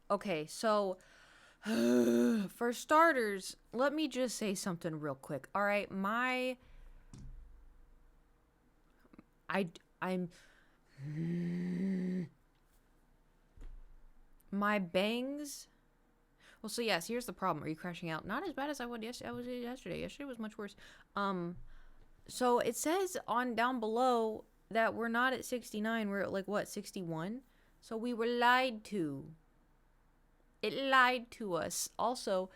Okay, so for starters, let me just say something real quick. All right, I'm my bangs. Well, so yes, here's the problem. Are you crashing out? Not as bad as I was yesterday. Yesterday was much worse. Um, so it says on down below that we're not at 69. We're at like what, 61? So we were lied to. It lied to us. Also,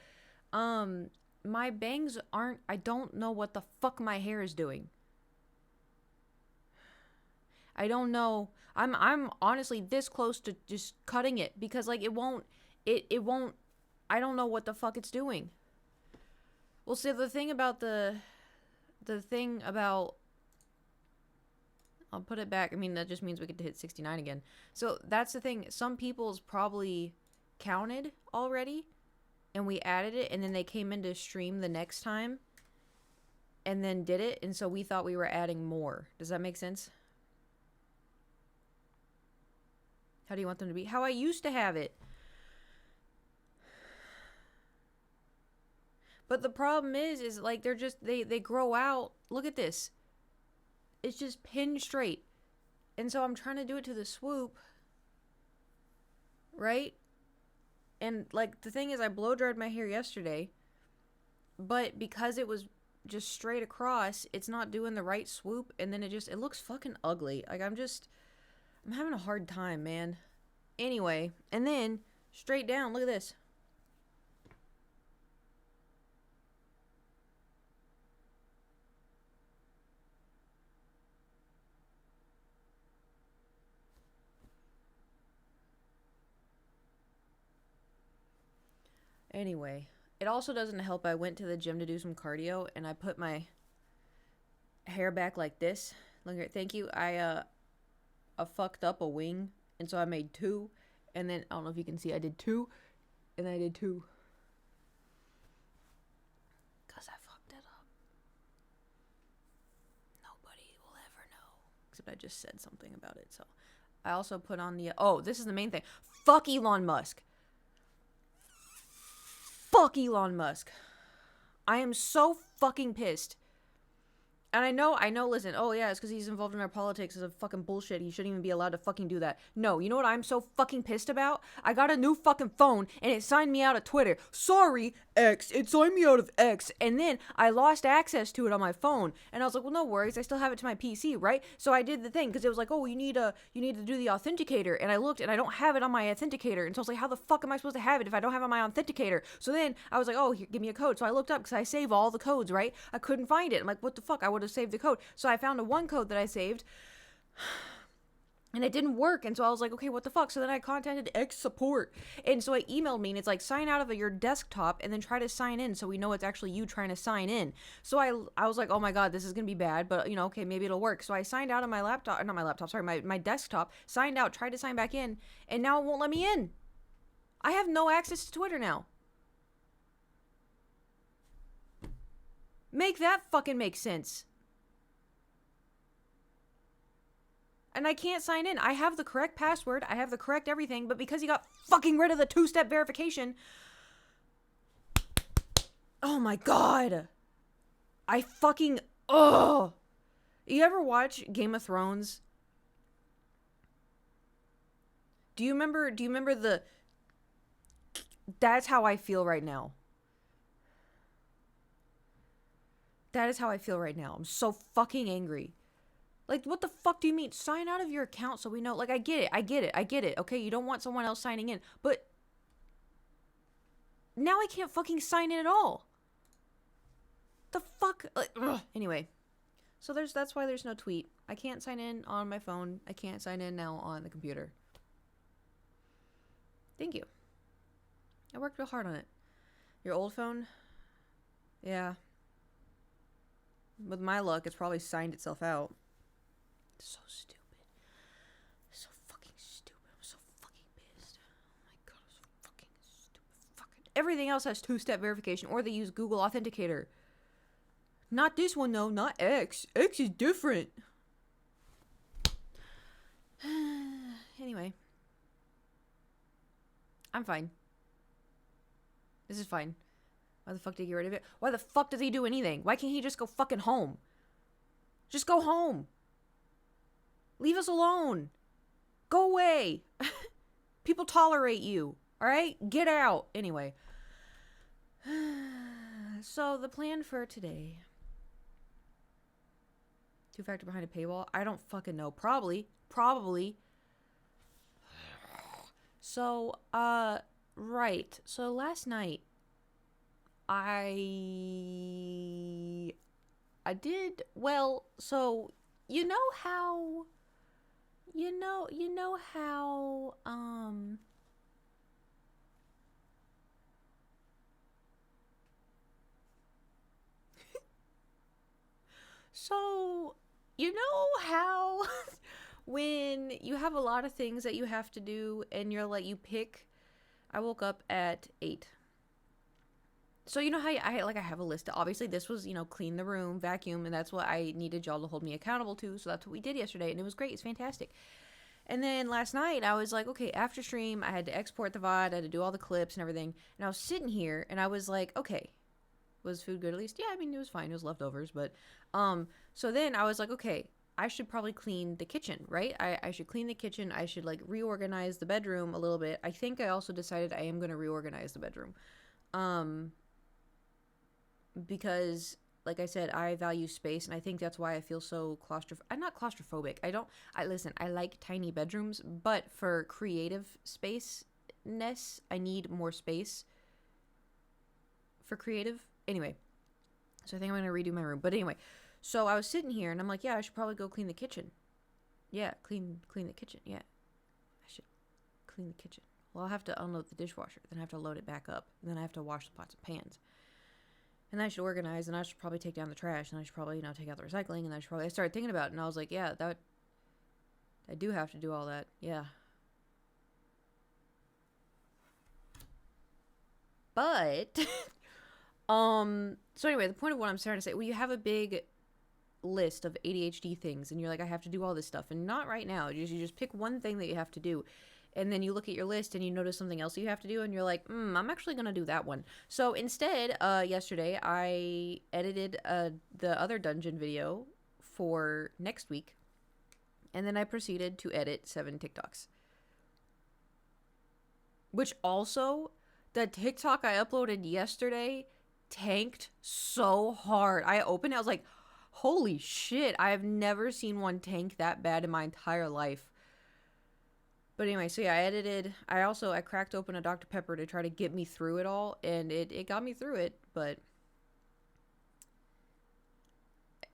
my bangs aren't. I don't know what the fuck my hair is doing. I don't know. I'm honestly this close to just cutting it because like it won't. It won't. I don't know what the fuck it's doing. Well, see the thing about the thing about. I'll put it back. I mean, that just means we get to hit 69 again. So that's the thing. Some people's probably counted already, and we added it, and then they came in to stream the next time, and then did it, and so we thought we were adding more. Does that make sense? How do you want them to be? How I used to have it. But the problem is like they're just they grow out. Look at this. It's just pinned straight. And so I'm trying to do it to the swoop. Right? And like the thing is I blow dried my hair yesterday, but because it was just straight across, it's not doing the right swoop, and then it looks fucking ugly. Like I'm having a hard time, man. Anyway, and then straight down, look at this. Anyway, it also doesn't help. I went to the gym to do some cardio, and I put my hair back like this. Look here, thank you. I fucked up a wing, and so I made two, and then I don't know if you can see, I did two, and I did two. Cause I fucked it up. Nobody will ever know, except I just said something about it. So I also put on the this is the main thing. Fuck Elon Musk. Fuck Elon Musk. I am so fucking pissed. And I know, listen, oh yeah, it's because he's involved in our politics. It's a fucking bullshit. He shouldn't even be allowed to fucking do that. No, you know what I'm so fucking pissed about? I got a new fucking phone, and it signed me out of Twitter. Sorry, X, it signed me out of X. And then I lost access to it on my phone. And I was like, well, no worries, I still have it to my PC, right? So I did the thing, because it was like, oh, you need to do the authenticator. And I looked, and I don't have it on my authenticator. And so I was like, how the fuck am I supposed to have it if I don't have it on my authenticator? So then I was like, oh, here, give me a code. So I looked up, because I save all the codes, right? I couldn't find it. I'm like, what the fuck? I would have saved the code. So I found one code that I saved, and it didn't work. And so I was like, okay, what the fuck? So then I contacted X support, and so it emailed me, and it's like, sign out of your desktop and then try to sign in so we know it's actually you trying to sign in. So I was like, oh my god, this is gonna be bad, but okay, maybe it'll work. So I signed out on my laptop, not my laptop, sorry, my desktop, signed out, tried to sign back in, and now it won't let me in. I have no access to Twitter now. Make that fucking make sense. And I can't sign in. I have the correct password. I have the correct everything. But because he got fucking rid of the two-step verification. Oh my god. I fucking. Ugh. You ever watch Game of Thrones? Do you remember the. That's how I feel right now. That is how I feel right now. I'm so fucking angry. Like, what the fuck do you mean? Sign out of your account so we know. Like, I get it. Okay, you don't want someone else signing in. But now I can't fucking sign in at all. The fuck? Like, anyway. So that's why there's no tweet. I can't sign in on my phone. I can't sign in now on the computer. Thank you. I worked real hard on it. Your old phone? Yeah. With my luck, it's probably signed itself out. So stupid. So fucking stupid. I'm so fucking pissed. Oh my god, I'm so fucking stupid. Fucking everything else has two-step verification, or they use Google Authenticator. Not this one though, not X. X is different. Anyway. I'm fine. This is fine. Why the fuck did he get rid of it? Why the fuck does he do anything? Why can't he just go fucking home? Just go home. Leave us alone. Go away. People tolerate you. All right? Get out. Anyway. So the plan for today. Two-factor behind a paywall? I don't fucking know. Probably. So, right. So last night, I did, well, so, you know how, so, you know how when you have a lot of things that you have to do and you're like, you pick, I woke up at 8. So you know how I have a list. Obviously, this was, clean the room, vacuum, and that's what I needed y'all to hold me accountable to. So that's what we did yesterday, and it was great. It's fantastic. And then last night, I was like, okay, after stream, I had to export the VOD, I had to do all the clips and everything. And I was sitting here, and I was like, okay, was food good at least? Yeah, I mean, it was fine. It was leftovers, but so then I was like, okay, I should probably clean the kitchen, right? I should clean the kitchen. I should reorganize the bedroom a little bit. I think I also decided I am going to reorganize the bedroom. Because like I said, I value space, and I think that's why I feel so I'm not claustrophobic. Listen, I like tiny bedrooms, but for creative space-ness, I need more space for creative. Anyway, so I think I'm going to redo my room. But anyway, so I was sitting here, and I'm like, yeah, I should probably go clean the kitchen. Yeah, clean the kitchen. Yeah, I should clean the kitchen. Well, I'll have to unload the dishwasher. Then I have to load it back up. And then I have to wash the pots and pans. And I should organize, and I should probably take down the trash, and I should probably, take out the recycling, and I started thinking about it, and I was like, yeah, I do have to do all that. Yeah. But, so anyway, the point of what I'm starting to say, well, you have a big list of ADHD things, and you're like, I have to do all this stuff, and not right now. You just pick one thing that you have to do. And then you look at your list and you notice something else you have to do, and you're like, I'm actually going to do that one. So instead, yesterday, I edited the other dungeon video for next week, and then I proceeded to edit 7 TikToks. Which also, the TikTok I uploaded yesterday tanked so hard. I opened it, I was like, holy shit, I have never seen one tank that bad in my entire life. But anyway, so yeah, I cracked open a Dr. Pepper to try to get me through it all, and it got me through it, but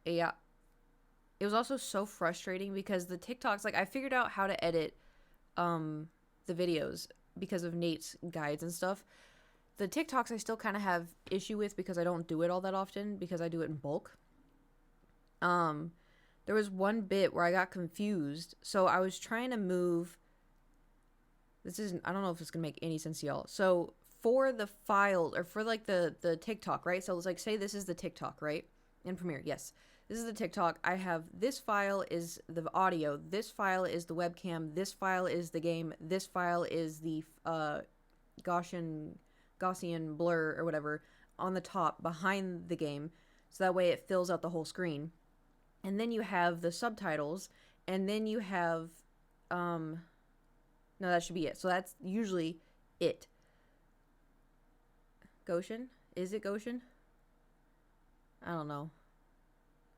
yeah. It was also so frustrating because the TikToks, I figured out how to edit the videos because of Nate's guides and stuff. The TikToks I still kind of have issue with because I don't do it all that often because I do it in bulk. There was one bit where I got confused, so I was trying to move. I don't know if it's gonna make any sense to y'all. So for the file, or for the TikTok, right? So it's say this is the TikTok, right? In Premiere, yes. This is the TikTok. I have this file is the audio. This file is the webcam. This file is the game. This file is the Gaussian blur or whatever on the top behind the game. So that way it fills out the whole screen. And then you have the subtitles, and then you have no, that should be it. So that's usually it. Goshen? Is it Goshen? I don't know.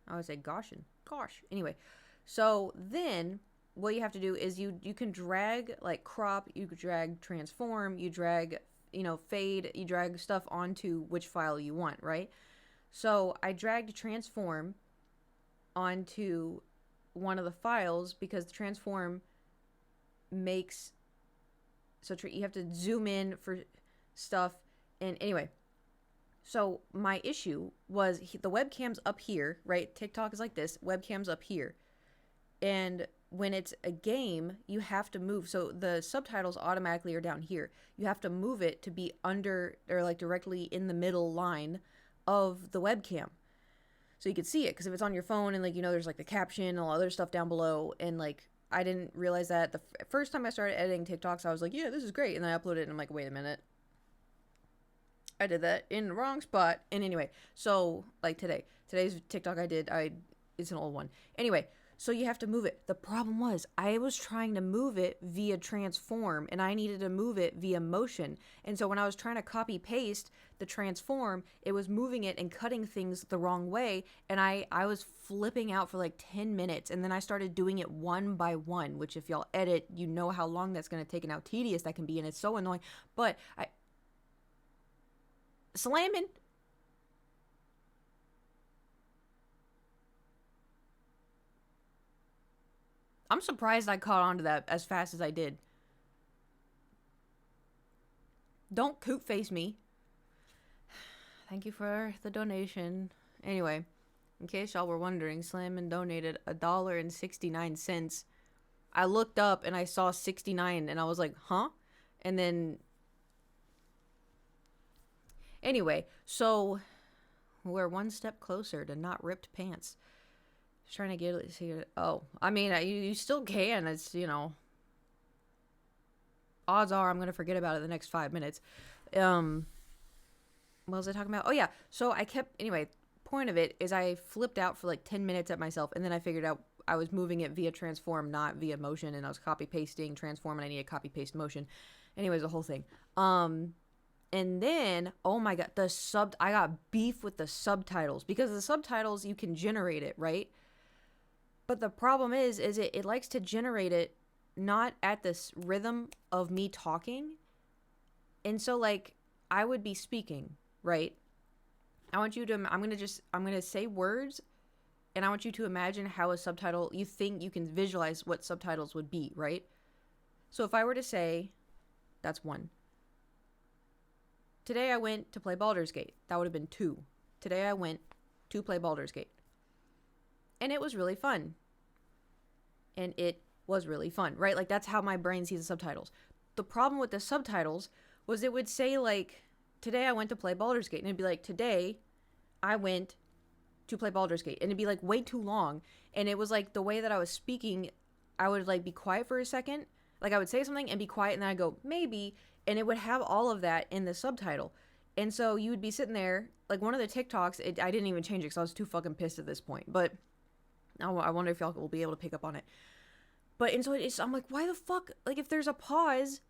I would say Goshen. Gosh. Anyway, so then what you have to do is you can drag crop, you drag transform, you drag fade, you drag stuff onto which file you want, right? So I dragged transform onto one of the files because the transform makes you have to zoom in for stuff. And anyway, so my issue was the webcam's up here, right? TikTok is like this, webcam's up here, and when it's a game you have to move, so the subtitles automatically are down here. You have to move it to be under or directly in the middle line of the webcam so you can see it, because if it's on your phone and there's the caption and all other stuff down below, and I didn't realize that the first time I started editing TikToks, I was like, yeah, this is great. And then I uploaded it and I'm like, wait a minute. I did that in the wrong spot. And anyway, so like today's TikTok it's an old one. Anyway, so you have to move it. The problem was I was trying to move it via transform and I needed to move it via motion. And so when I was trying to copy paste the transform, it was moving it and cutting things the wrong way. And I was flipping out for like 10 minutes. And then I started doing it one by one, which if y'all edit, you know how long that's going to take and how tedious that can be. And it's so annoying. But slamming. I'm surprised I caught on to that as fast as I did. Don't coot face me. Thank you for the donation. Anyway, in case y'all were wondering, Slammin donated $1.69. I looked up and I saw 69 and I was like, huh? And then anyway, so we're one step closer to not ripped pants. Just trying to get it. See, oh, I mean, you still can. It's, you know, odds are I'm going to forget about it the next 5 minutes. What was I talking about? Oh, yeah. So I kept, anyway, point of it is I flipped out for like 10 minutes at myself. And then I figured out I was moving it via transform, not via motion. And I was copy pasting transform and I needed copy paste motion. Anyways, the whole thing. And then, oh my God, I got beef with the subtitles because the subtitles, you can generate it, right? But the problem is it likes to generate it not at this rhythm of me talking. And so like I would be speaking, right? I'm going to say words and I want you to imagine how a subtitle, you think you can visualize what subtitles would be, right? So if I were to say, that's 1. Today I went to play Baldur's Gate. That would have been 2. Today I went to play Baldur's Gate. And it was really fun. And it was really fun, right? Like that's how my brain sees the subtitles. The problem with the subtitles was it would say like, today I went to play Baldur's Gate. And it'd be like, today I went to play Baldur's Gate. And it'd be like way too long. And it was like the way that I was speaking, I would like be quiet for a second. Like I would say something and be quiet and then I'd go, maybe. And it would have all of that in the subtitle. And so you would be sitting there, like one of the TikToks, I didn't even change it because I was too fucking pissed at this point. But I wonder if y'all will be able to pick up on it. But, and so I'm like, why the fuck? Like if there's a pause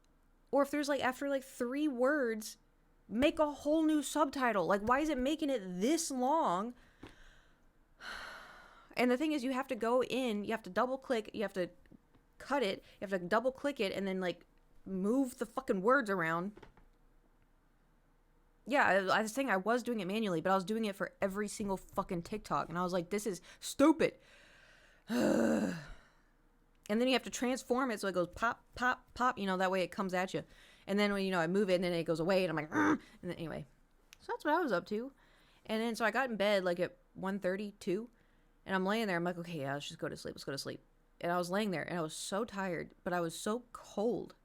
or if there's like after like 3 words, make a whole new subtitle. Like why is it making it this long? And the thing is you have to go in, you have to double click, you have to cut it, you have to double click it and then like move the fucking words around. Yeah, I was saying I was doing it manually, but I was doing it for every single fucking TikTok. And I was like, this is stupid. And then you have to transform it so it goes pop, pop, pop. You know, that way it comes at you. And then when, you know, I move it and then it goes away and I'm like, and then anyway. So that's what I was up to. And then so I got in bed like at 1:32 and I'm laying there. I'm like, okay, yeah, let's just go to sleep. Let's go to sleep. And I was laying there and I was so tired, but I was so cold.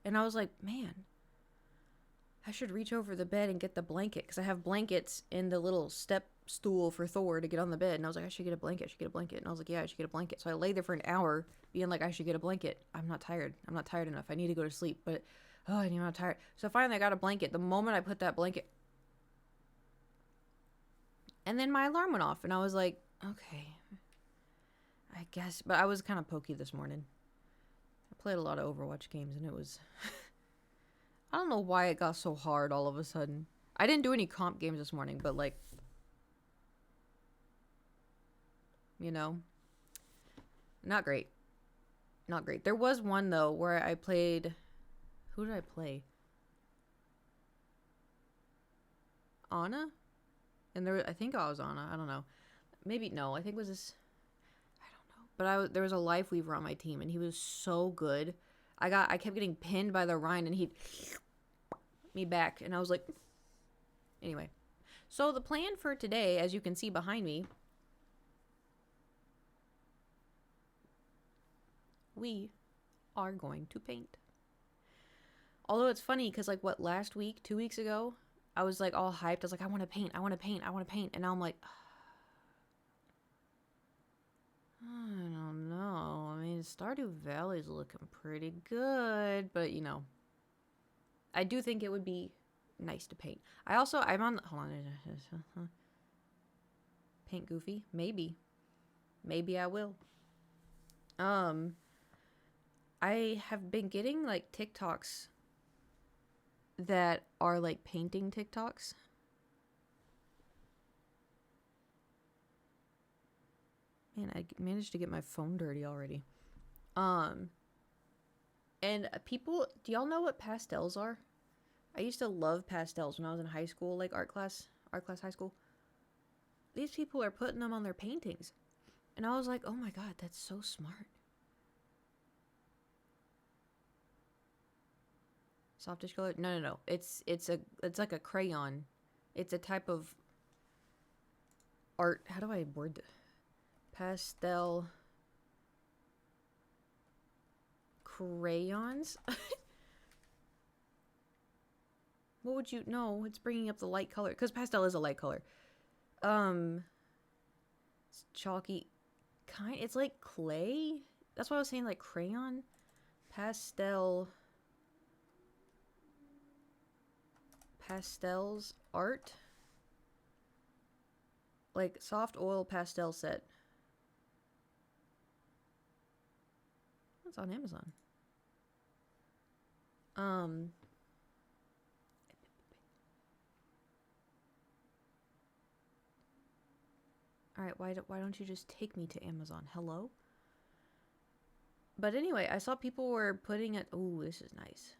And I was like, man, I should reach over the bed and get the blanket because I have blankets in the little step stool for Thor to get on the bed. And I was like, I should get a blanket. And I was like, yeah, I should get a blanket. So I lay there for an hour being like, I should get a blanket. I'm not tired. I'm not tired enough. I need to go to sleep. But, oh, I'm not tired. So finally I got a blanket. The moment I put that blanket. And then my alarm went off. And I was like, okay, I guess. But I was kind of pokey this morning. I played a lot of Overwatch games and it was... I don't know why it got so hard all of a sudden. I didn't do any comp games this morning, but like, you know, not great. Not great. There was one though where I played, who did I play? Ana? And there, I think I was Ana. I don't know. Maybe, no, I think it was this, I don't know. But there was a Life Weaver on my team and he was so good. I kept getting pinned by the Rhine and he'd me back and I was like, anyway. So the plan for today, as you can see behind me, we are going to paint. Although it's funny because like what, last week, 2 weeks ago, I was like all hyped. I was like, I want to paint. And now I'm like, I don't know. I mean, mean, Stardew Valley's looking pretty good, but you know, I do think it would be nice to paint. I'm on, hold on. Paint Goofy? Maybe. Maybe I will. I have been getting like TikToks that are like painting TikToks. Man, I managed to get my phone dirty already. And people, do y'all know what pastels are? I used to love pastels when I was in high school, like art class high school. These people are putting them on their paintings. And I was like, oh my god, that's so smart. Softish color? No. It's like a crayon. It's a type of art. How do I word it? Pastel crayons? What would you... No, it's bringing up the light color. Because pastel is a light color. It's chalky. It's like clay? That's what I was saying, like crayon? Pastels art? Like soft oil pastel set. It's on Amazon. Alright, why don't you just take me to Amazon? Hello? But anyway, I saw people were putting it... Ooh, this is nice.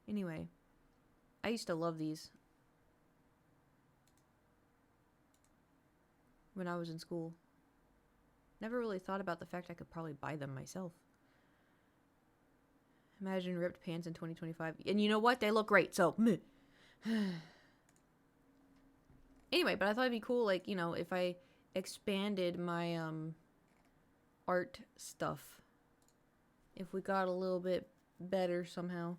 Anyway, I used to love these when I was in school. Never really thought about the fact I could probably buy them myself. Imagine ripped pants in 2025. And you know what? They look great, so... Anyway, but I thought it'd be cool, like, you know, if I expanded my, art stuff. If we got a little bit better somehow.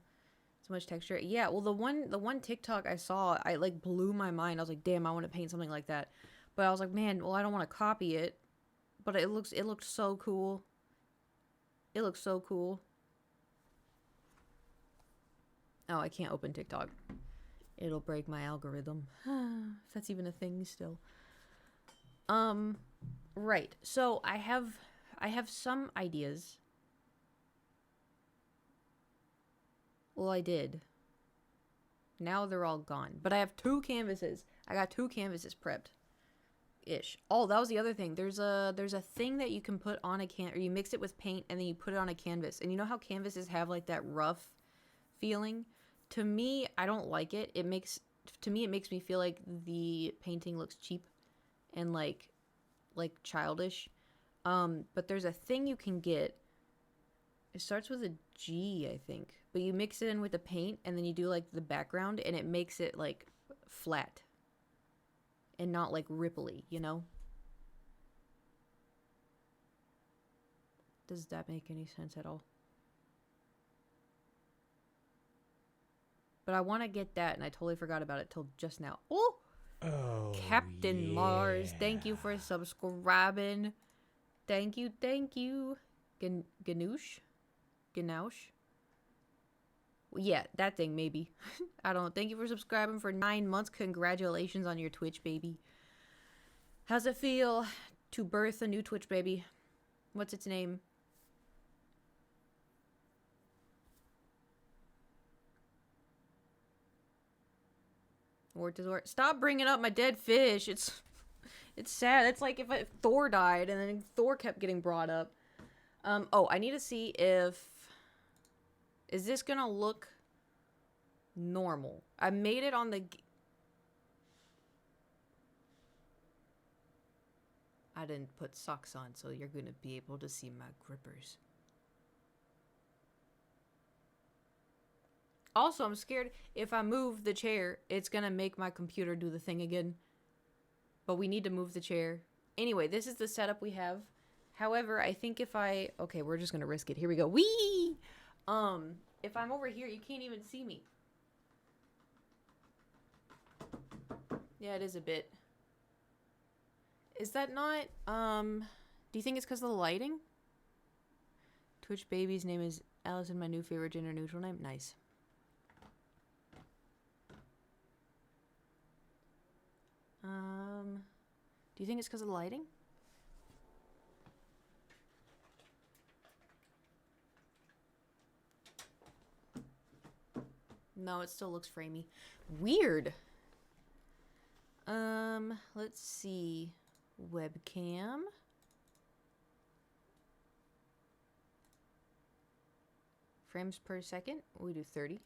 So much texture. Yeah, well, the one TikTok I saw, I, like, blew my mind. I was like, damn, I want to paint something like that. But I was like, man, well, I don't want to copy it. But it looked so cool. It looks so cool. Oh, I can't open TikTok. It'll break my algorithm. If that's even a thing still. Right. So I have some ideas. Well, I did. Now they're all gone. But I have 2 canvases. I got 2 canvases prepped. Ish. Oh, that was the other thing. There's a thing that you can put on a or you mix it with paint and then you put it on a canvas. And you know how canvases have like that rough feeling? To me, I don't like it. It makes me feel like the painting looks cheap and like childish. But there's a thing you can get. It starts with a G, I think. But you mix it in with the paint and then you do like the background and it makes it like flat. And not like ripply, you know? Does that make any sense at all? But I want to get that, and I totally forgot about it till just now. Oh, Captain Mars, thank you for subscribing. Thank you. Ganoush? Yeah, that thing, maybe. I don't know. Thank you for subscribing for 9 months. Congratulations on your Twitch, baby. How's it feel to birth a new Twitch baby? What's its name? Stop bringing up my dead fish. It's sad. It's like if Thor died and then Thor kept getting brought up. Oh, I need to see if... Is this gonna look normal? I made it on the... I didn't put socks on, so you're gonna be able to see my grippers. Also, I'm scared if I move the chair, it's gonna make my computer do the thing again. But we need to move the chair. Anyway, this is the setup we have. However, I think if I... Okay, we're just gonna risk it. Here we go. Whee! If I'm over here, you can't even see me. Yeah, it is a bit. Is that not, do you think it's because of the lighting? Twitch baby's name is Allison, my new favorite gender neutral name. Nice. Do you think it's because of the lighting? No, it still looks framey. Weird. Let's see. Webcam. Frames per second. We do 30.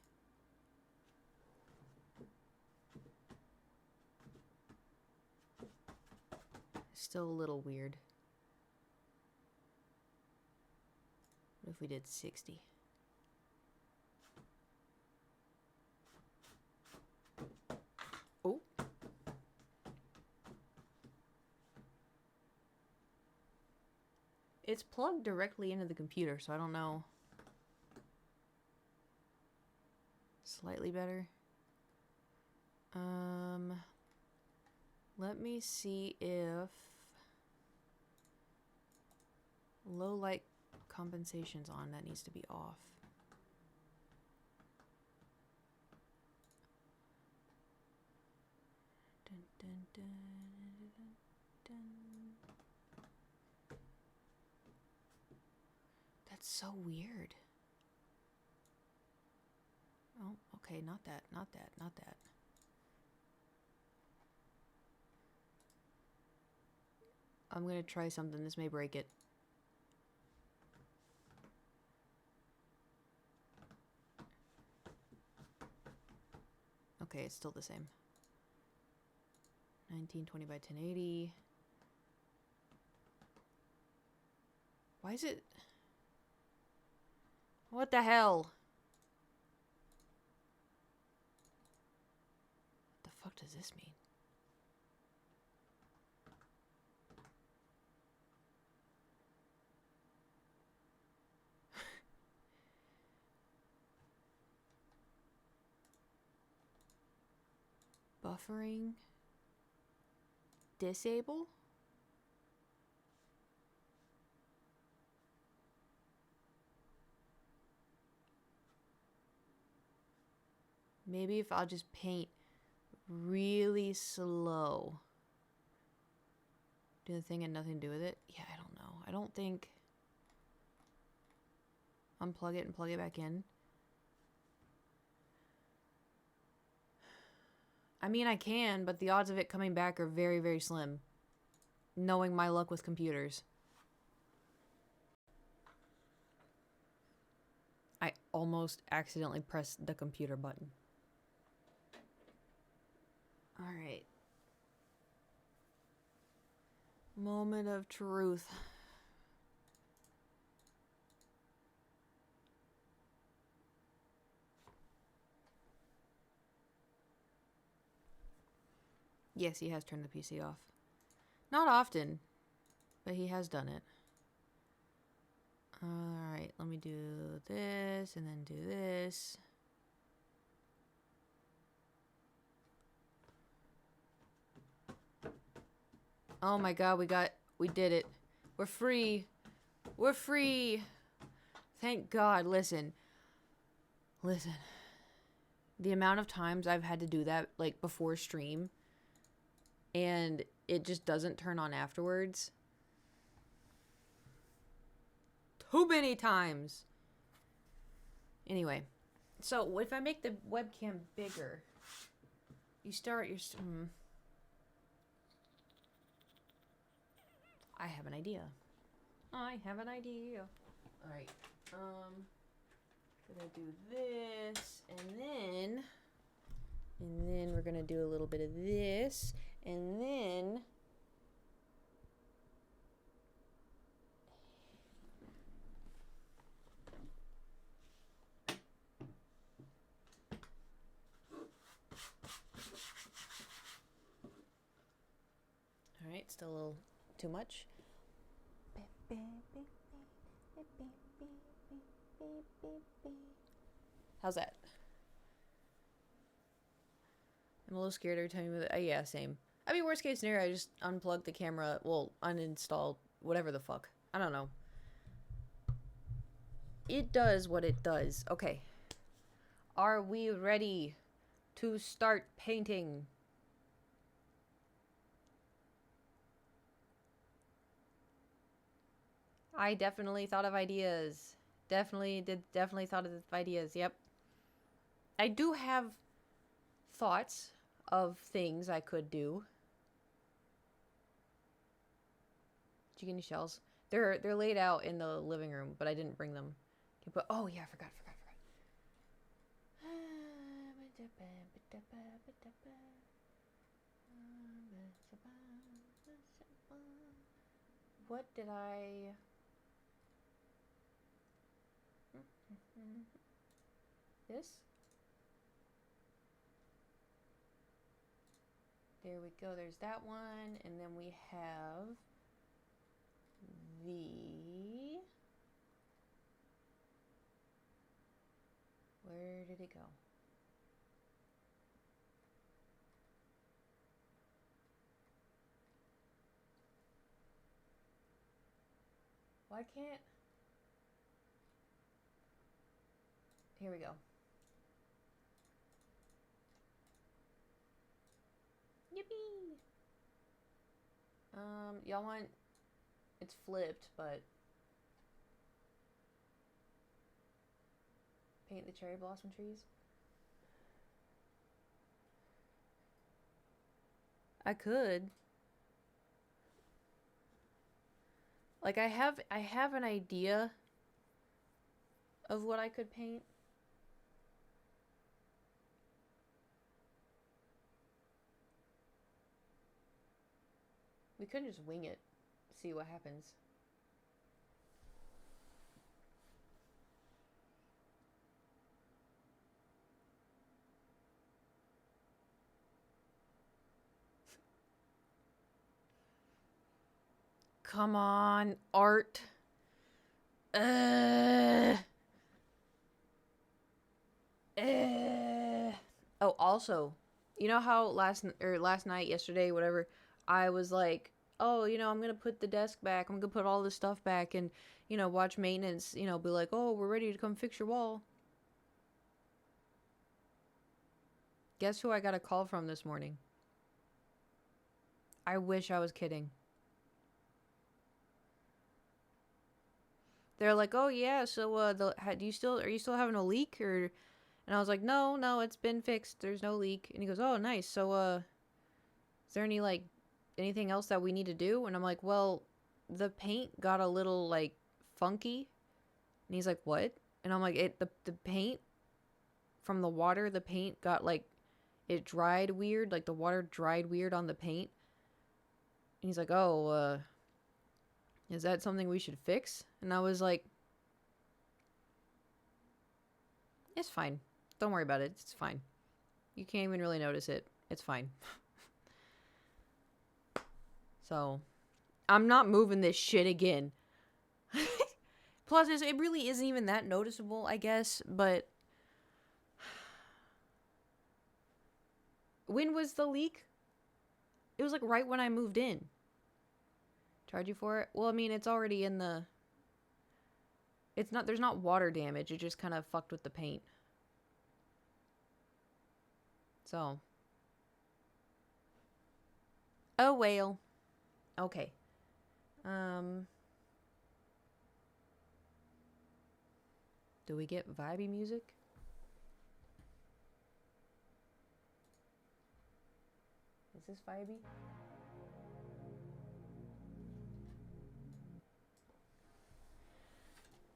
Still a little weird. What if we did 60? Oh. It's plugged directly into the computer, so I don't know. Slightly better. Let me see if low light compensation's on. That needs to be off. Dun, dun, dun, dun, dun. That's so weird. Oh, okay, not that, not that, not that. I'm gonna try something. This may break it. Okay, it's still the same. 1920 by 1080. Why is it? What the hell? What the fuck does this mean? Buffering. Disable? Maybe if I'll just paint really slow. Do the thing and nothing to do with it? Yeah, I don't know. I don't think... Unplug it and plug it back in. I mean, I can, but the odds of it coming back are very, very slim. Knowing my luck with computers. I almost accidentally pressed the computer button. Alright. Moment of truth. Yes, he has turned the PC off. Not often, but he has done it. Alright, let me do this and then do this. Oh my god, we did it. We're free. We're free. Thank God. Listen. Listen. The amount of times I've had to do that, like, before stream, and it just doesn't turn on afterwards. Too many times. Anyway. So, if I make the webcam bigger, you start your... I have an idea. I have an idea. Alright. Gonna do this, and then we're gonna do a little bit of this, and then alright, still a little too much. How's that? I'm a little scared every time you move it. Yeah, same. I mean, worst case scenario, I just unplug the camera. Well, uninstall whatever the fuck. I don't know. It does what it does. Okay. Are we ready to start painting? I definitely thought of ideas. Definitely thought of ideas. Yep. I do have thoughts of things I could do. Did you get any shells? They're laid out in the living room, but I didn't bring them. Okay, but oh yeah, I forgot. What did I... This? There we go. There's that one. And then we have the... Where did it go? Why can't... Here we go. Yippee! Y'all want... It's flipped, but... Paint the cherry blossom trees? I could. Like, I have an idea of what I could paint. We could just wing it, see what happens. Come on, art. Oh, also, you know how last night, yesterday, whatever, I was like, oh, you know, I'm gonna put the desk back. I'm gonna put all this stuff back, and you know, watch maintenance. You know, be like, oh, we're ready to come fix your wall. Guess who I got a call from this morning? I wish I was kidding. They're like, oh yeah, so are you still having a leak or? And I was like, no, it's been fixed. There's no leak. And he goes, oh nice. So is there anything else that we need to do? And I'm like, well, the paint got a little like funky. And he's like, what? And I'm like, the paint from the water, the paint got like, it dried weird, like the water dried weird on the paint. And he's like, oh, is that something we should fix? And I was like, it's fine. Don't worry about it. It's fine. You can't even really notice it. It's fine. So, I'm not moving this shit again. Plus, it really isn't even that noticeable, I guess, but... When was the leak? It was like right when I moved in. Charge you for it? Well, I mean, it's already in the... There's not water damage. It just kind of fucked with the paint. So. Oh, well. Okay. Do we get vibey music? Is this vibey?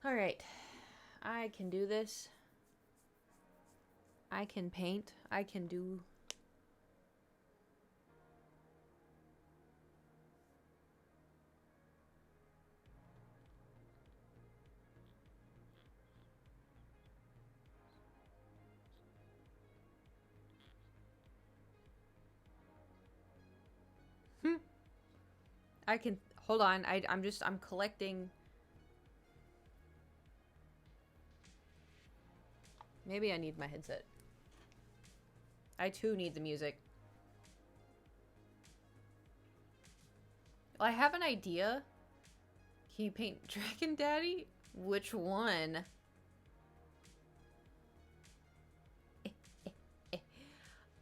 Alright. I can do this. I can paint. I can do... I can... Hold on. I'm collecting... Maybe I need my headset. I too need the music. I have an idea. Can you paint Dragon Daddy? Which one?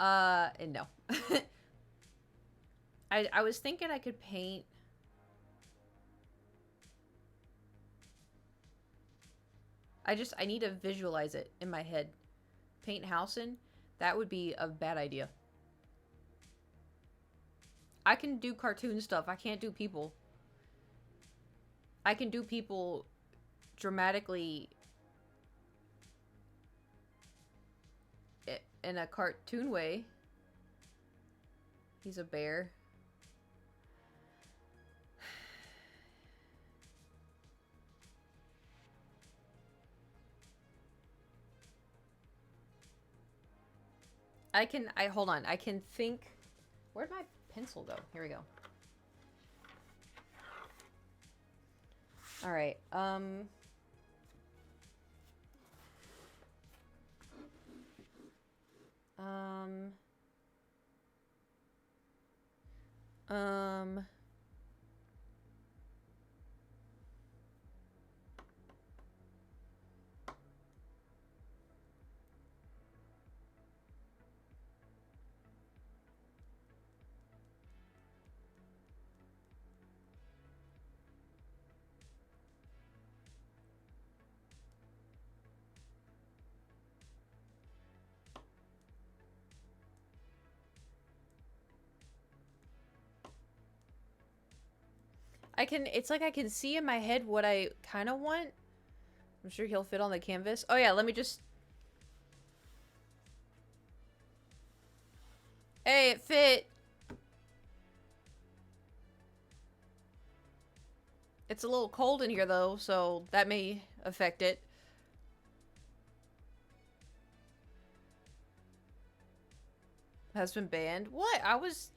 No. I was thinking I could paint... I need to visualize it in my head. Paint Housen? That would be a bad idea. I can do cartoon stuff. I can't do people. I can do people dramatically in a cartoon way. He's a bear. Hold on. I can think. Where'd my pencil go? Here we go. All right. It's like I can see in my head what I kind of want. I'm sure he'll fit on the canvas. Oh yeah, let me just... Hey, it fit! It's a little cold in here though, so that may affect it. Has been banned. What? I was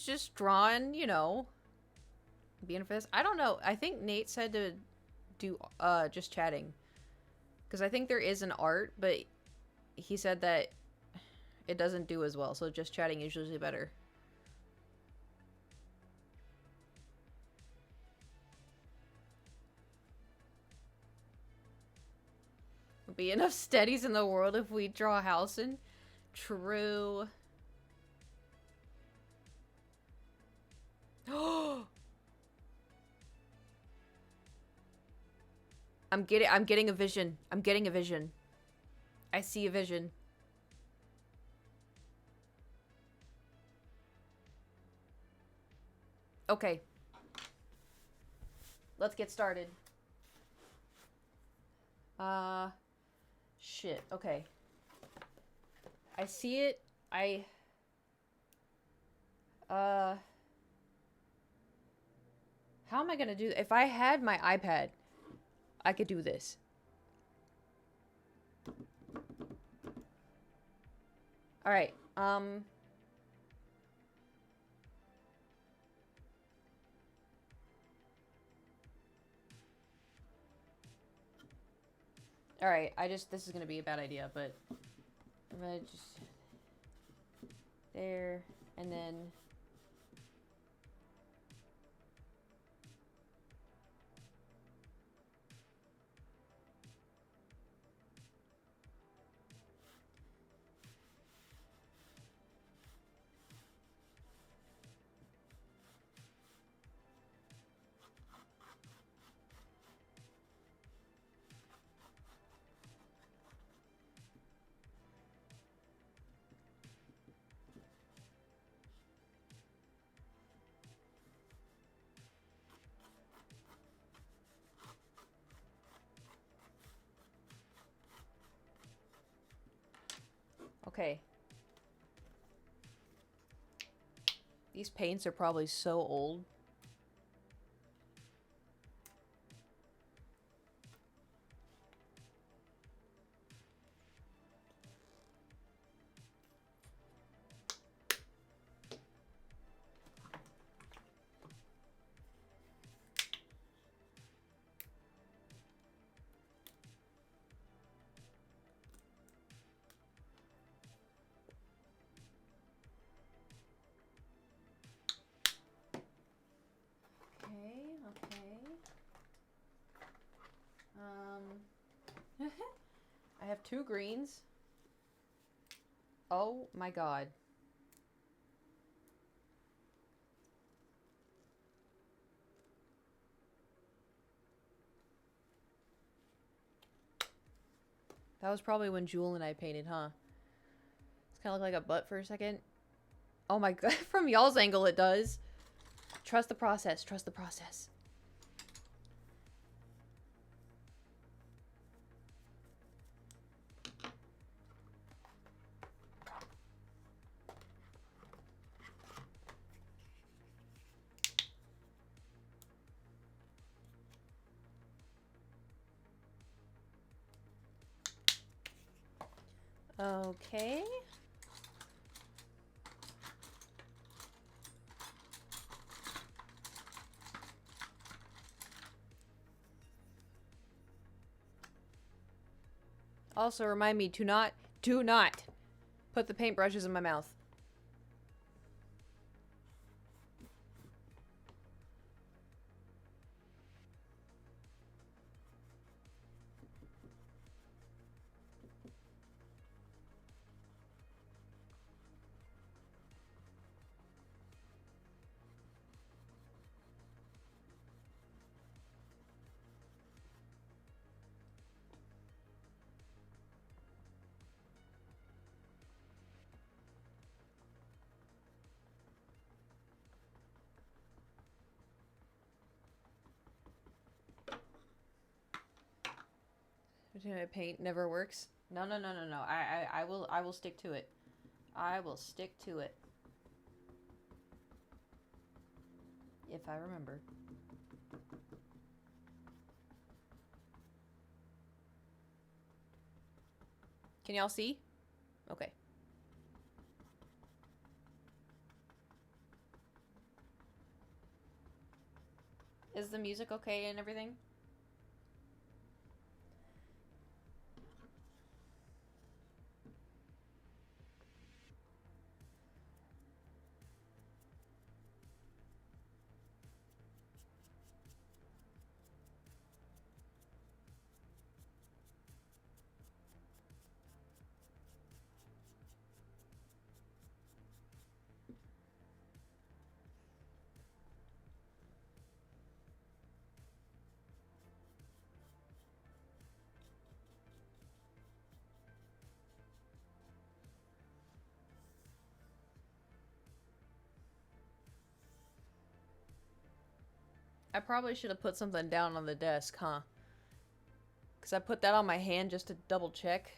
just drawing, you know, being for this. I don't know. I think Nate said to do just chatting, because I think there is an art, but he said that it doesn't do as well, so just chatting is usually better. There'll be enough steadies in the world if we draw Housen. True. I'm getting a vision. I'm getting a vision. I see a vision. Okay. Let's get started. Shit. Okay. I see it. How am I gonna do... If I had my iPad, I could do this. Alright, Alright, this is gonna be a bad idea, but... I'm gonna just... There, and then... Okay. These paints are probably so old. 2 greens. Oh my god. That was probably when Jewel and I painted, huh? It's kind of look like a butt for a second. Oh my god, from y'all's angle it does. Trust the process, trust the process. Okay. Also remind me to not, do not put the paintbrushes in my mouth. Paint never works. No, no, no, no, no. I will stick to it. I will stick to it. If I remember. Can y'all see? Okay. Is the music okay and everything? I probably should have put something down on the desk, huh? Because I put that on my hand just to double check.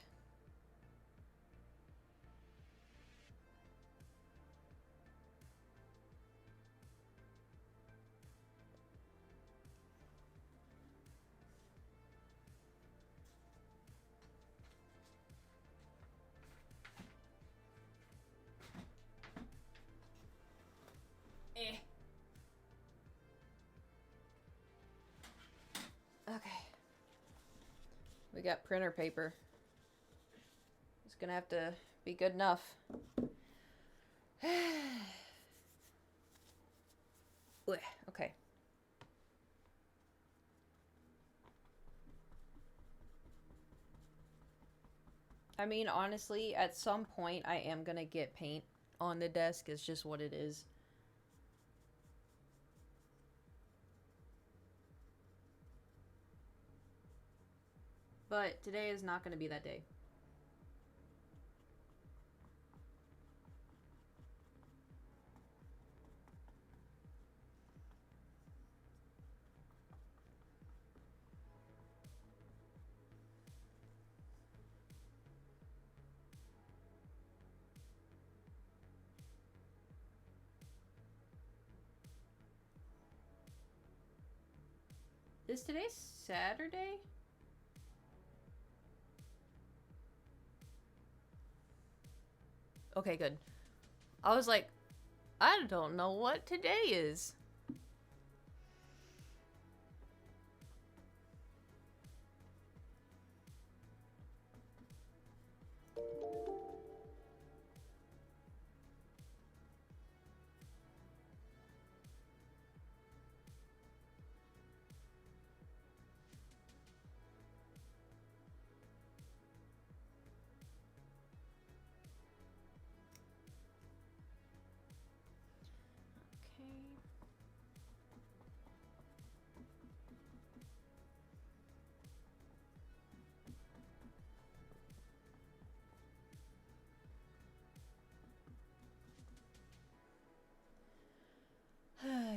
Eh. Okay. We got printer paper. It's gonna have to be good enough. Okay. I mean, honestly, at some point I am gonna get paint on the desk. It's just what it is. But today is not gonna be that day. Is today Saturday? Okay, good. I was like, I don't know what today is.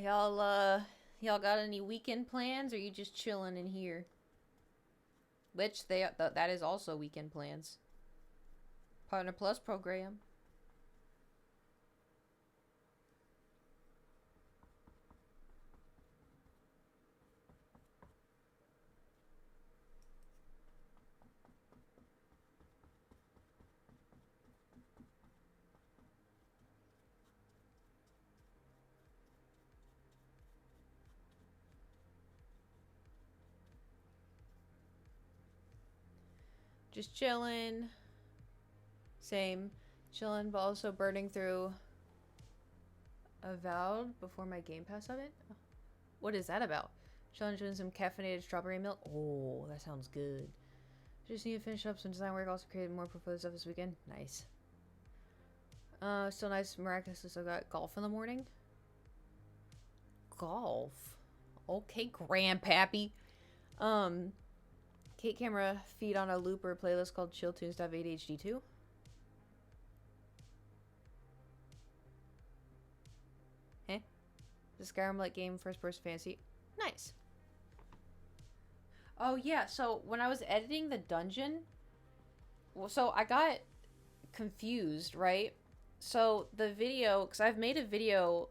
Y'all got any weekend plans, or you just chilling in here? Which that is also weekend plans. Partner Plus program. Just chilling. Same. Chilling, but also burning through Avowed before my Game Pass event. What is that about? Chilling, doing some caffeinated strawberry milk. Oh, that sounds good. Just need to finish up some design work. Also created more portfolio stuff this weekend. Nice. Still nice. Miraculously still got golf in the morning. Golf. Okay, grandpappy. Kate Camera feed on a looper playlist called Chill Tunes to have ADHD too. Eh? The Skyrim-like game, first-person fantasy. Nice. Oh yeah, so when I was editing the dungeon, so I got confused, right? So the video, because I've made a video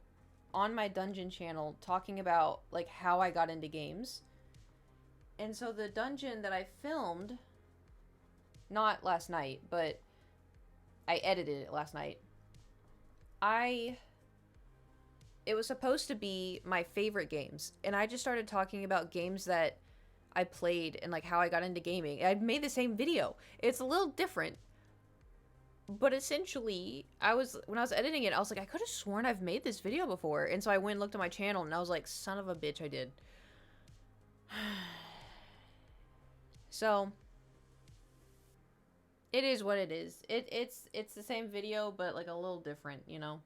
on my dungeon channel talking about like how I got into games. And so the dungeon that I filmed, not last night, but I edited it last night. It was supposed to be my favorite games, and I just started talking about games that I played and like how I got into gaming. I'd made the same video. It's a little different, but essentially, when I was editing it, I was like, I could have sworn I've made this video before, and so I went and looked at my channel, and I was like, son of a bitch, I did. So it is what it is. It's the same video, but like a little different, you know.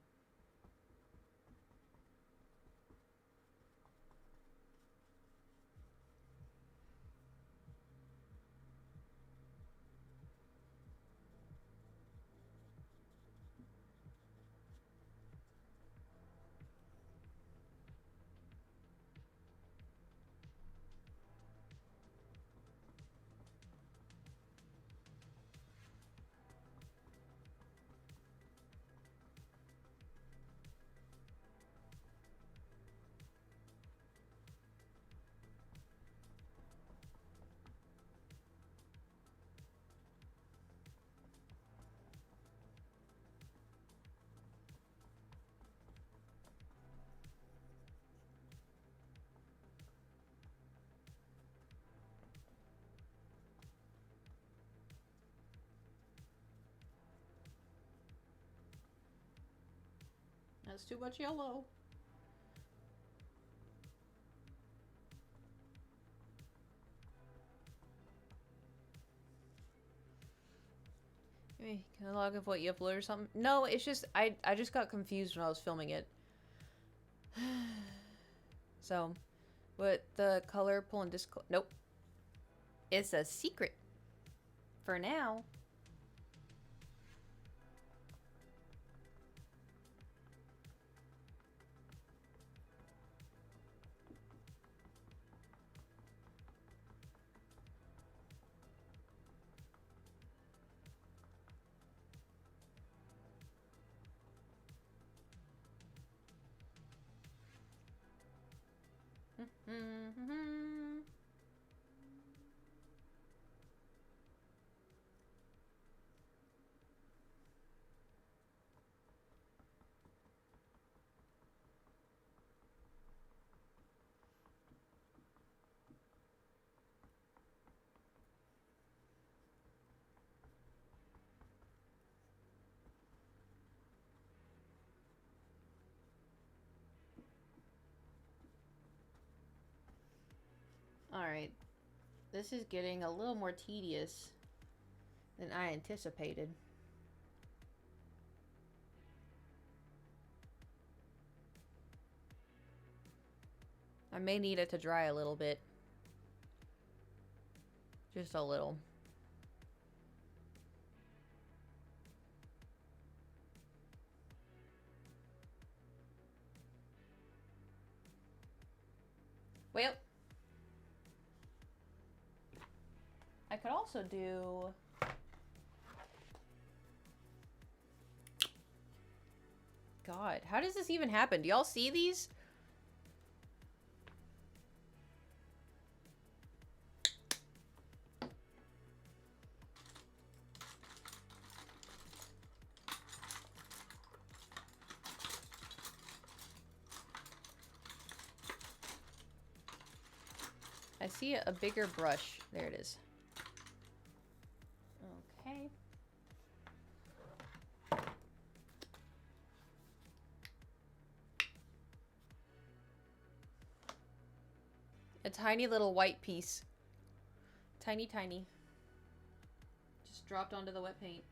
That's too much yellow. Maybe can I log of what you upload or something? No, it's just I just got confused when I was filming it. So, what the color pull and disc? Nope. It's a secret. For now. Alright. This is getting a little more tedious than I anticipated. I may need it to dry a little bit. Just a little. Well, I could also do... God, how does this even happen? Do y'all see these? I see a bigger brush. There it is. Okay. A tiny little white piece. Tiny, tiny. Just dropped onto the wet paint.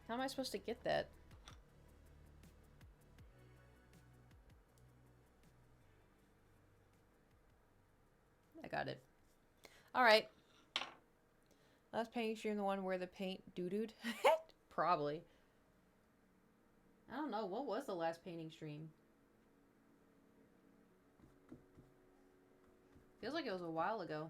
How am I supposed to get that? I got it. Alright. Last painting stream, the one where the paint doo-dooed? Probably. I don't know. What was the last painting stream? Feels like it was a while ago.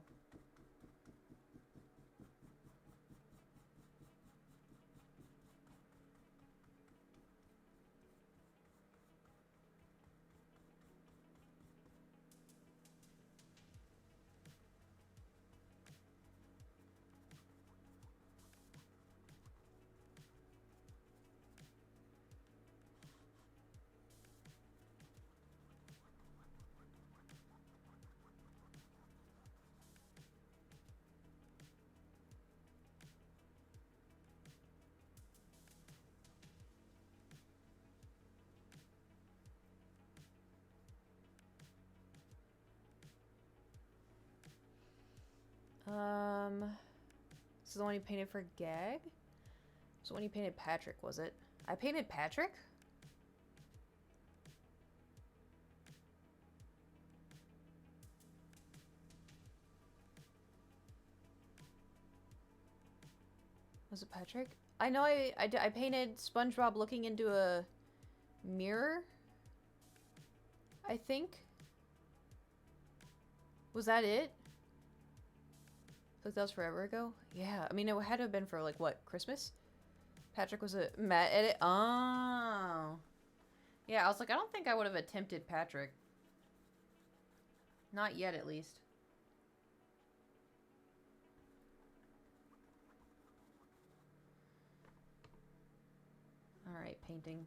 This is the one you painted for Gag? This is the one you painted Patrick, was it? I painted Patrick? Was it Patrick? I know I painted SpongeBob looking into a mirror. I think. Was that it? Like that was forever ago? Yeah, I mean, it had to have been for, like, what, Christmas? Patrick was a matte edit? Oh. Yeah, I was like, I don't think I would have attempted Patrick. Not yet, at least. Alright, painting.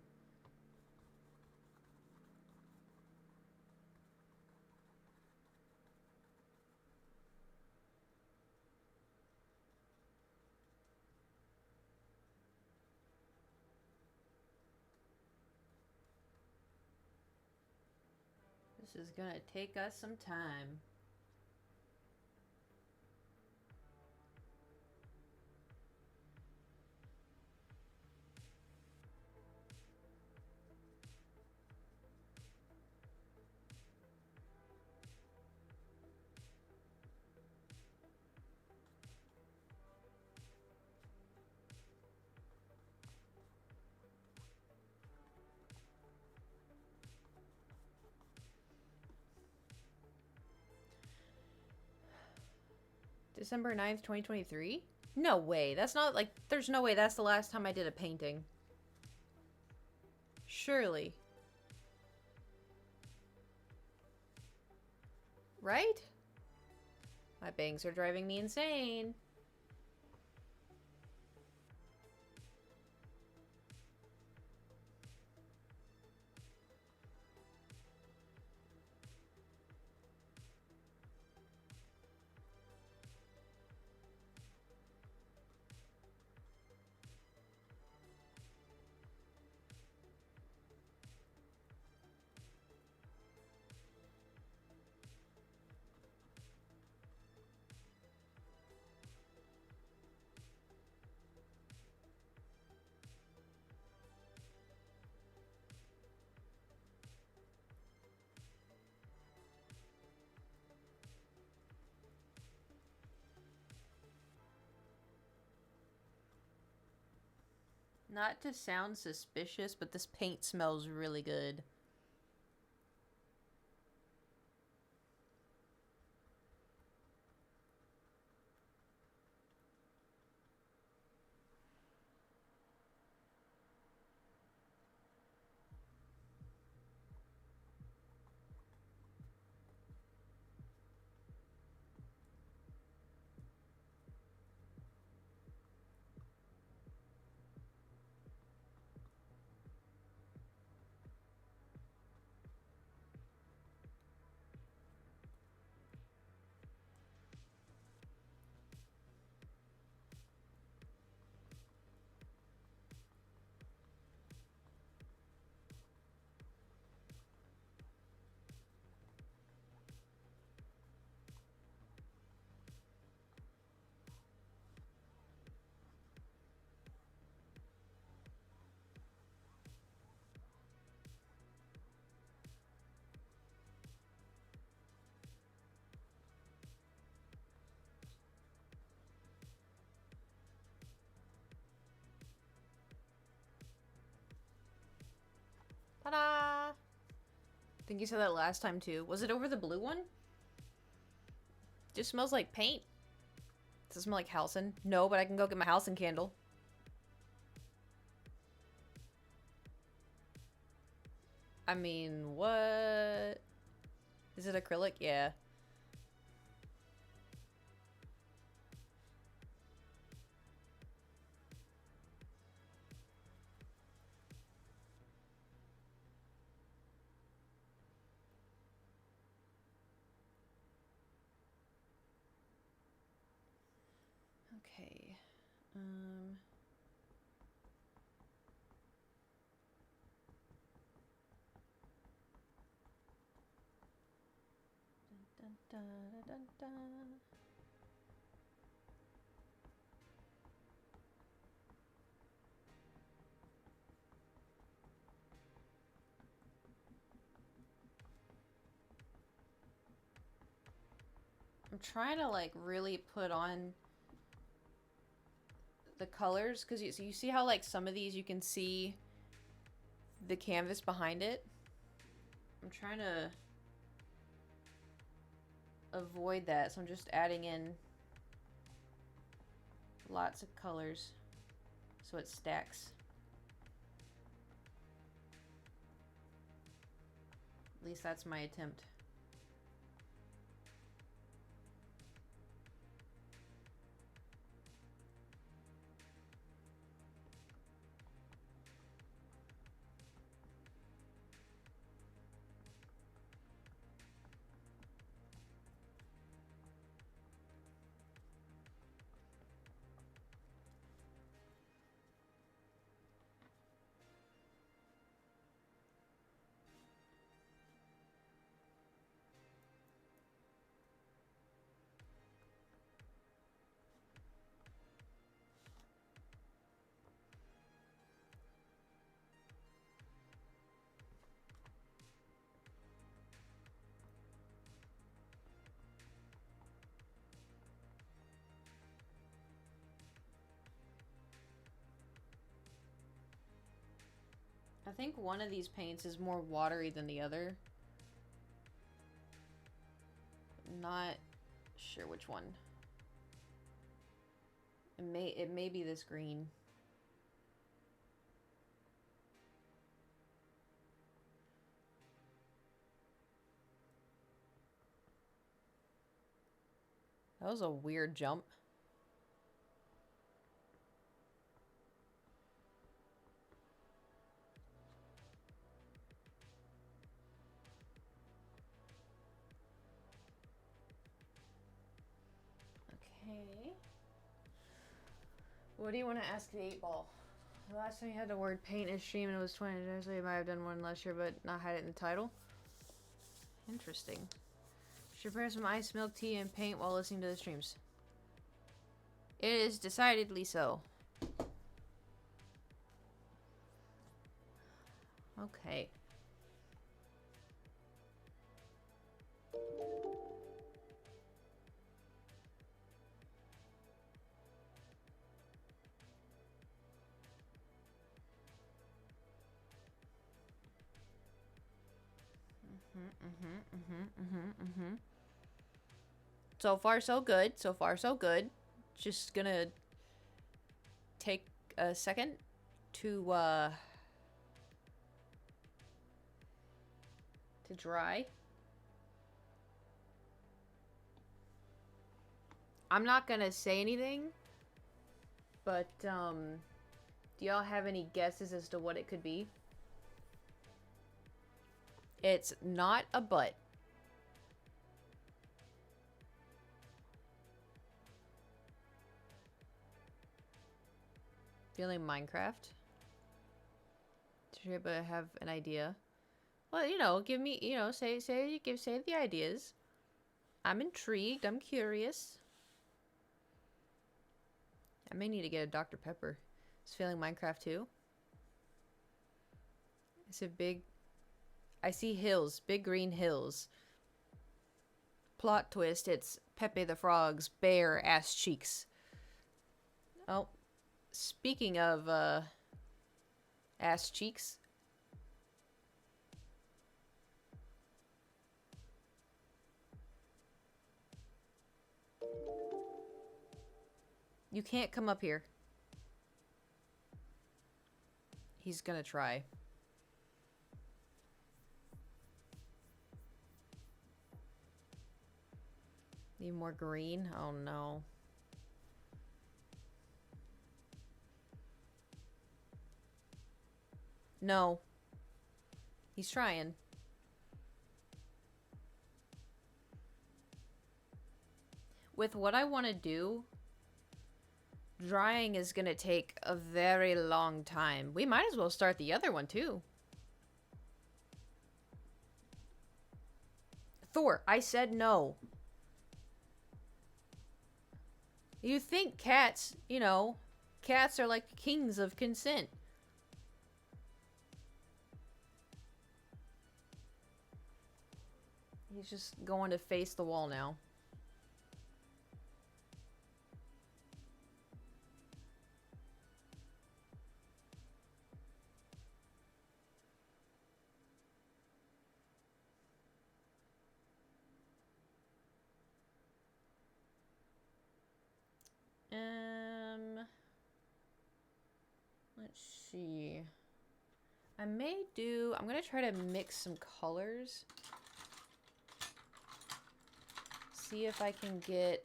This is gonna take us some time. December 9th, 2023? No way. That's not, like, there's no way that's the last time I did a painting. Surely. Right? My bangs are driving me insane. Not to sound suspicious, but this paint smells really good. Ta-da! I think you said that last time too. Was it over the blue one? Just smells like paint. Does it smell like Halcyon? No, but I can go get my Halcyon candle. I mean, what? Is it acrylic? Yeah. Okay. Dun, dun, dun, dun, dun. I'm trying to like really put on the colors because you see how like some of these you can see the canvas behind it. I'm trying to avoid that, so I'm just adding in lots of colors so it stacks. At least that's my attempt. I think one of these paints is more watery than the other. Not sure which one. It may be this green. That was a weird jump. Okay. What do you want to ask the 8-ball? The last time you had the word paint in stream and it was 20 days, so you might have done one last year but not had it in the title. Interesting. Should prepare some ice, milk tea, and paint while listening to the streams. It is decidedly so. Okay. So far, so good. So far, so good. Just gonna take a second to dry. I'm not gonna say anything, but do y'all have any guesses as to what it could be? It's not a butt. Feeling Minecraft? Should I have an idea? Well, you know, give me, you know, say the ideas. I'm intrigued. I'm curious. I may need to get a Dr. Pepper. Is Feeling Minecraft too? It's a big... I see hills. Big green hills. Plot twist. It's Pepe the Frog's bare ass cheeks. Oh. Speaking of, ass cheeks. You can't come up here. He's gonna try. Need more green? Oh no. No. He's trying. With what I want to do, drying is gonna take a very long time. We might as well start the other one too. Thor, I said no. You think cats, you know, cats are like kings of consent. He's just going to face the wall now. Let's see. I'm gonna try to mix some colors. See if I can get...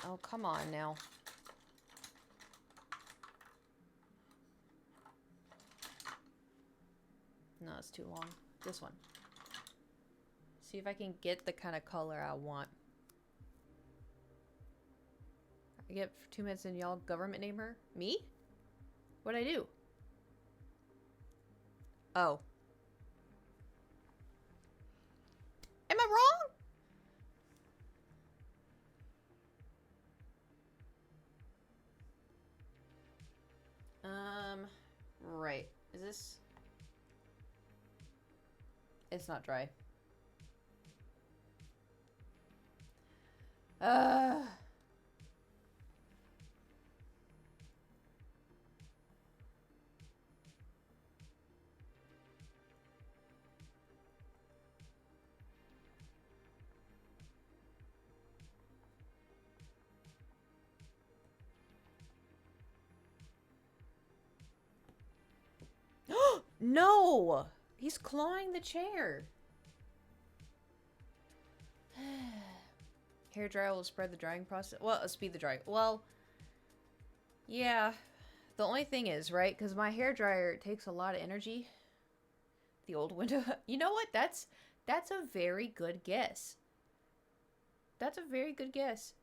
Oh, come on now. No, it's too long. This one. See if I can get the kind of color I want. I get 2 minutes and y'all government name her? Me? What'd I do? Oh. Am I wrong? Right. Is this... It's not dry. No! He's clawing the chair. Hair dryer will spread the drying process. Well, speed the drying. Well, yeah. The only thing is, right? Because my hair dryer takes a lot of energy. The old window. You know what? That's a very good guess. That's a very good guess.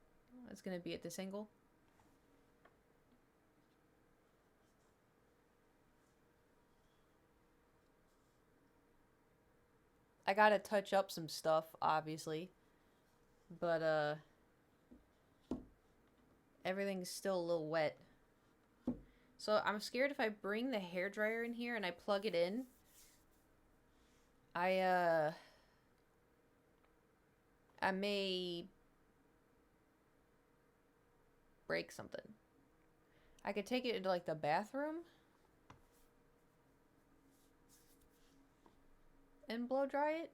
It's gonna be at this angle. I gotta touch up some stuff, obviously. But, everything's still a little wet. So I'm scared if I bring the hairdryer in here and I plug it in, I may break something. I could take it into, like, the bathroom. and blow dry it?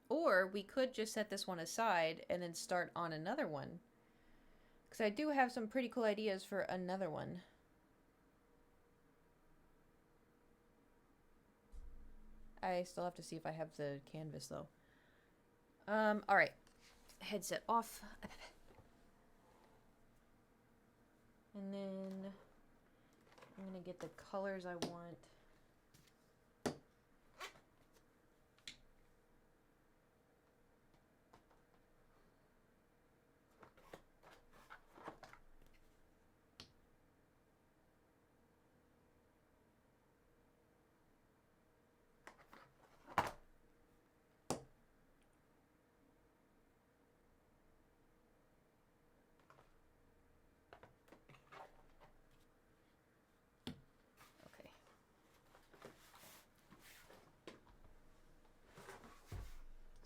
Or we could just set this one aside and then start on another one. Because I do have some pretty cool ideas for another one. I still have to see if I have the canvas though. Alright. Headset off. And then I'm gonna get the colors I want.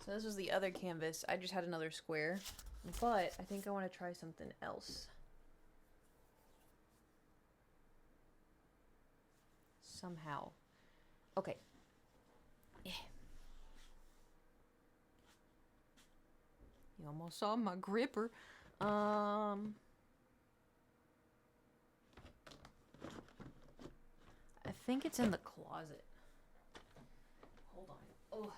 So this was the other canvas. I just had another square. But I think I want to try something else. Somehow. Okay. Yeah. You almost saw my gripper. I think it's in the closet. Hold on. Oh.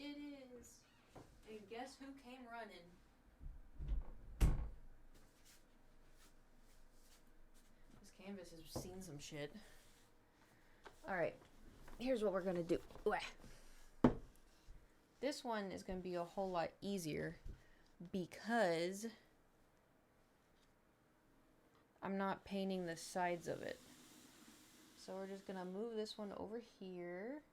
It is. And guess who came running? This canvas has seen some shit. Alright. Here's what we're gonna do. This one is gonna be a whole lot easier because I'm not painting the sides of it. So we're just gonna move this one over here.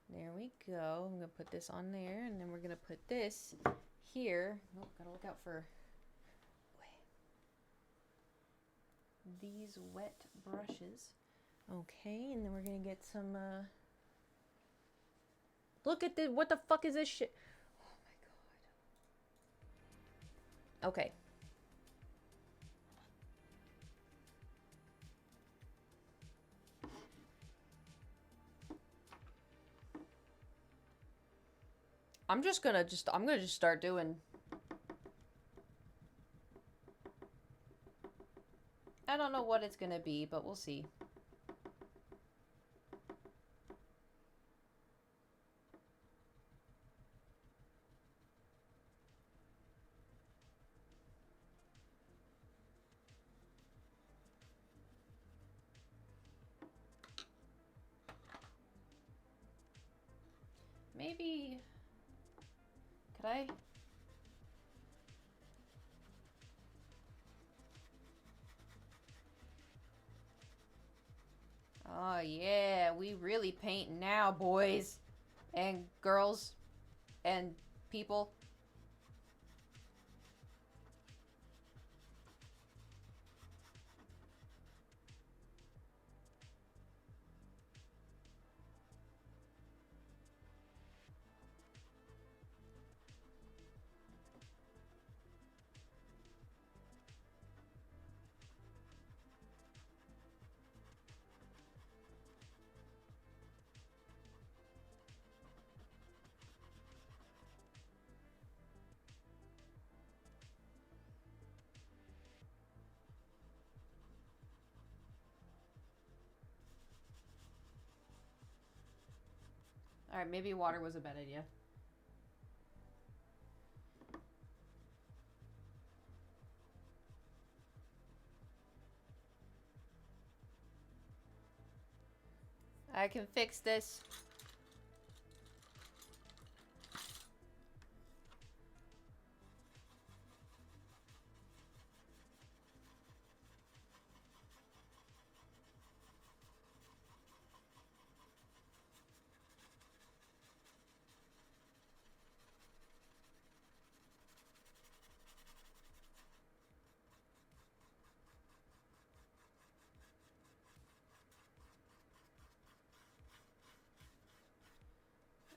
There we go. I'm gonna put this on there, and then we're gonna put this here. Oh, gotta look out for these wet brushes. Okay, and then we're gonna get some, look at this, what the fuck is this shit? Oh my god. Okay. I'm gonna just start doing. I don't know what it's gonna be, but we'll see. Maybe, could I? Oh yeah, we really paint now, boys and girls and people. Alright, maybe water was a bad idea. I can fix this.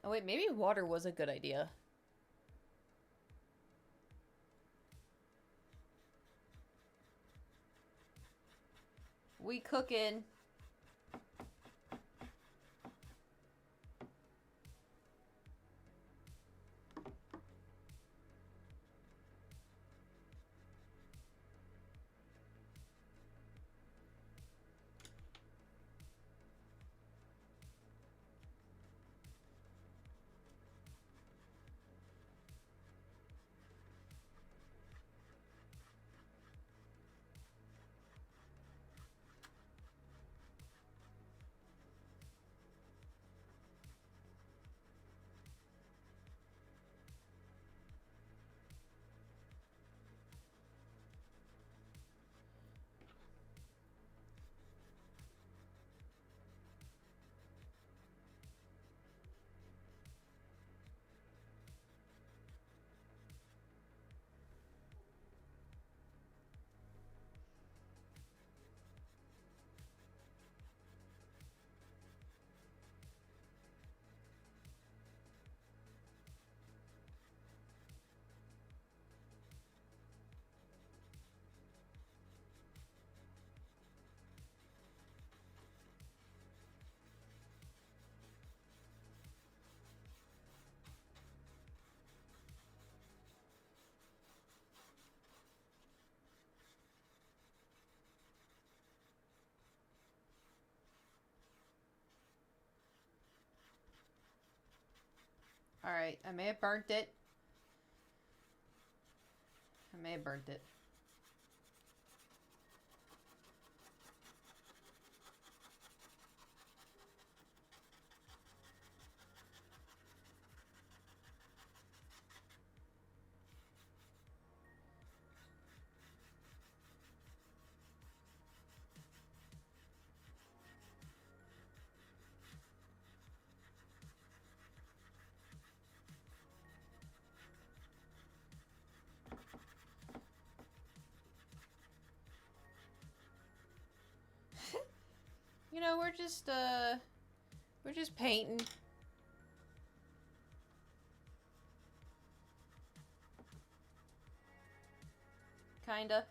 Oh wait, maybe water was a good idea. We cooking. Alright, I may have burnt it. I may have burnt it. You know, we're just painting. Kinda.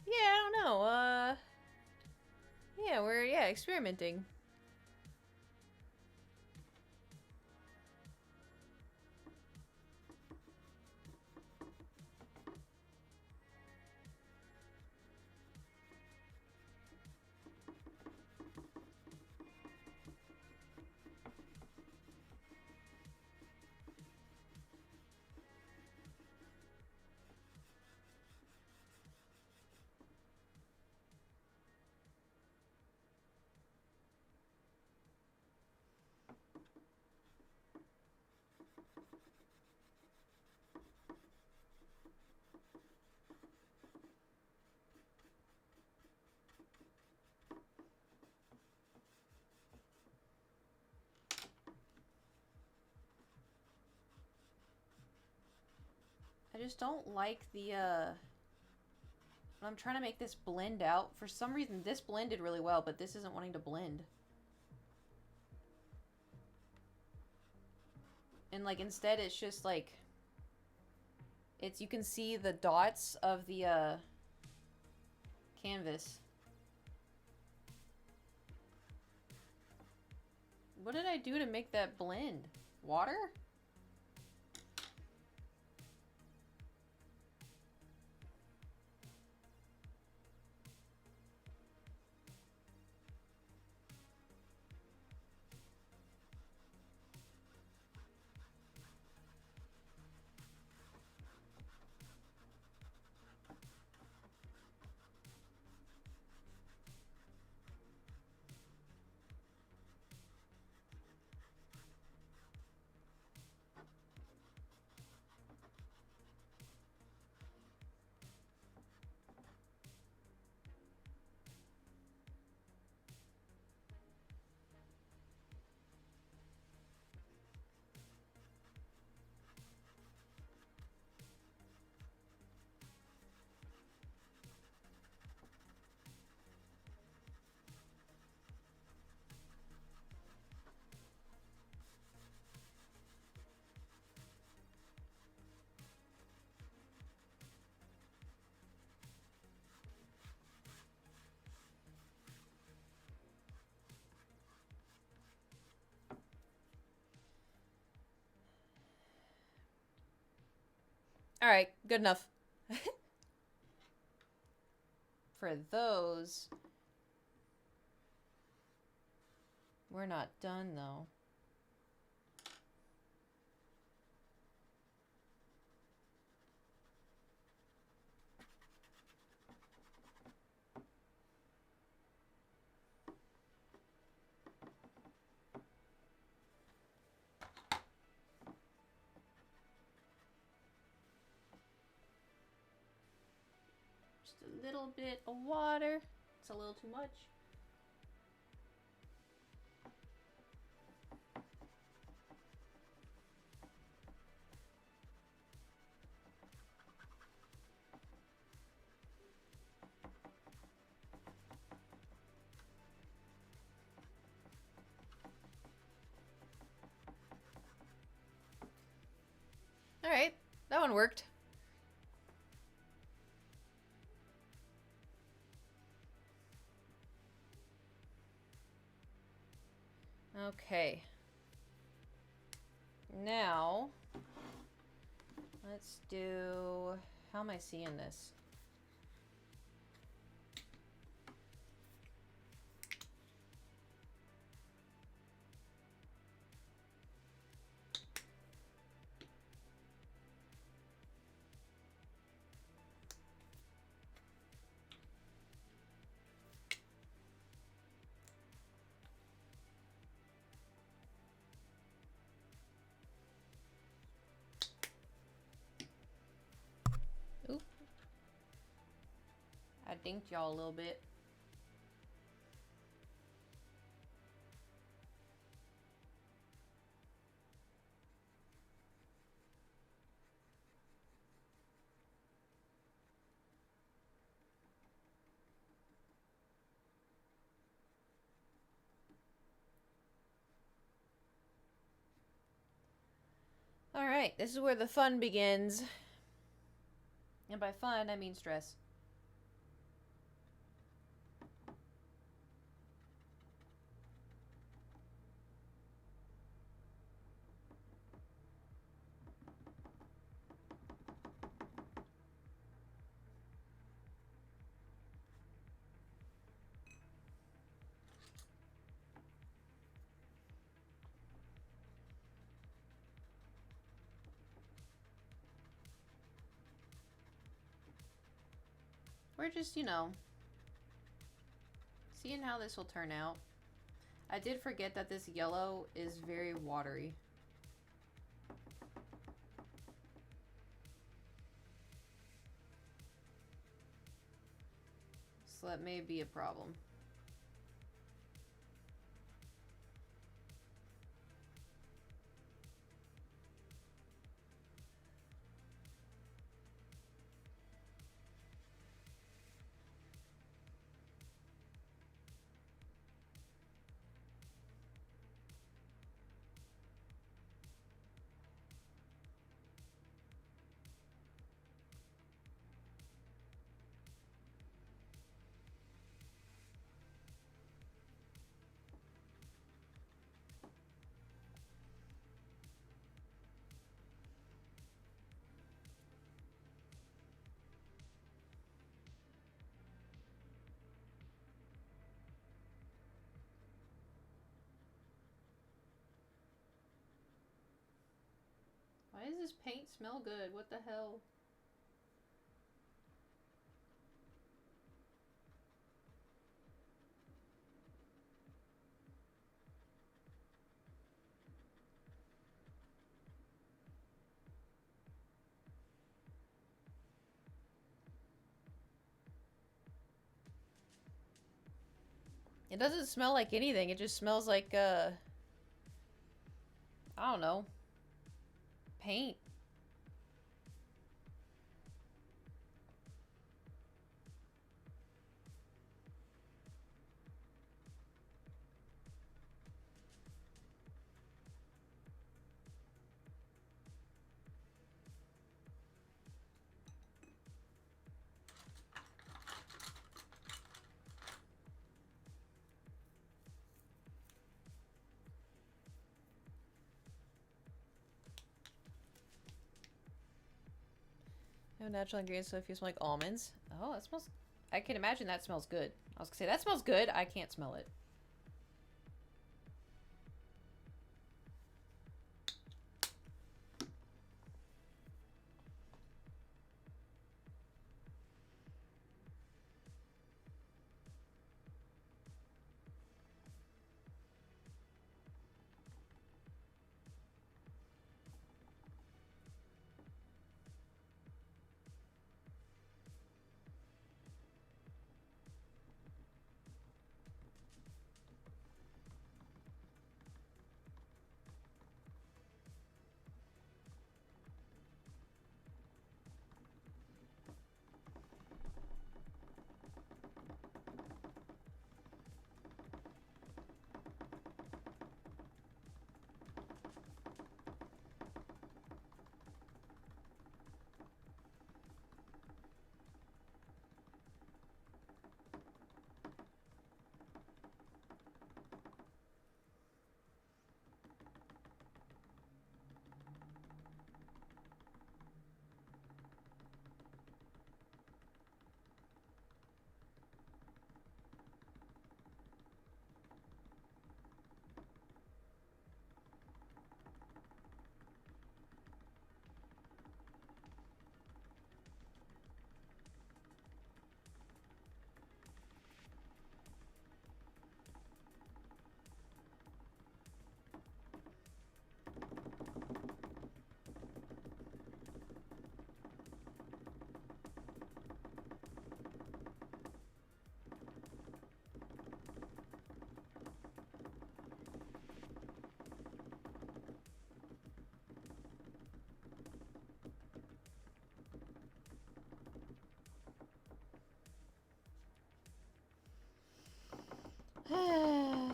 Yeah, I don't know. Yeah, we're experimenting. I just don't like the I'm trying to make this blend out. For some reason, this blended really well, but this isn't wanting to blend. And, like, instead it's just, like... you can see the dots of the, canvas. What did I do to make that blend? Water? Alright, good enough. For those... We're not done, though. Just a little bit of water. It's a little too much. Alright, that one worked. Okay. Now, let's do... How am I seeing this? Oop. I dinked y'all a little bit. Alright, this is where the fun begins. And by fun, I mean stress. We're just, you know, seeing how this will turn out. I did forget that this yellow is very watery. So that may be a problem. Why does this paint smell good? What the hell? It doesn't smell like anything. It just smells like, I don't know, paint. No natural ingredients, so if you smell like almonds. Oh, that smells... I can imagine that smells good. I was gonna say, that smells good. I can't smell it.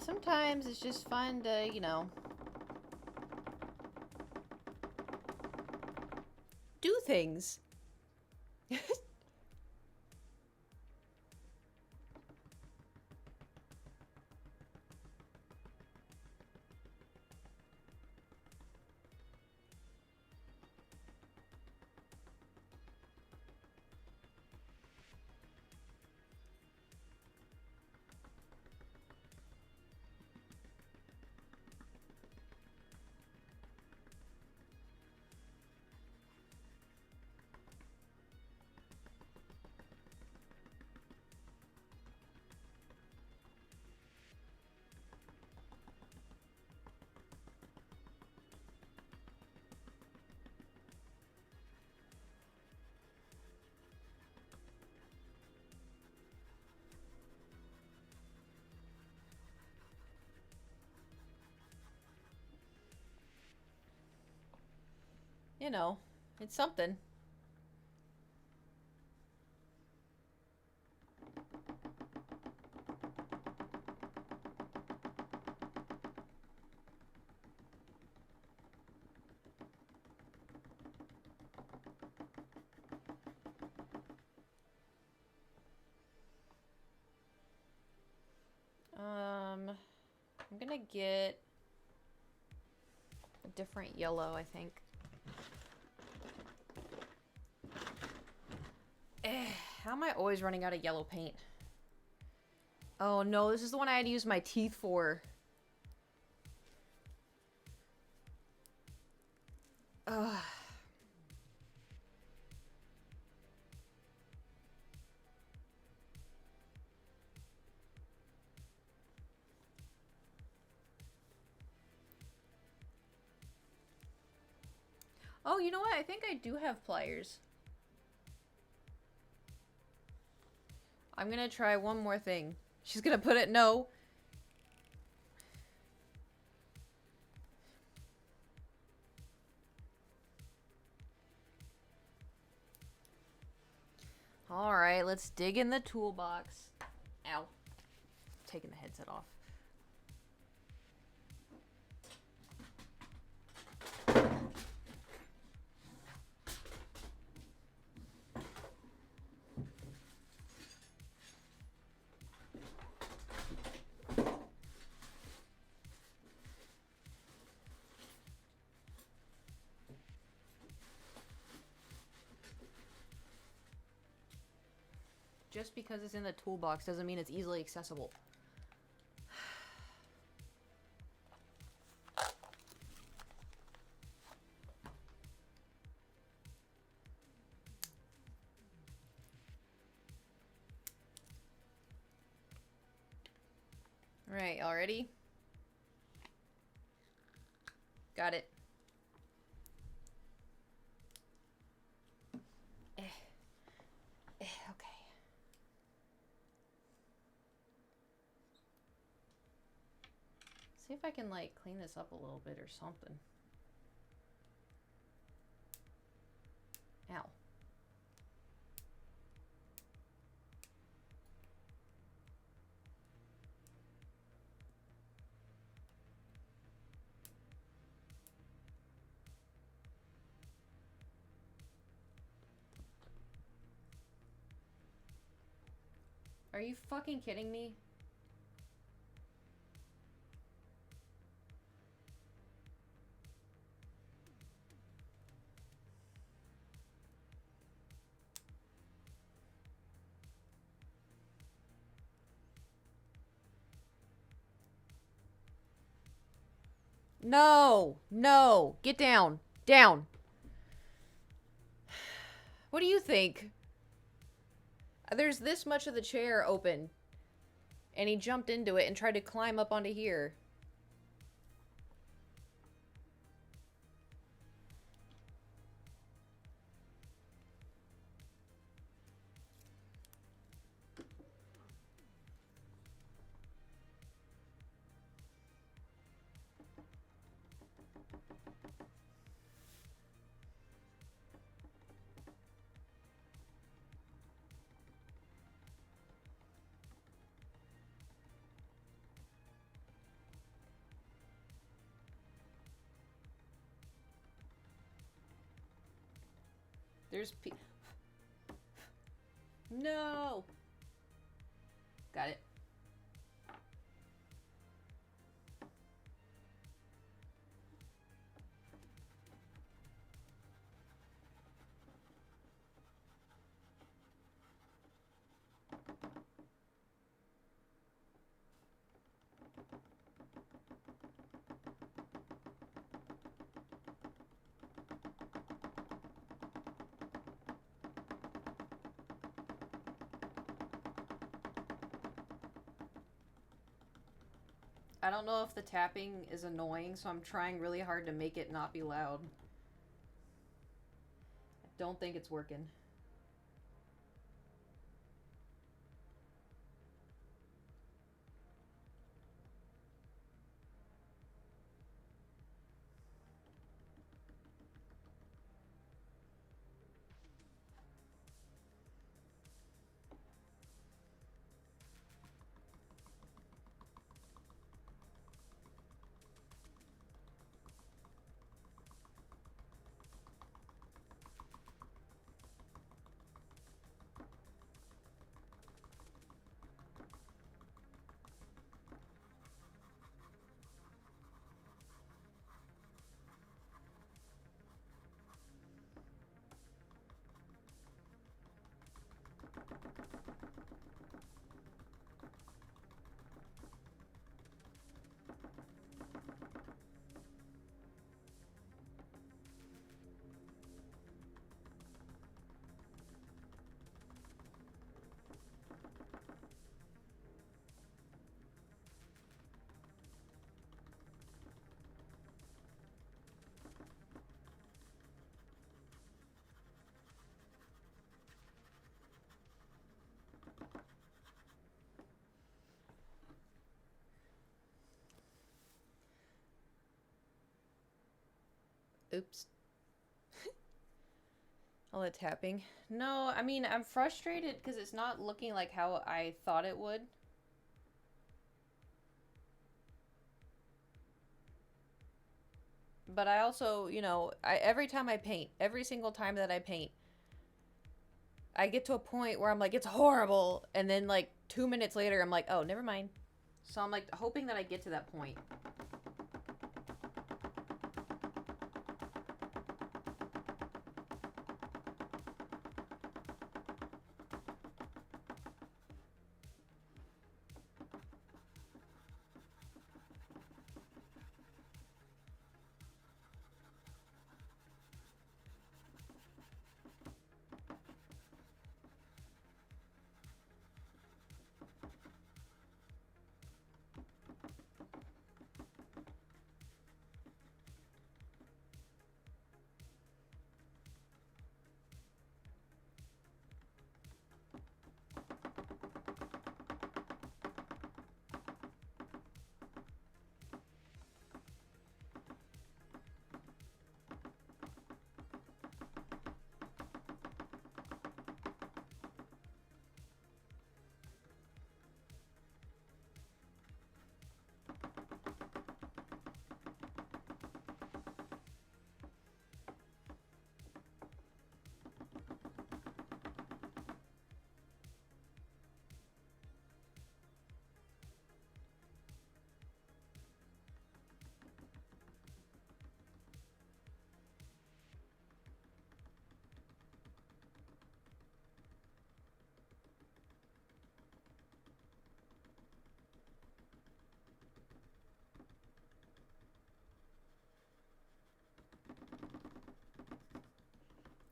Sometimes it's just fun to, you know, do things. You know, it's something. I'm gonna get a different yellow, I think. How am I always running out of yellow paint? Oh no, this is the one I had to use my teeth for. Ugh. Oh, you know what? I think I do have pliers. I'm gonna try one more thing. She's gonna put it no. Alright, let's dig in the toolbox. Ow. Taking the headset off. just because it's in the toolbox doesn't mean it's easily accessible. Right, already? Got it. Okay. See if I can, like, clean this up a little bit or something. Ow. Are you fucking kidding me? No! No! Get down! Down! What do you think? There's this much of the chair open. And he jumped into it and tried to climb up onto here. There's No! Got it. I don't know if the tapping is annoying, so I'm trying really hard to make it not be loud. I don't think it's working. Oops. All the tapping. No, I mean, I'm frustrated because it's not looking like how I thought it would. But I also, you know, every time I paint, every single time that I paint, I get to a point where I'm like, it's horrible. And then, like, 2 minutes later, I'm like, oh, never mind. So I'm, like, hoping that I get to that point.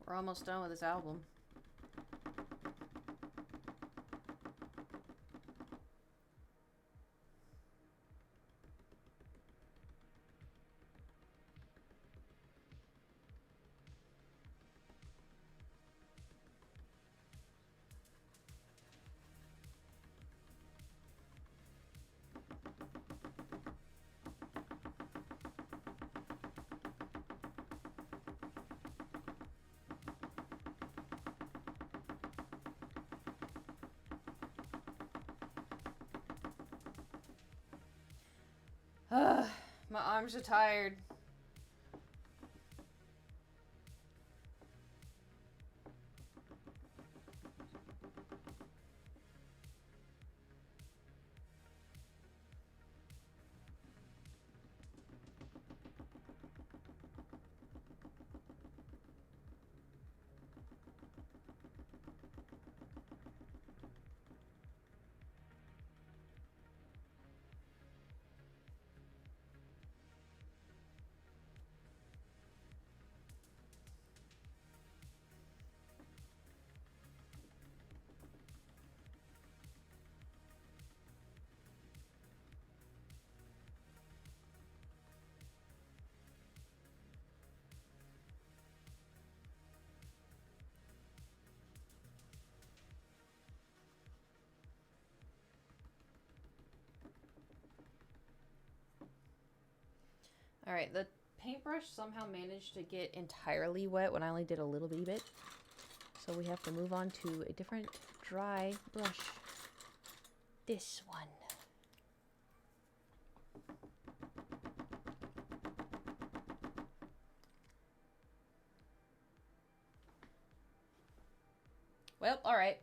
We're almost done with this album. My arms are tired. Alright, the paintbrush somehow managed to get entirely wet when I only did a little bitty bit. So we have to move on to a different dry brush. This one. Well, alright.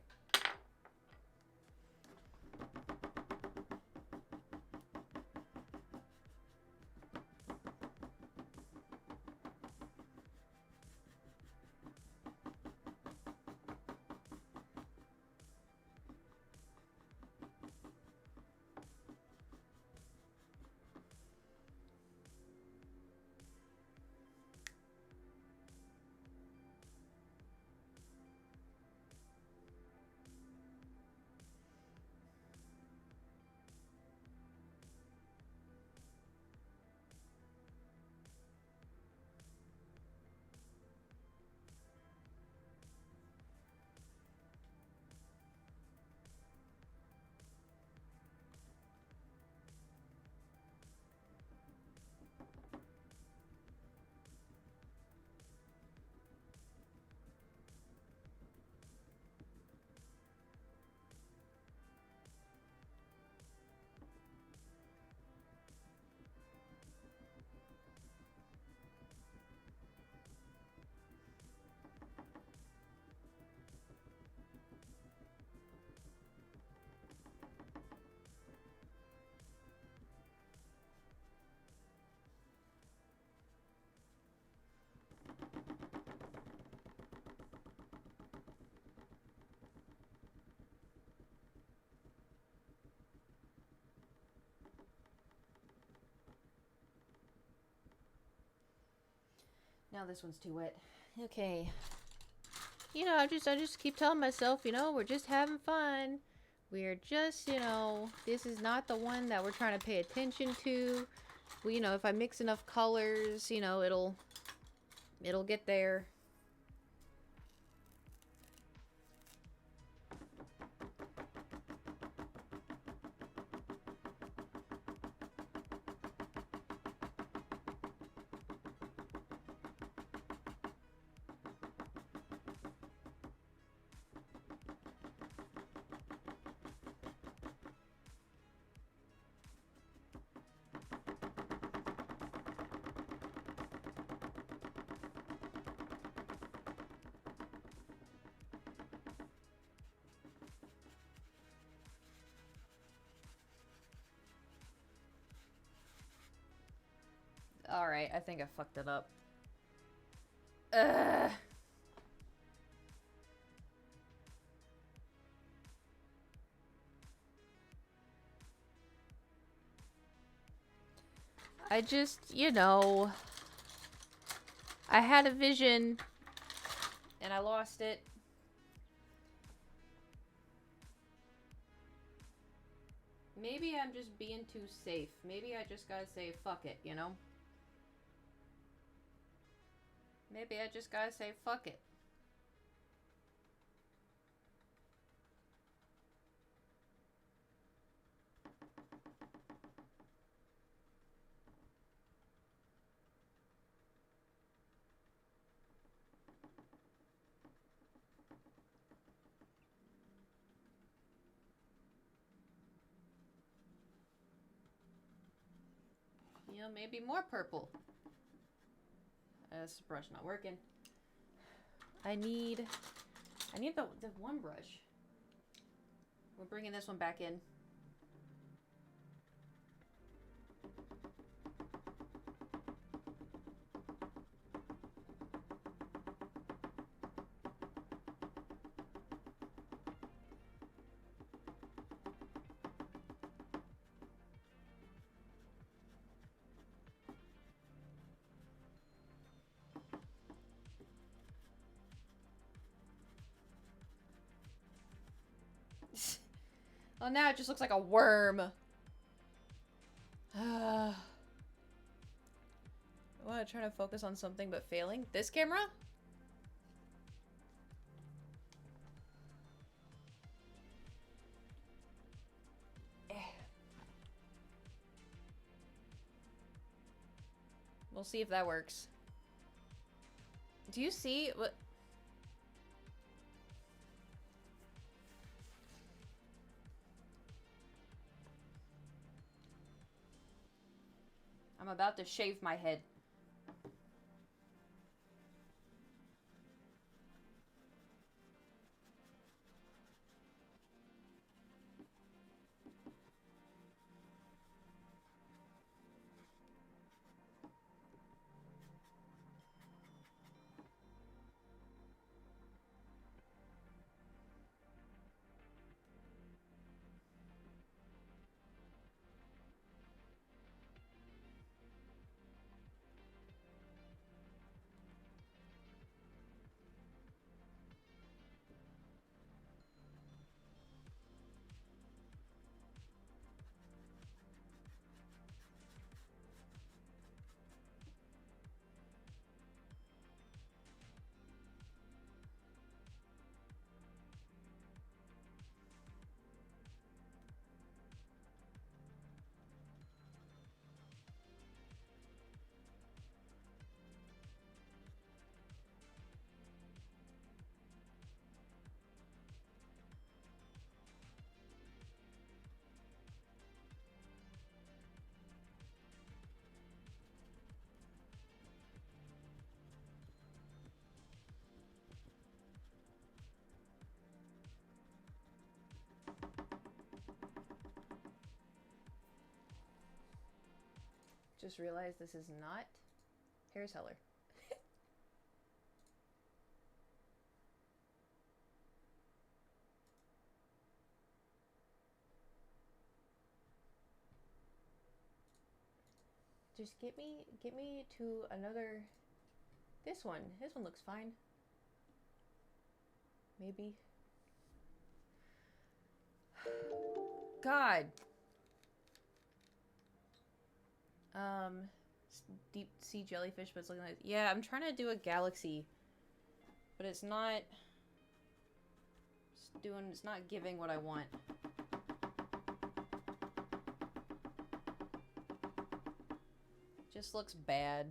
Now this one's too wet. Okay. You know, I just keep telling myself, you know, we're just having fun. We're just, you know, this is not the one that we're trying to pay attention to. We, you know, if I mix enough colors, you know, it'll get there. Alright, I think I fucked it up. Ugh. I just, you know, I had a vision and I lost it. Maybe I'm just being too safe. Maybe I just gotta say fuck it, you know? Maybe I just gotta say fuck it. You know, maybe more purple. This brush not working. I need the one brush. We're bringing this one back in. Oh, now it just looks like a worm. I want to try to focus on something but failing. This camera? We'll see if that works. Do you see what? I'm about to shave my head. Just realized this is not hair seller. Just get me to another. This one looks fine. Maybe. God. Deep sea jellyfish, but it's looking like, yeah, I'm trying to do a galaxy, but it's not it's not giving what I want. Just looks bad.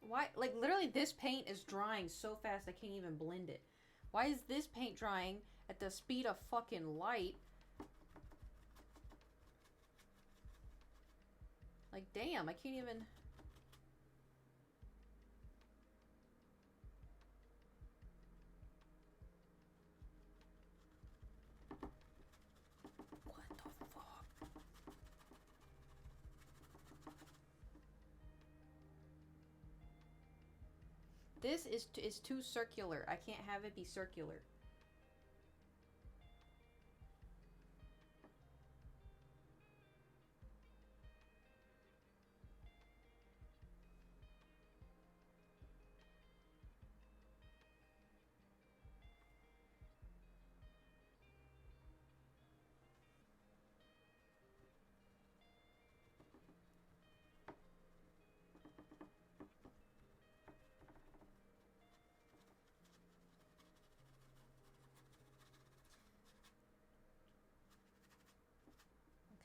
Why? Like, literally, this paint is drying so fast I can't even blend it. Why is this paint drying at the speed of fucking light? Like, damn, I can't even... What the fuck? This is too circular. I can't have it be circular.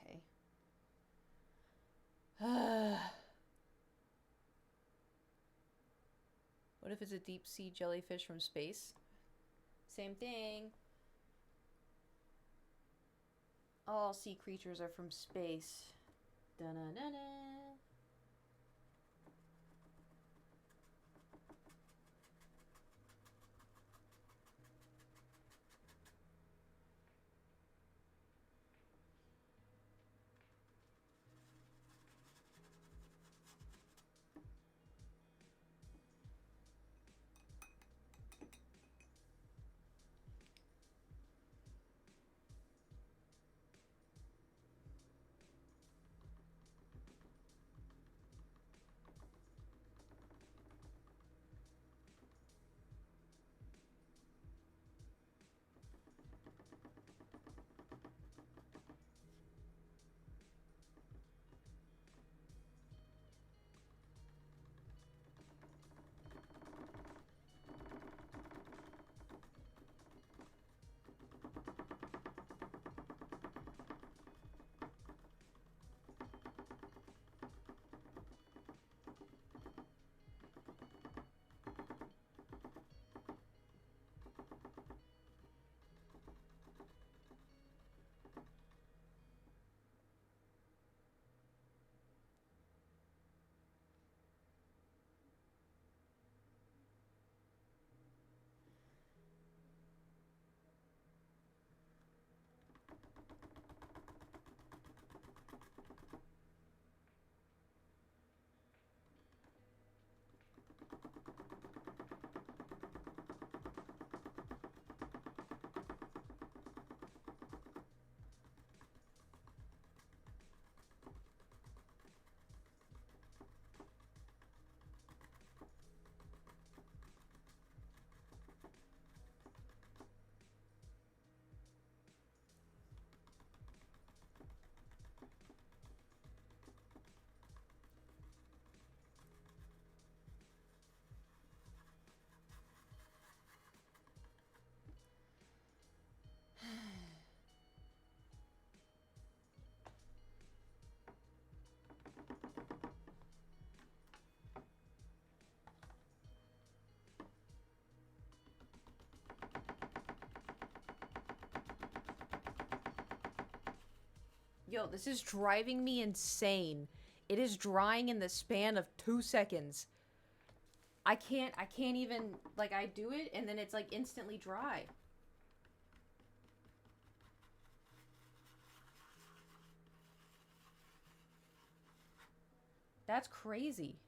Okay. What if it's a deep sea jellyfish from space? Same thing. All sea creatures are from space. Da-na-na-na. Yo, this is driving me insane. It is drying in the span of 2 seconds. I can't even, like, I do it and then it's like instantly dry. That's crazy.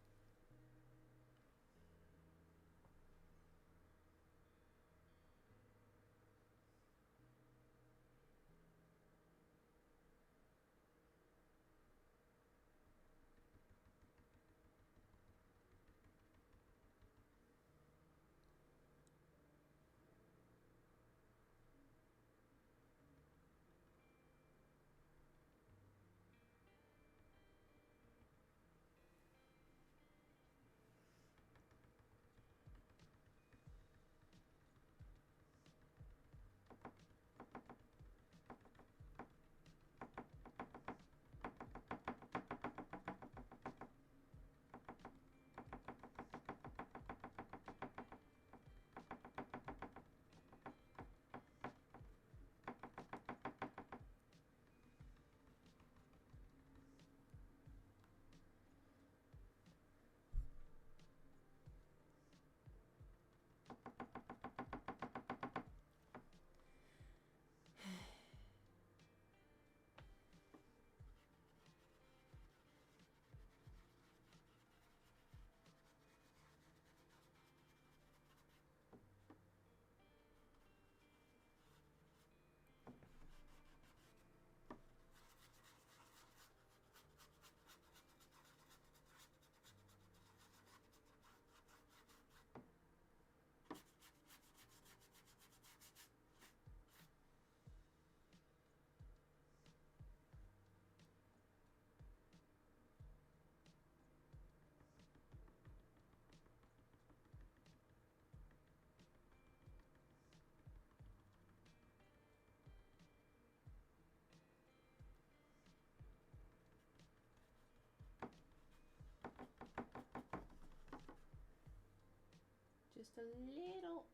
Just a little.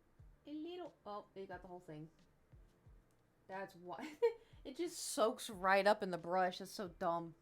Oh, they got the whole thing. That's why. It just soaks right up in the brush. That's so dumb.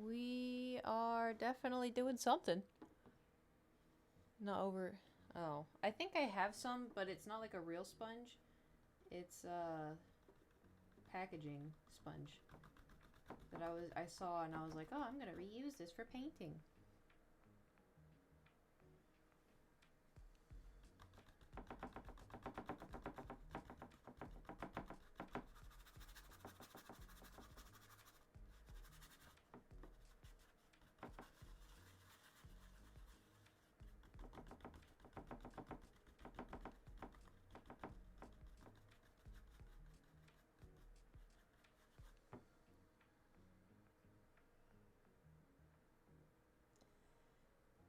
We are definitely doing something. Not over. Oh, I think I have some, but it's not like a real sponge. It's packaging sponge that I saw and I was like, oh, I'm gonna reuse this for painting.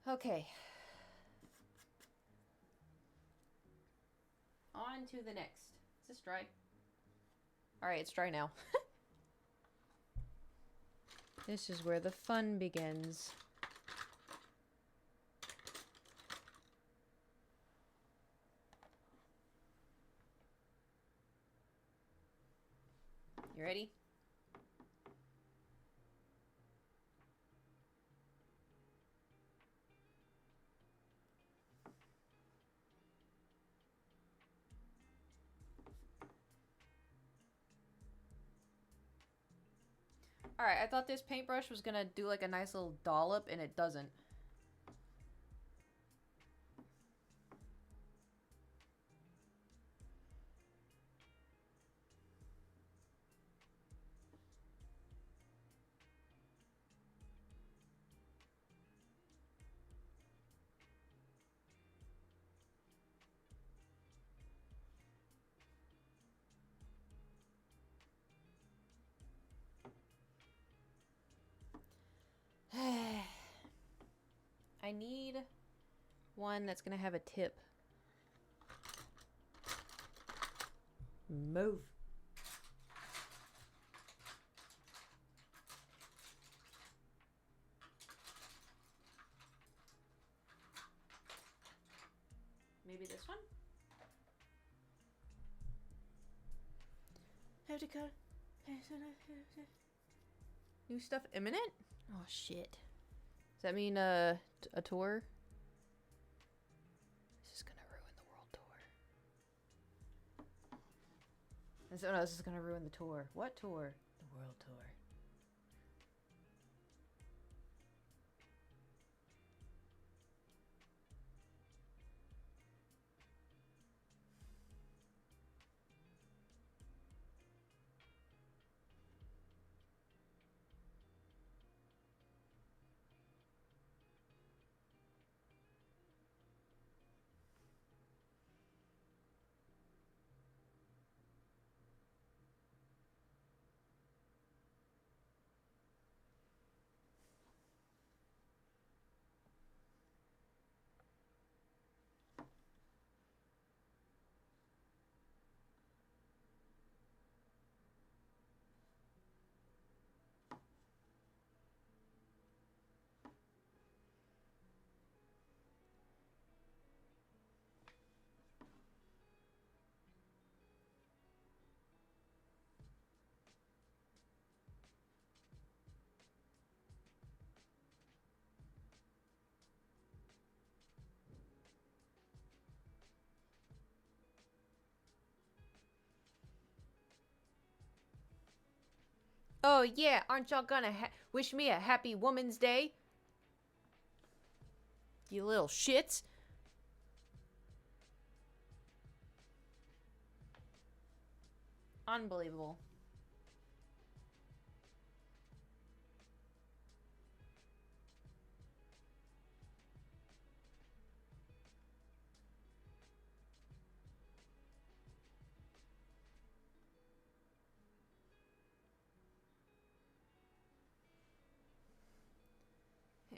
Okay. On to the next. Is this dry? Alright, it's dry now. This is where the fun begins. You ready? Alright, I thought this paintbrush was gonna do like a nice little dollop, and it doesn't. I need one that's gonna have a tip. Move. Maybe this one? Have to cut. New stuff imminent? Oh shit. Does that mean a tour? This is gonna ruin the world tour. No, this is gonna ruin the tour. What tour? The world tour. Oh yeah, aren't y'all gonna wish me a happy Woman's Day? You little shits. Unbelievable.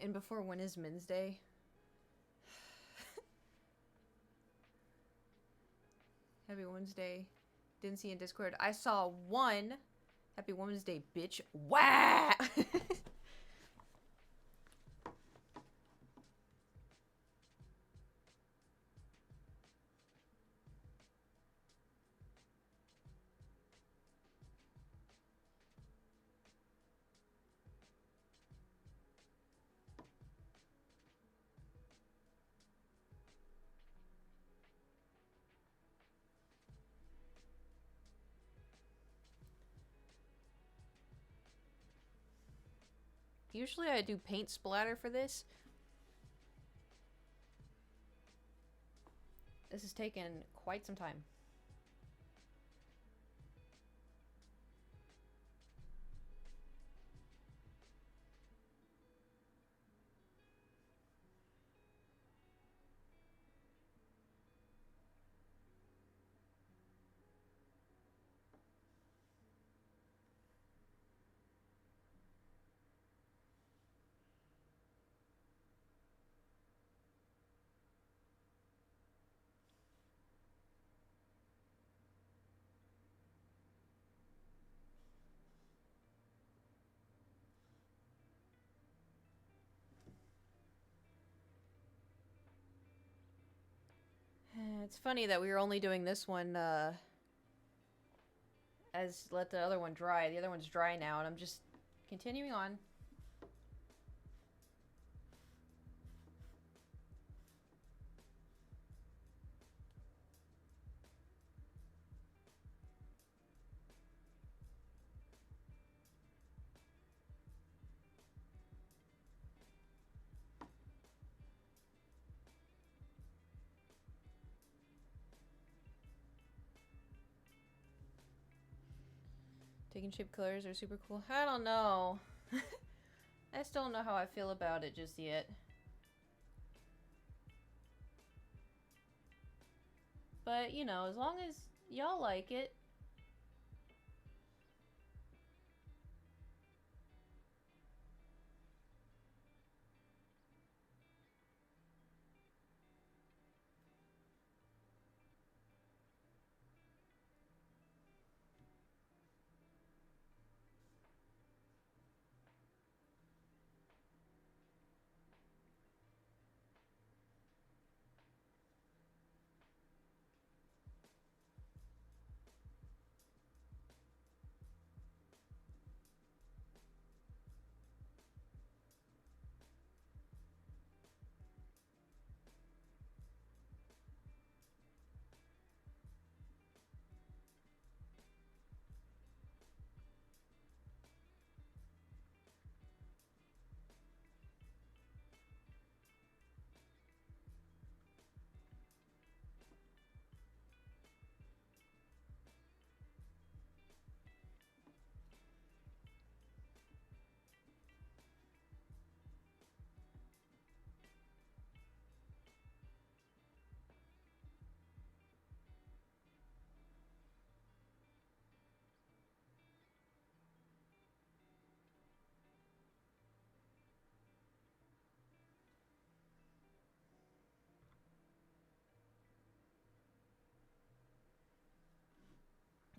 And before when is Men's Day? Happy Women's Day. Didn't see in Discord. I saw one. Happy Women's Day, bitch. Wah! Usually I do paint splatter for this. This has taken quite some time. It's funny that we were only doing this one, as let the other one dry. The other one's dry now, and I'm just continuing on. Taking shape colors are super cool. I don't know. I still don't know how I feel about it just yet. But, you know, as long as y'all like it.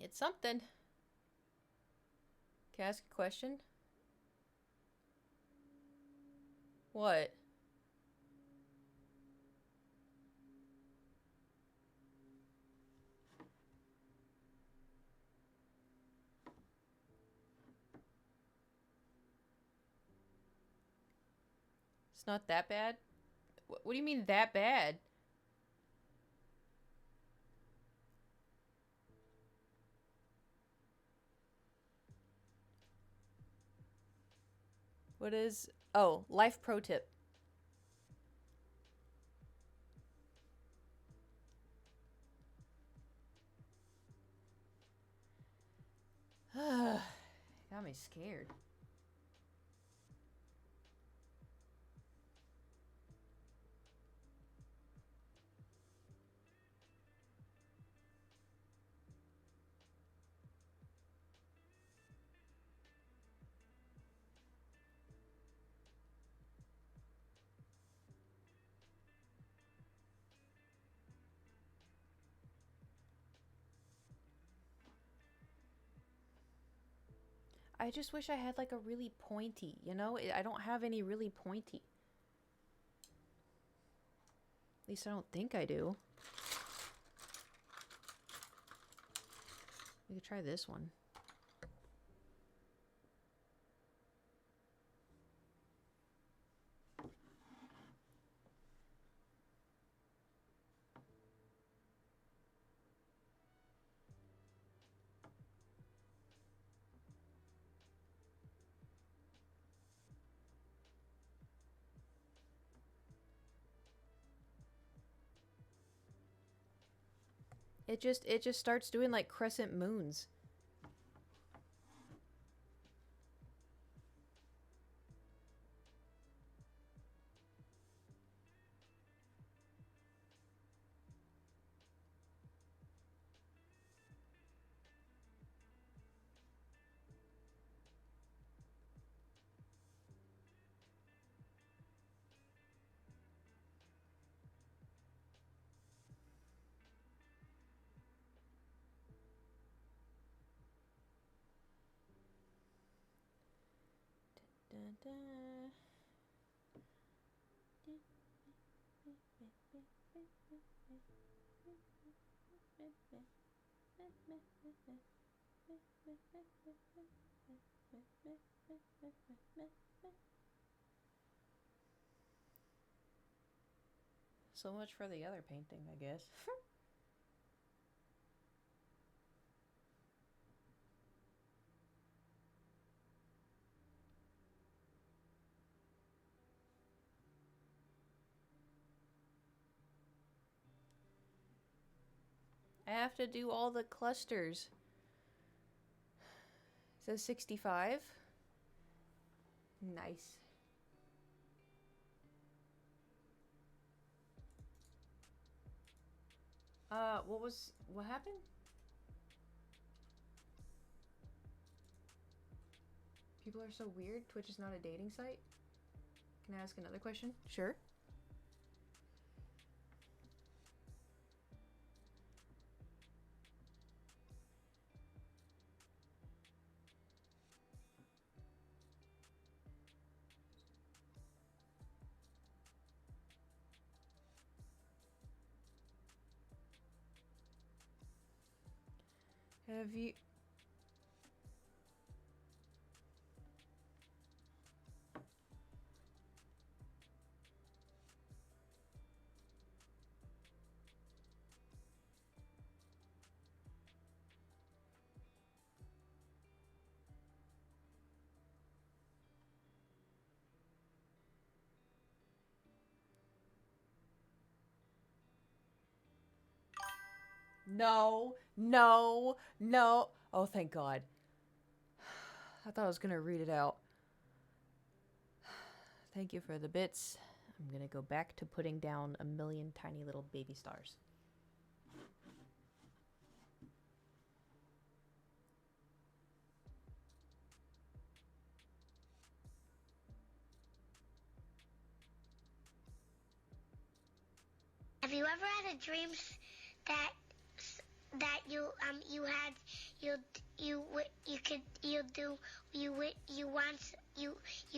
It's something. Can I ask a question? What? It's not that bad? What do you mean that bad? What is... Oh, life pro tip. Got me scared. I just wish I had like a really pointy, you know? I don't have any really pointy. At least I don't think I do. We could try this one. It just starts doing like crescent moons. Dun, dun. So much for the other painting, I guess. I have to do all the clusters. It says 65. Nice. What happened? People are so weird. Twitch is not a dating site. Can I ask another question? Sure. Have you... No, no, no. Oh, thank God. I thought I was gonna read it out. Thank you for the bits. I'm gonna go back to putting down a million tiny little baby stars. Have you ever had a dream that you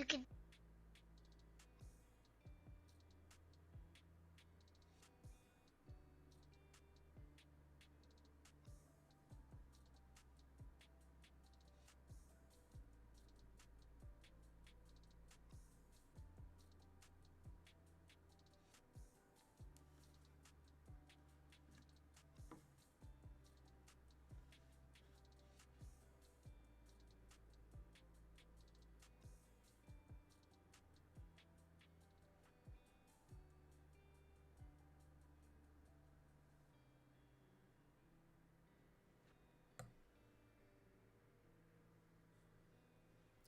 could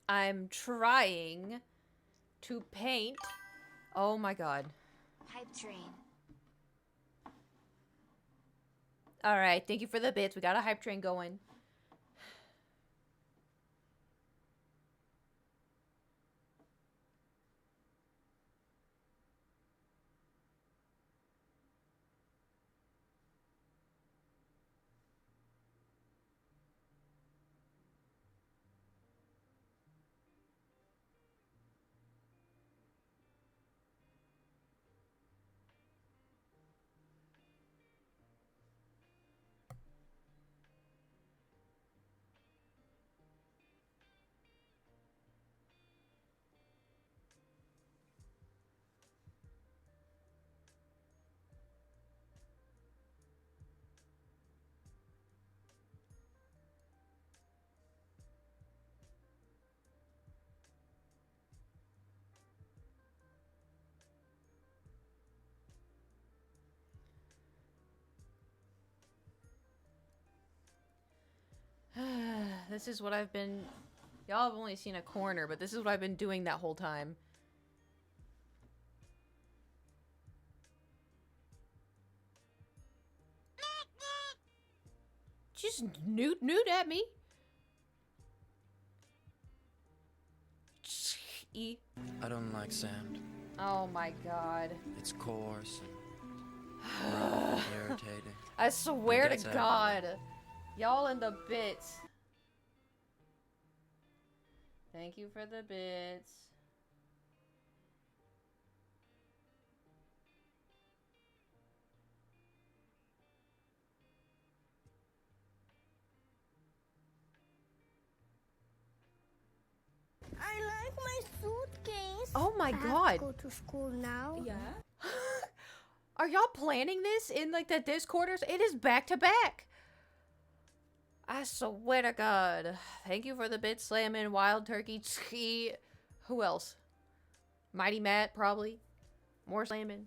I'm trying to paint. Oh my god. Hype train. Alright, thank you for the bits. We got a hype train going. This is what I've been... Y'all have only seen a corner, but this is what I've been doing that whole time. Just newt at me. I don't like sand. Oh my god. It's coarse and rough and irritating. I swear to That's God. Y'all in the bits. Thank you for the bits. I like my suitcase. Oh my I have god. to go to school now. Yeah. Are y'all planning this in like the Discord or it is back to back? I swear to God. Thank you for the bit slamming, Wild Turkey. Who else? Mighty Matt, probably. More slamming.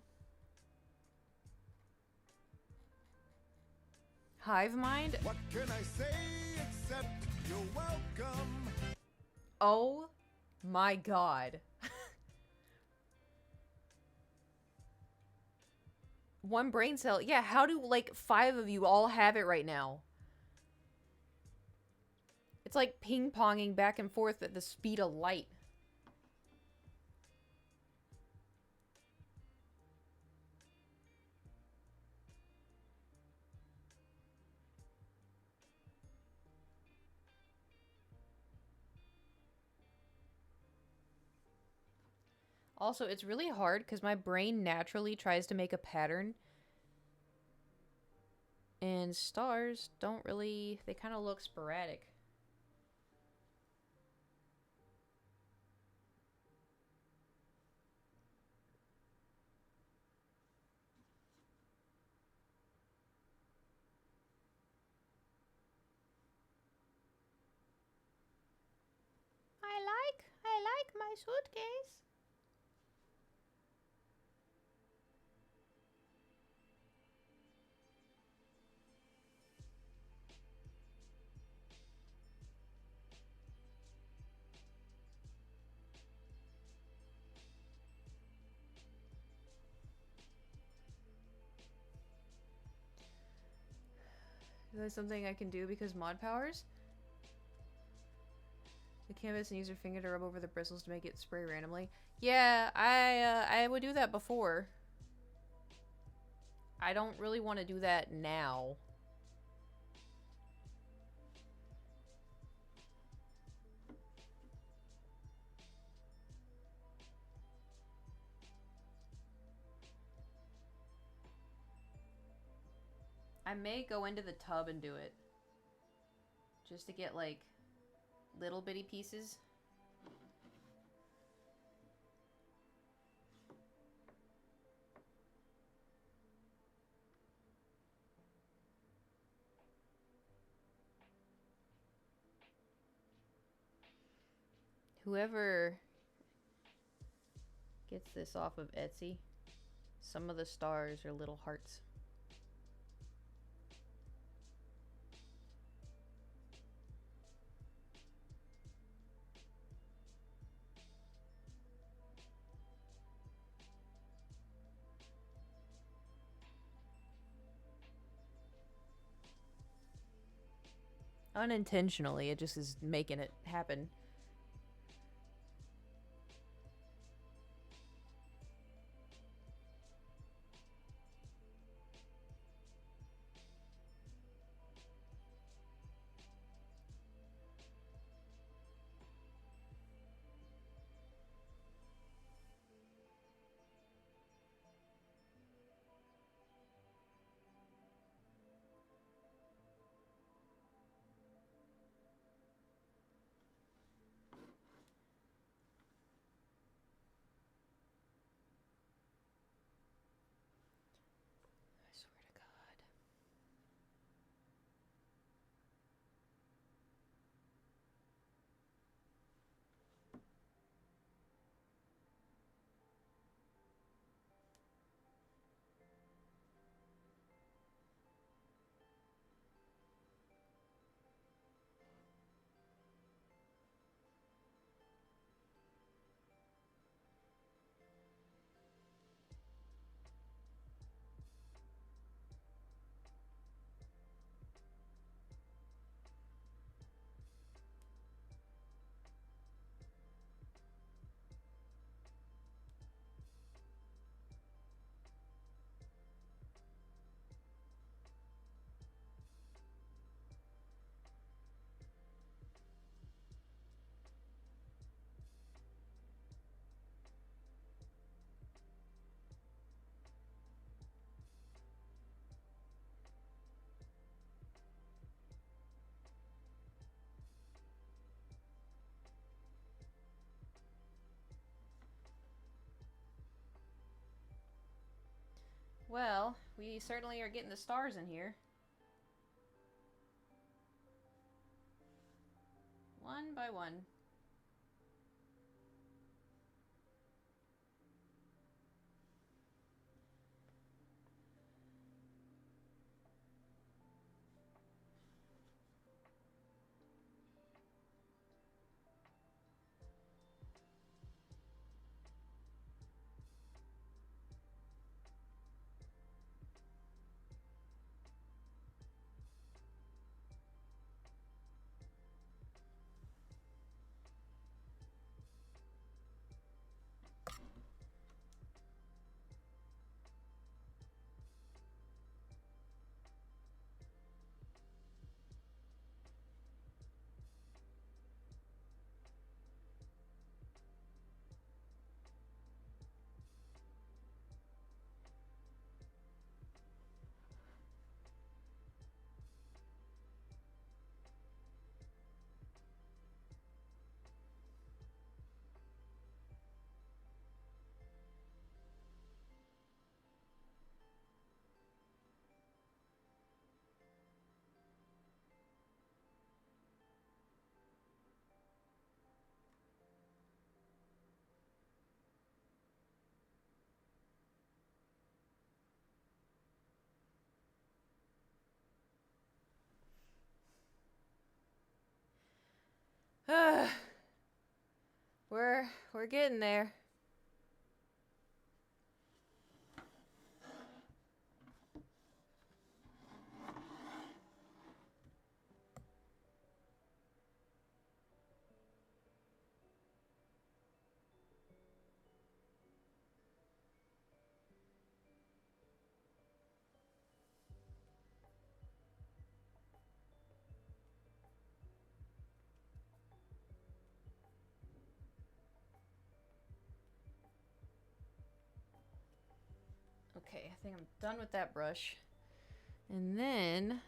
Hive Mind? What can I say except you're welcome? Oh my God. One brain cell. Yeah, how do like 5 of you all have it right now? It's like ping-ponging back and forth at the speed of light. Also, it's really hard because my brain naturally tries to make a pattern. And stars don't really... They kind of look sporadic. I like my suitcase. Is that something I can do because mod powers? The canvas and use your finger to rub over the bristles to make it spray randomly. Yeah, I would do that before. I don't really want to do that now. I may go into the tub and do it. Just to get, like, little bitty pieces. Whoever gets this off of Etsy, some of the stars are little hearts. Unintentionally, it just is making it happen. I swear to God. Well, we certainly are getting the stars in here. One by one. We're getting there. Okay, I think I'm done with that brush. And then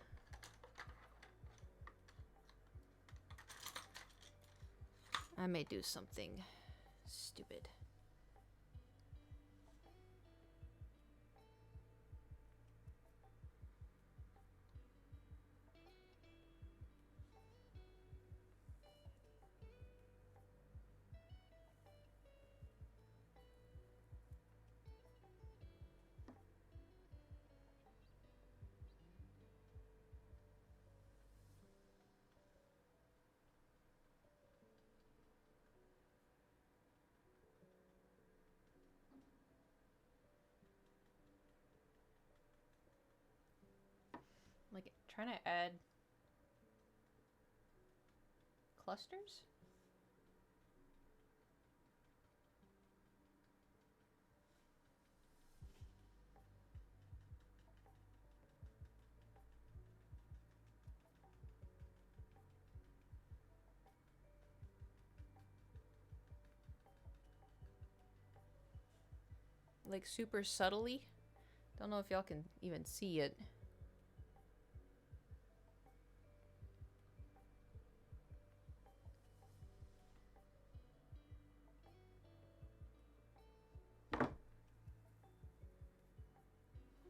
I may do something stupid. Like, trying to add clusters? Like super subtly. Don't know if y'all can even see it.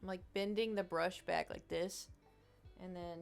I'm like bending the brush back like this, and then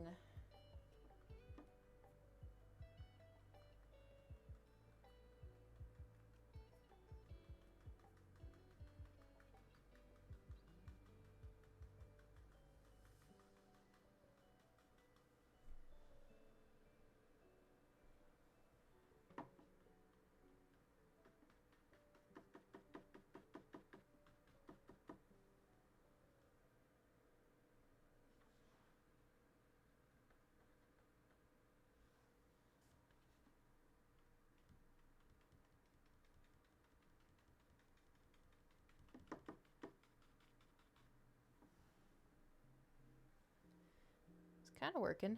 it's kind of working.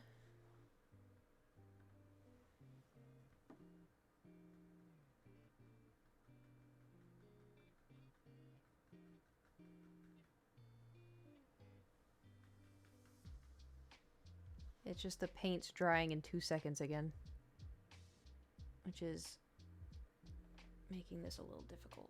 It's just the paint's drying in 2 seconds again, which is making this a little difficult.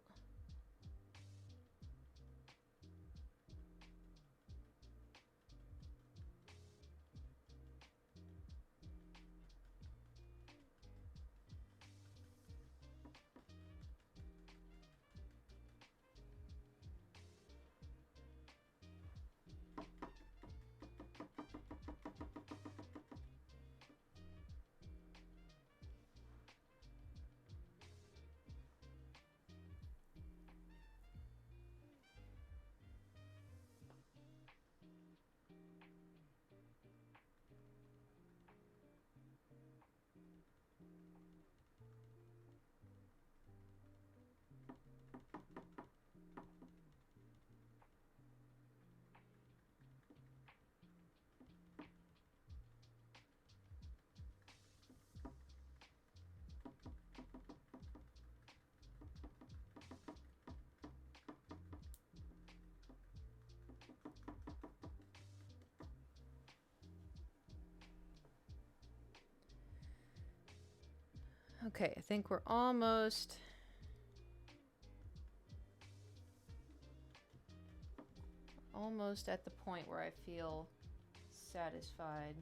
Okay, I think we're almost at the point where I feel satisfied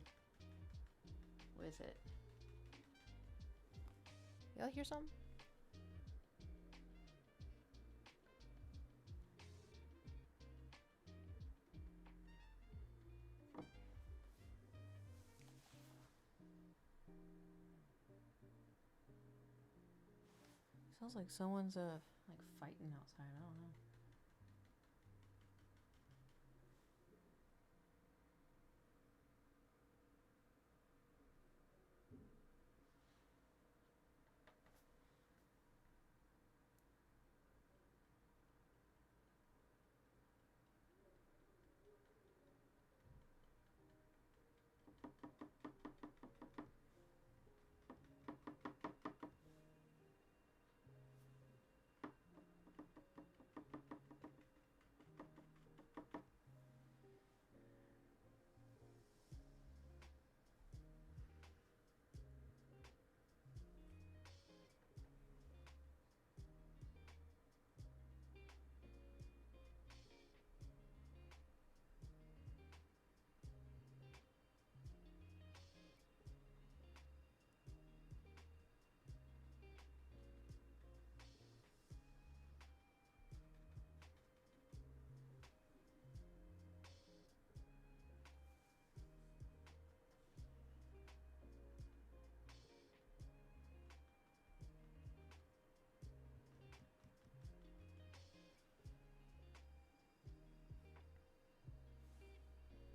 with it. Y'all hear something? Sounds like someone's like fighting outside. I don't know.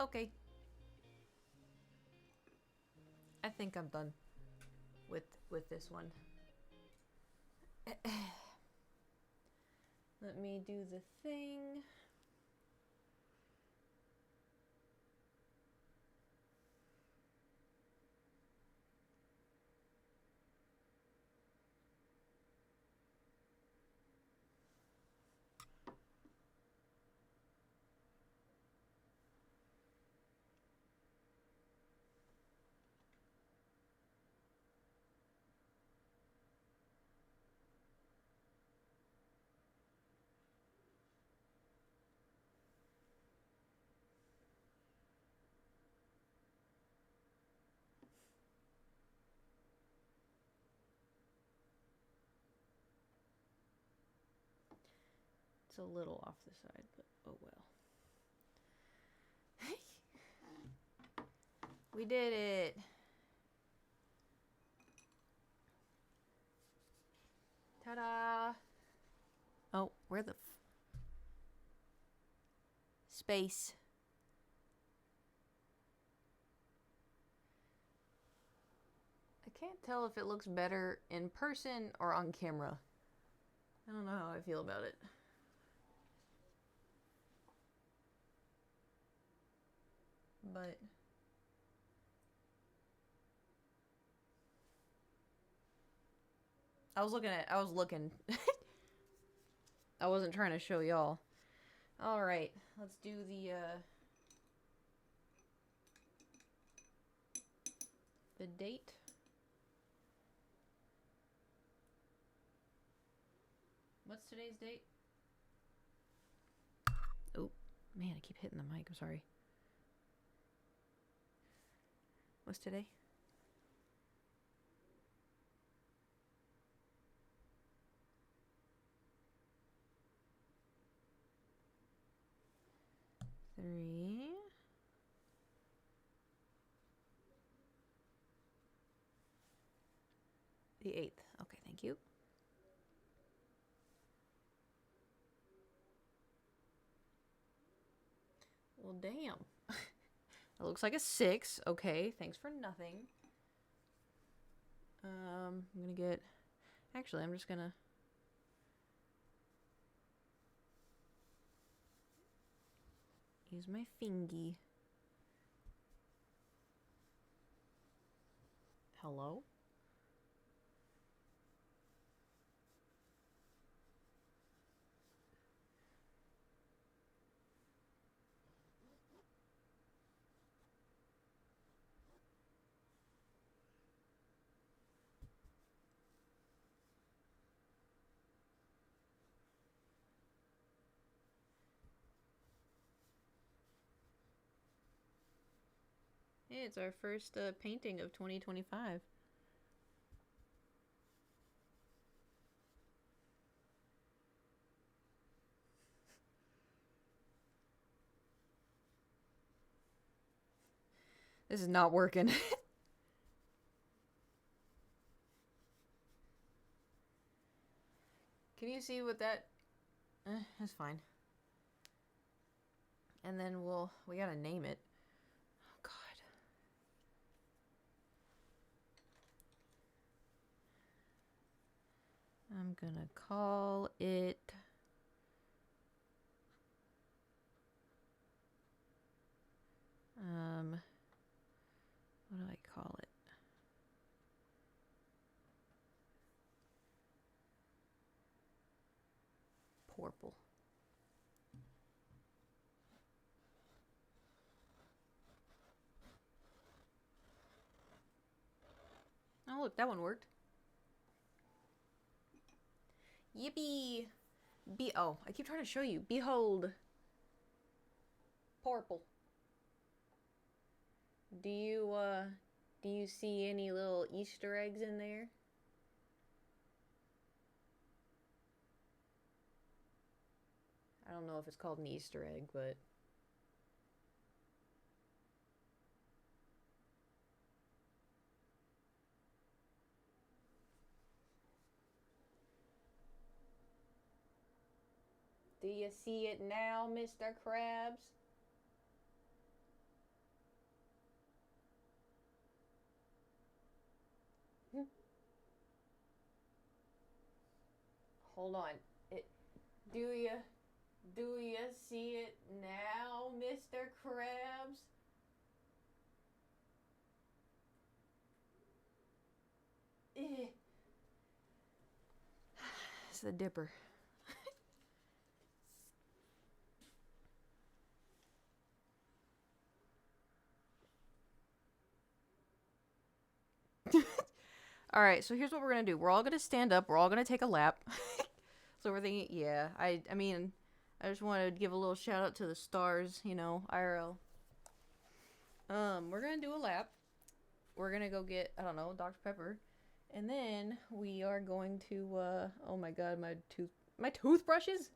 Okay. I think I'm done with this one. Let me do the thing. It's a little off the side, but oh well. We did it. Ta-da. Oh, where the space. I can't tell if it looks better in person or on camera. I don't know how I feel about it. But I was looking. I wasn't trying to show y'all. All right, let's do the date. What's today's date? Oh, man, I keep hitting the mic. I'm sorry. What's today? Three. The 8th. Okay, thank you. Well, damn. It looks like a 6. Okay, thanks for nothing. I'm gonna get... Actually, I'm just gonna... use my fingy. Hello? Hey, it's our first painting of 2025. This is not working. Can you see what that... that's fine. And then we gotta name it. Oh, God. I'm gonna call it... what do I call it? Purple. Oh, look, that one worked. Yippee! Oh, I keep trying to show you. Behold. Purple. Do you see any little Easter eggs in there? I don't know if it's called an Easter egg, but... Do you see it now, Mr. Krabs? hold on. Do you see it now, Mr. Krabs? It's the Dipper. All right, so here's what we're gonna do. We're all gonna stand up. We're all gonna take a lap. So we're thinking, yeah. I mean, I just want to give a little shout out to the stars, you know, IRL. We're gonna do a lap. We're gonna go get, I don't know, Dr. Pepper, and then we are going to. Oh my God, my toothbrushes,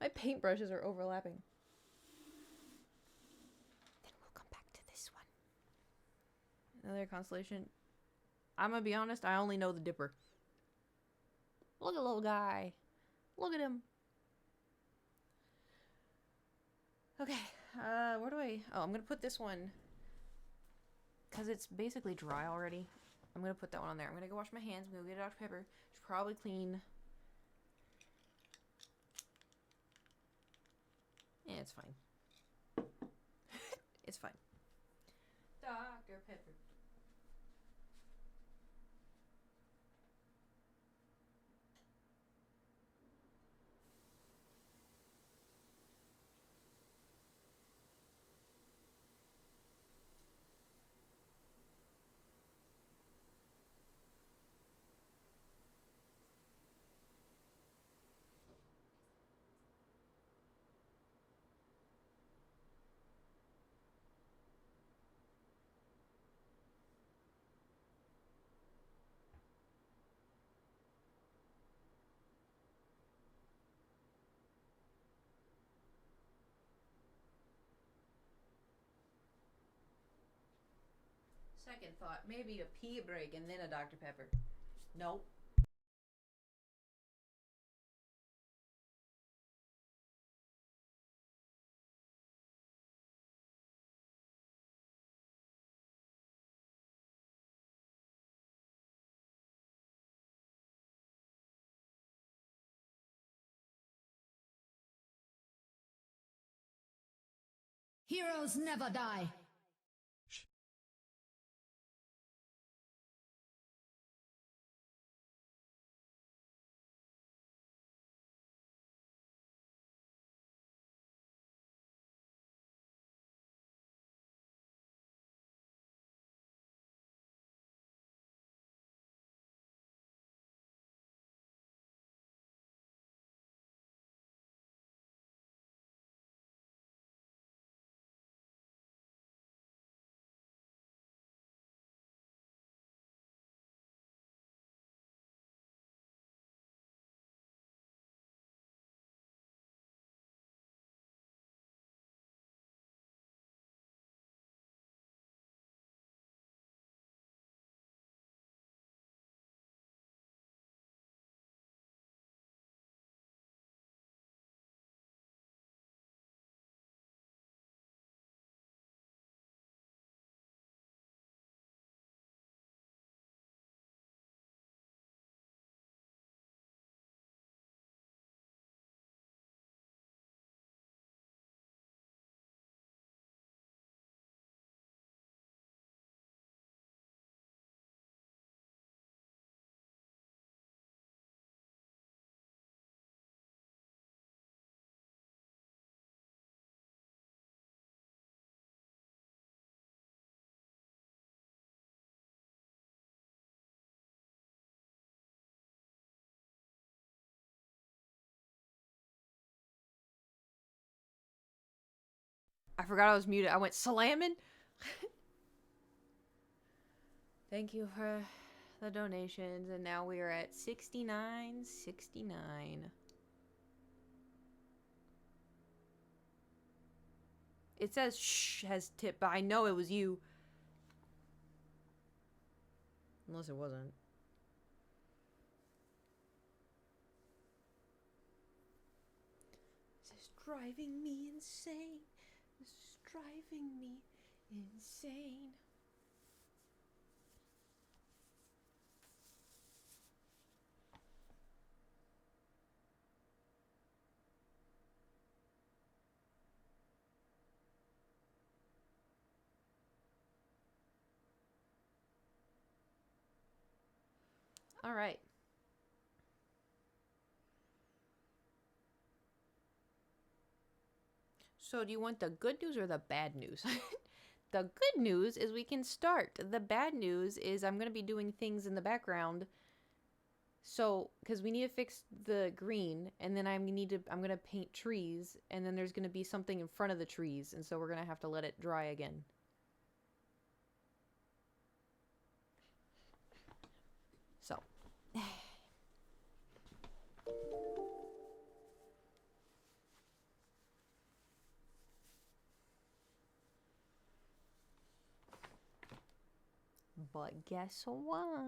my paintbrushes are overlapping. Then we'll come back to this one. Another constellation. I'm gonna be honest, I only know the Dipper. Look at little guy. Look at him. Okay, where do I... Oh, I'm gonna put this one, because it's basically dry already. I'm gonna put that one on there. I'm gonna go wash my hands. I'm gonna go get Dr. Pepper. Should probably clean... Yeah, it's fine. It's fine. Dr. Pepper. Second thought, maybe a pee break and then a Dr. Pepper. Nope. Heroes never die. I forgot I was muted. I went slamming. Thank you for the donations, and now we are at 69.69. It says shh has tip, but I know it was you. Unless it wasn't. This is driving me insane. This is driving me insane. All right. So, do you want the good news or the bad news? The good news is we can start. The bad news is I'm going to be doing things in the background. So, because we need to fix the green, and then I'm going to paint trees, and then there's going to be something in front of the trees, and so we're going to have to let it dry again. So. But guess what?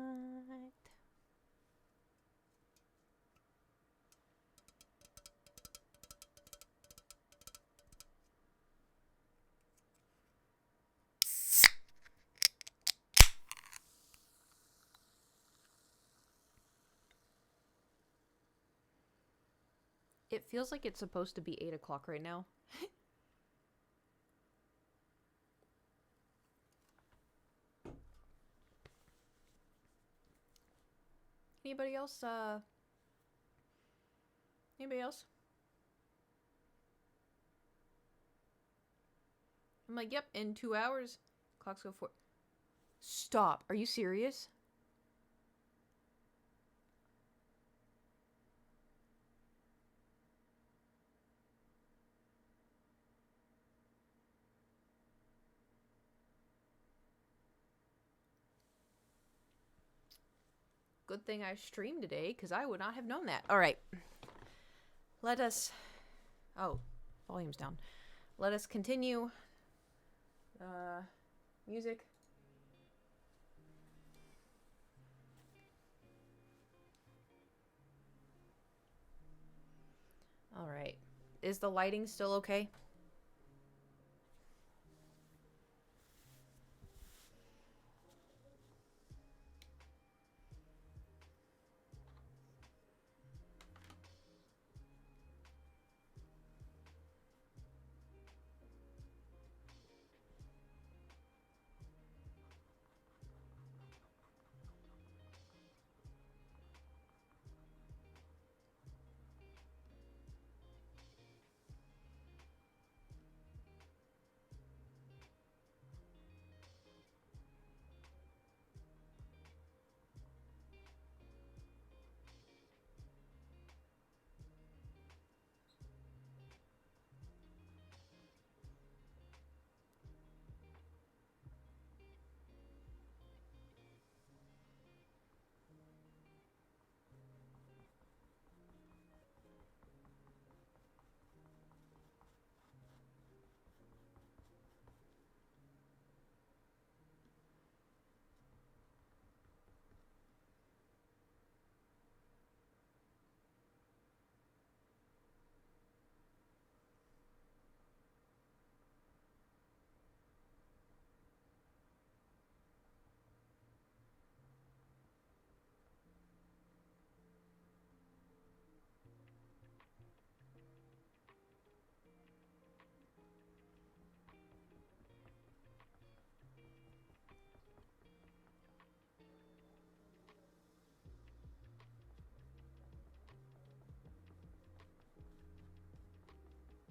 It feels like it's supposed to be 8 o'clock right now. Anybody else? Anybody else? I'm like, yep, in 2 hours. Clocks go for. Stop. Are you serious? Good thing I streamed today, because I would not have known that. All right. Let us... Oh, volume's down. Let us continue. Music. All right. Is the lighting still okay?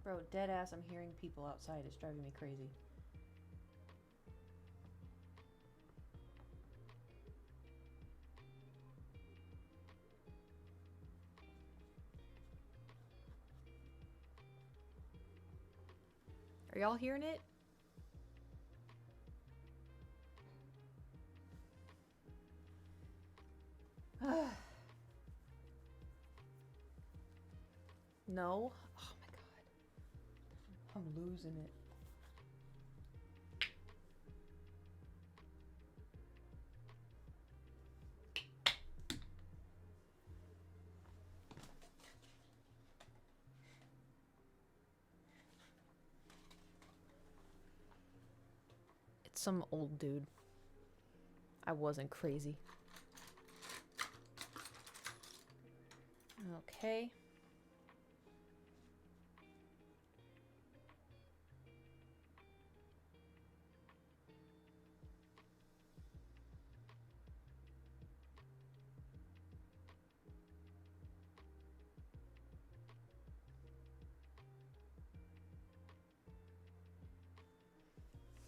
Bro, dead ass, I'm hearing people outside. It's driving me crazy. Are y'all hearing it? No? Oh my god. I'm losing it. It's some old dude. I wasn't crazy. Okay.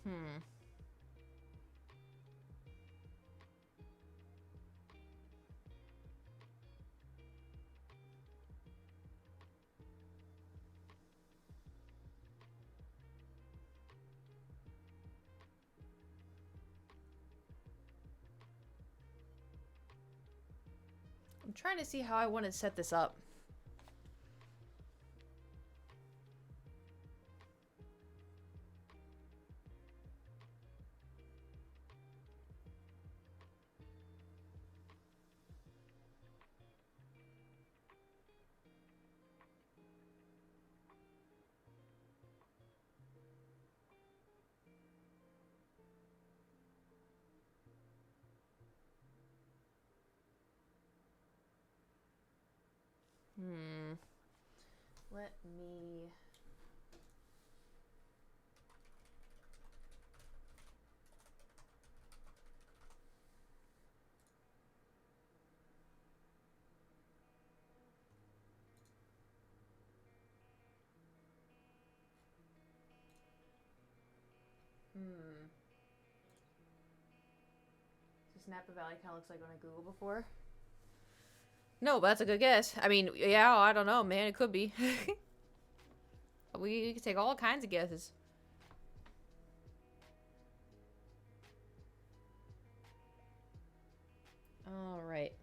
Hmm. I'm trying to see how I want to set this up. Let me... Does Napa Valley kind of looks like on a Google before? No, but that's a good guess. I mean, yeah, I don't know, man. It could be. We could take all kinds of guesses. All right.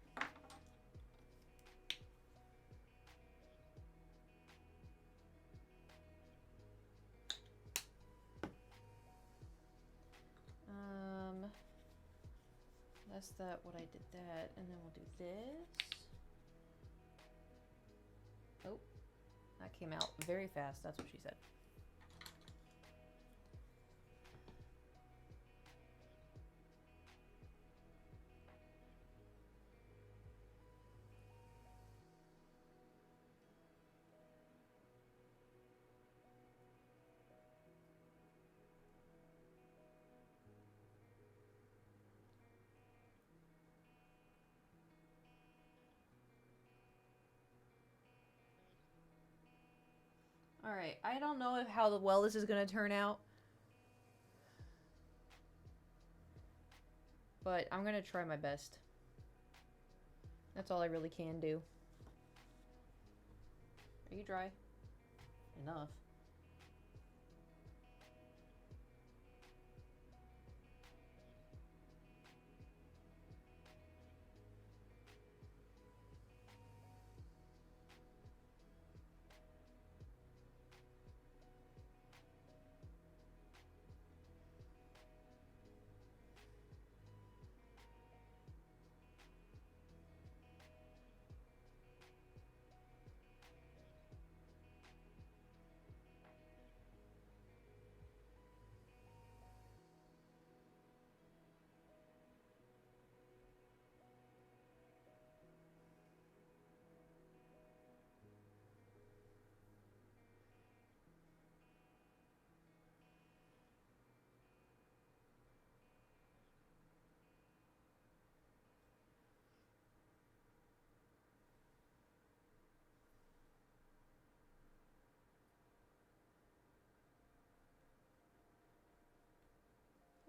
That's that. What I did that, and then we'll do this. Oh, that came out very fast. That's what she said. Alright, I don't know how well this is going to turn out. But I'm going to try my best. That's all I really can do. Are you dry? Enough.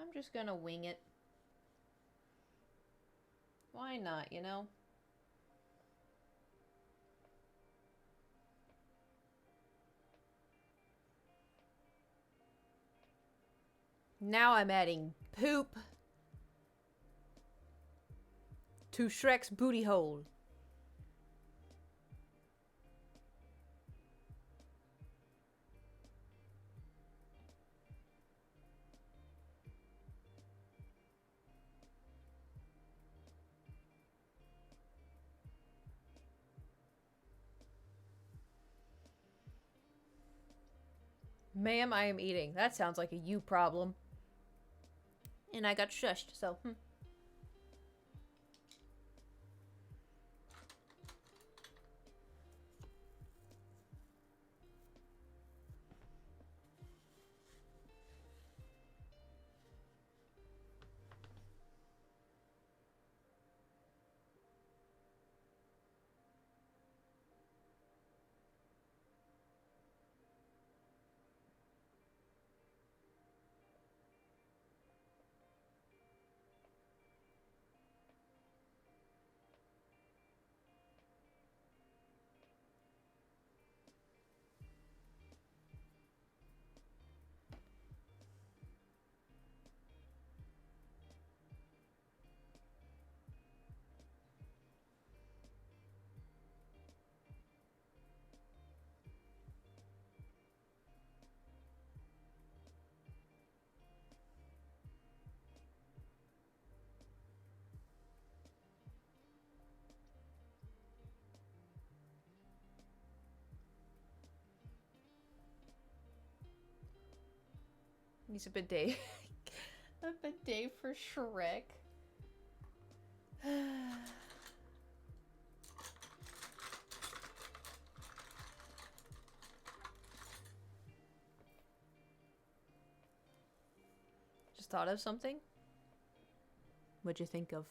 I'm just gonna wing it. Why not, you know? Now I'm adding poop to Shrek's booty hole. Ma'am, I am eating. That sounds like a you problem. And I got shushed, so, He's a bidet. A bidet for Shrek. Just thought of something? What'd you think of?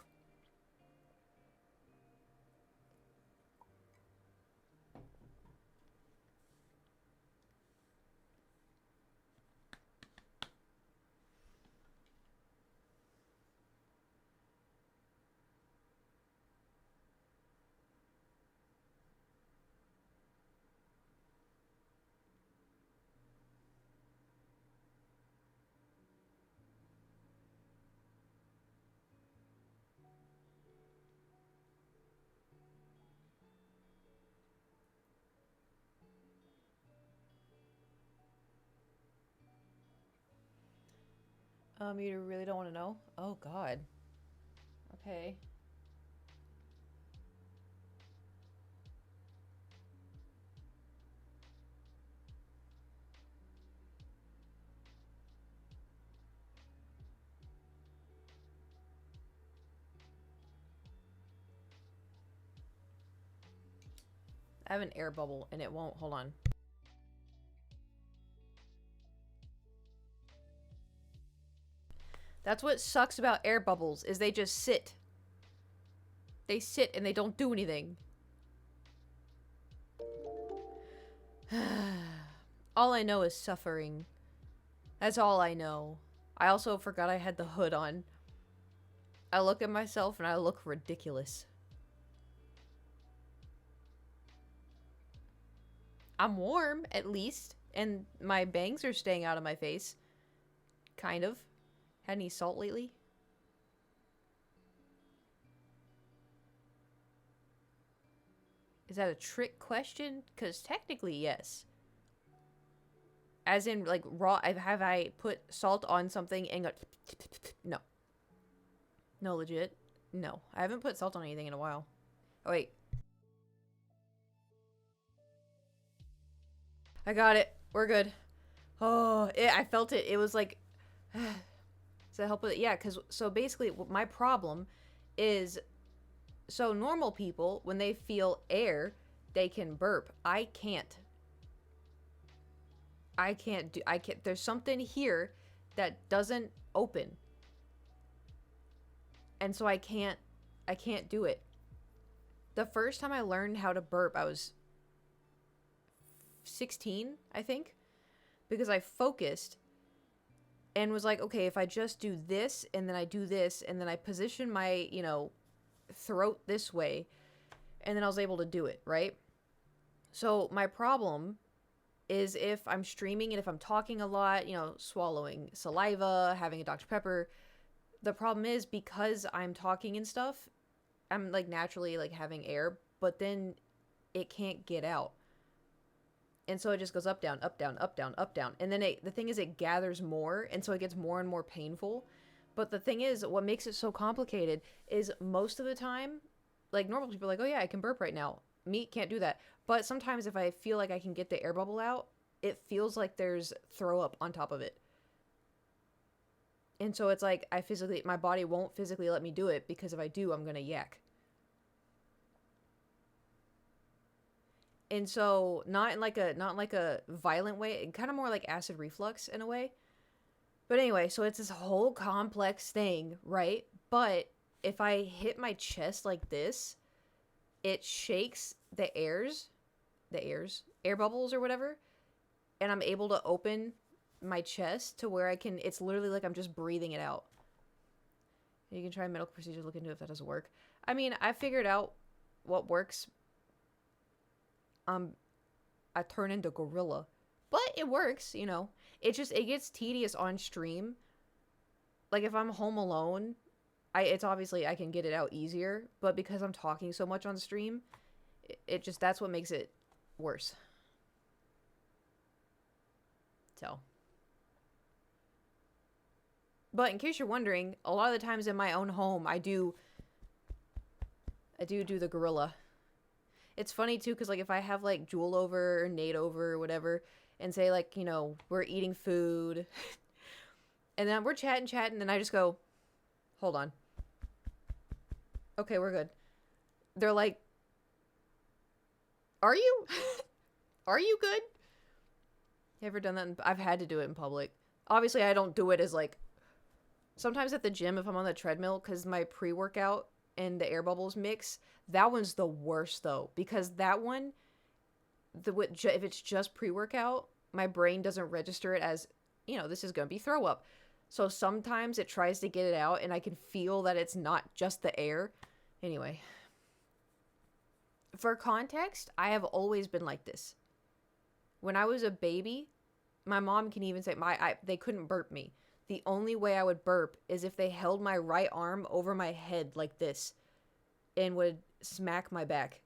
You really don't want to know? Oh, God. Okay. I have an air bubble and it won't. Hold on. That's what sucks about air bubbles, is they just sit. They sit and they don't do anything. All I know is suffering. That's all I know. I also forgot I had the hood on. I look at myself and I look ridiculous. I'm warm, at least. And my bangs are staying out of my face. Kind of. Had any salt lately? Is that a trick question? Because technically, yes. As in, like, raw... Have I put salt on something and got... No. No, legit. No. I haven't put salt on anything in a while. Oh, wait. I got it. We're good. Oh, I felt it. It was like... Does that help with it? Yeah, because... So basically, my problem is... So normal people, when they feel air, they can burp. I can't. I can't. There's something here that doesn't open. And so I can't do it. The first time I learned how to burp, I was 16, I think. Because I focused and was like, okay, if I just do this, and then I do this, and then I position my, throat this way, and then I was able to do it, right? So my problem is if I'm streaming and if I'm talking a lot, swallowing saliva, having a Dr. Pepper, the problem is because I'm talking and stuff, I'm like naturally like having air, but then it can't get out. And so it just goes up, down, up, down, up, down, up, down. And then the thing is it gathers more, and so it gets more and more painful. But the thing is, what makes it so complicated is most of the time, like normal people are like, oh yeah, I can burp right now. Me can't do that. But sometimes if I feel like I can get the air bubble out, it feels like there's throw up on top of it. And so it's like my body won't physically let me do it, because if I do, I'm going to yak. And so not like a violent way, kind of more like acid reflux in a way. But anyway, so it's this whole complex thing, right? But if I hit my chest like this, it shakes the air bubbles or whatever, and I'm able to open my chest to where it's literally like I'm just breathing it out. You can try medical procedures, look into it if that doesn't work. I mean, I figured out what works. I turn into gorilla. But it works, It gets tedious on stream. Like, if I'm home alone, it's obviously I can get it out easier. But because I'm talking so much on stream, that's what makes it worse. So. But in case you're wondering, a lot of the times in my own home, I do the gorilla. It's funny, too, because, like, if I have, like, Jewel over or Nate over or whatever, and say, like, we're eating food, And then we're chatting, and I just go, hold on. Okay, we're good. They're like, are you? Are you good? You ever done that? I've had to do it in public. Obviously, I don't do it as like, sometimes at the gym if I'm on the treadmill, because my pre-workout and the air bubbles mix, that one's the worst though, because that one, if it's just pre-workout, my brain doesn't register it as, this is going to be throw up. So sometimes it tries to get it out and I can feel that it's not just the air. Anyway, for context, I have always been like this. When I was a baby, my mom can even say they couldn't burp me. The only way I would burp is if they held my right arm over my head like this and would smack my back.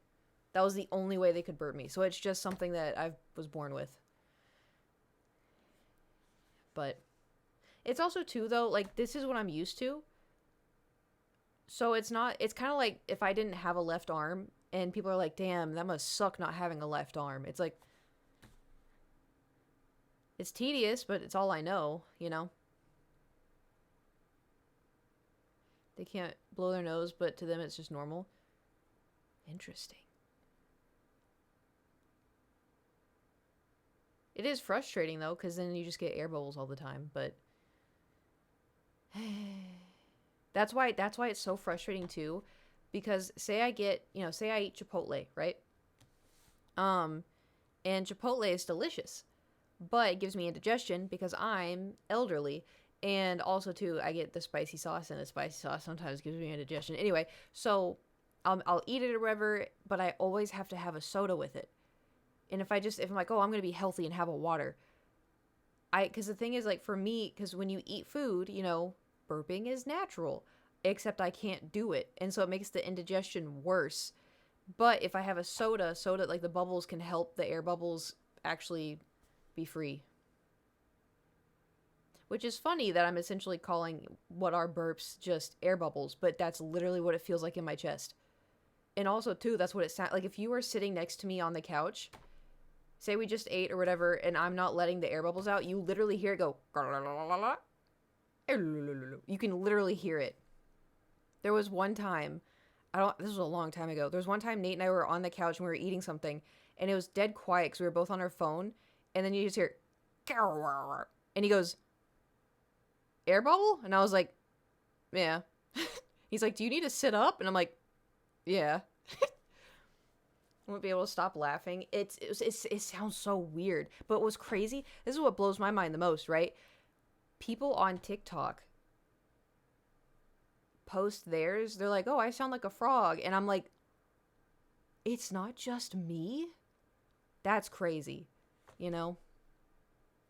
That was the only way they could burp me. So it's just something that I was born with. But it's also too though, like this is what I'm used to. So it's kind of like if I didn't have a left arm and people are like, damn, that must suck not having a left arm. It's like, it's tedious, but it's all I know, They can't blow their nose, but to them it's just normal. Interesting. It is frustrating though, because then you just get air bubbles all the time, but that's why it's so frustrating too, because say I eat Chipotle, right? And Chipotle is delicious, but it gives me indigestion because I'm elderly. And also, too, I get the spicy sauce, and the spicy sauce sometimes gives me indigestion. Anyway, so I'll eat it or whatever, but I always have to have a soda with it. And if I'm like, oh, I'm going to be healthy and have a water. Because the thing is, like, for me, because when you eat food, burping is natural, except I can't do it. And so it makes the indigestion worse. But if I have a soda, like the bubbles can help the air bubbles actually be free. Which is funny that I'm essentially calling what are burps just air bubbles, but that's literally what it feels like in my chest. And also, too, that's what it sounds like. If you were sitting next to me on the couch, say we just ate or whatever, and I'm not letting the air bubbles out, you literally hear it go. You can literally hear it. There was one time, this was a long time ago. There was one time Nate and I were on the couch and we were eating something, and it was dead quiet because we were both on our phone, and then you just hear, and he goes, air bubble? And I was like, yeah. He's like, do you need to sit up? And I'm like, yeah. I won't be able to stop laughing. It sounds so weird. But what's crazy, this is what blows my mind the most, right? People on TikTok post theirs. They're like, oh, I sound like a frog. And I'm like, it's not just me? That's crazy.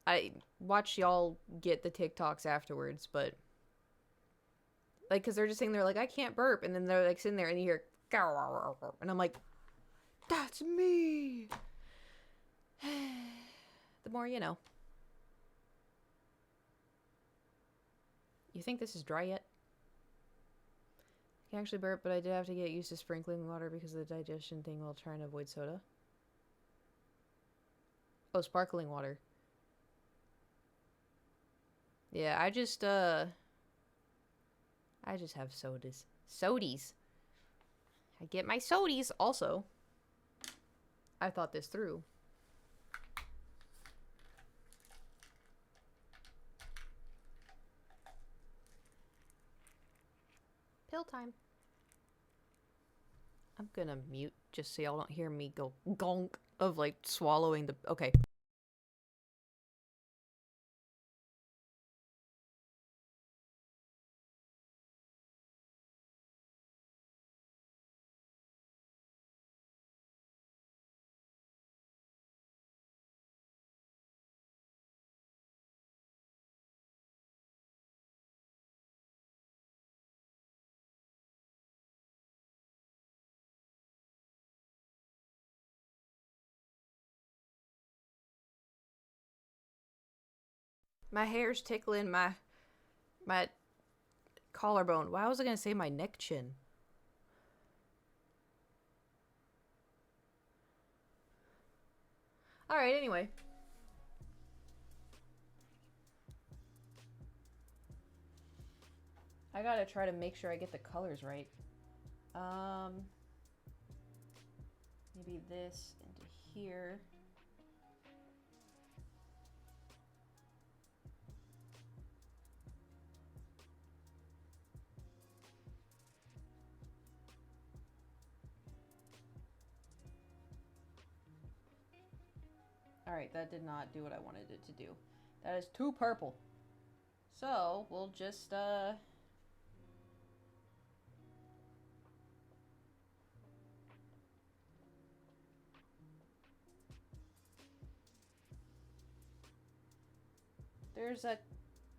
I watch y'all get the TikToks afterwards, but like, cause they're just saying, they're like, I can't burp, and then they're like sitting there and you hear, and I'm like, that's me. The more you know. You think this is dry yet? I can actually burp, but I did have to get used to sprinkling water because of the digestion thing while trying to avoid soda. Oh, sparkling water. Yeah, I just have sodas. Sodies. I get my sodies. Also, I thought this through. Pill time. I'm gonna mute just so y'all don't hear me go gonk of like swallowing the... Okay. My hair's tickling my collarbone. Why was I gonna say my neck chin? Alright, anyway. I gotta try to make sure I get the colors right. Maybe this into here. Alright, that did not do what I wanted it to do. That is too purple. So, we'll just,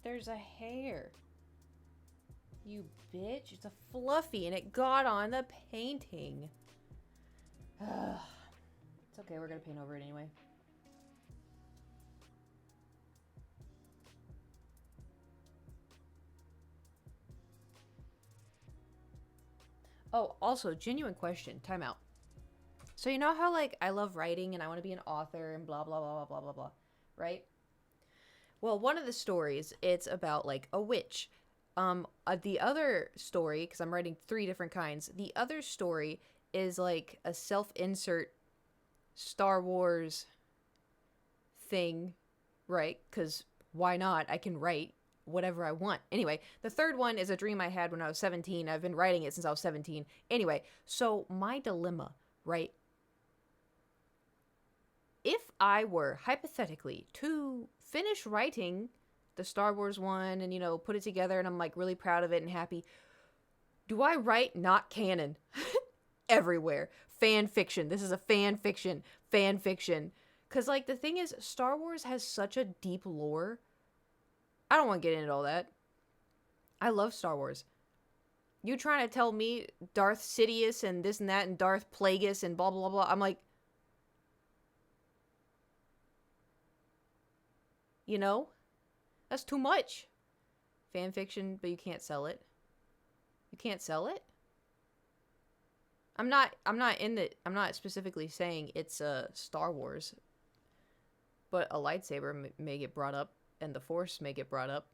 There's a hair. You bitch. It's a fluffy and it got on the painting. It's okay, we're gonna paint over it anyway. Oh, also, genuine question. Time out. So you know how, like, I love writing and I want to be an author and blah, blah, blah, blah, blah, blah, blah, right? Well, one of the stories, it's about, like, a witch. The other story, because I'm writing 3 different kinds, the other story is, like, a self-insert Star Wars thing, right? Because why not? I can write whatever I want. Anyway, the third one is a dream I had when I was 17. I've been writing it since I was 17. Anyway, so my dilemma, right? If I were, hypothetically, to finish writing the Star Wars one and, you know, put it together and I'm, like, really proud of it and happy, do I write not canon everywhere? Fan fiction. This is a fan fiction. Fan fiction. Because, like, the thing is, Star Wars has such a deep lore. I don't want to get into all that. I love Star Wars. You trying to tell me Darth Sidious and this and that and Darth Plagueis and blah, blah, blah. I'm like, you know, that's too much. Fan fiction, but you can't sell it. You can't sell it? I'm not specifically saying it's Star Wars, but a lightsaber may get brought up. And the Force may get brought up.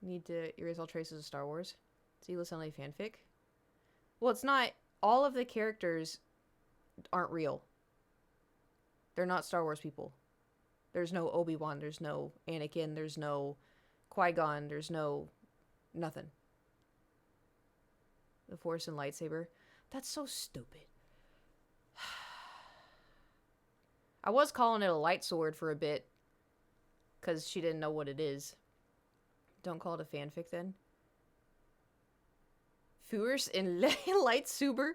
Need to erase all traces of Star Wars. See, listen to fanfic. Well, it's not. All of the characters aren't real. They're not Star Wars people. There's no Obi-Wan. There's no Anakin. There's no Qui-Gon. There's no nothing. The Force and lightsaber. That's so stupid. I was calling it a light sword for a bit, because she didn't know what it is. Don't call it a fanfic, then. Force and lightsaber?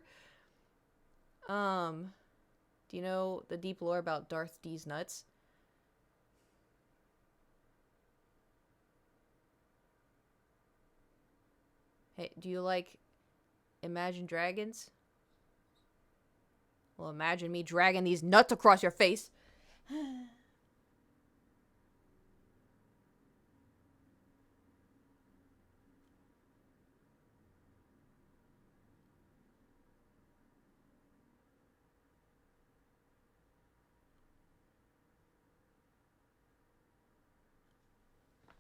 Do you know the deep lore about Darth D's nuts? Hey, do you like Imagine Dragons? Well, imagine me dragging these nuts across your face.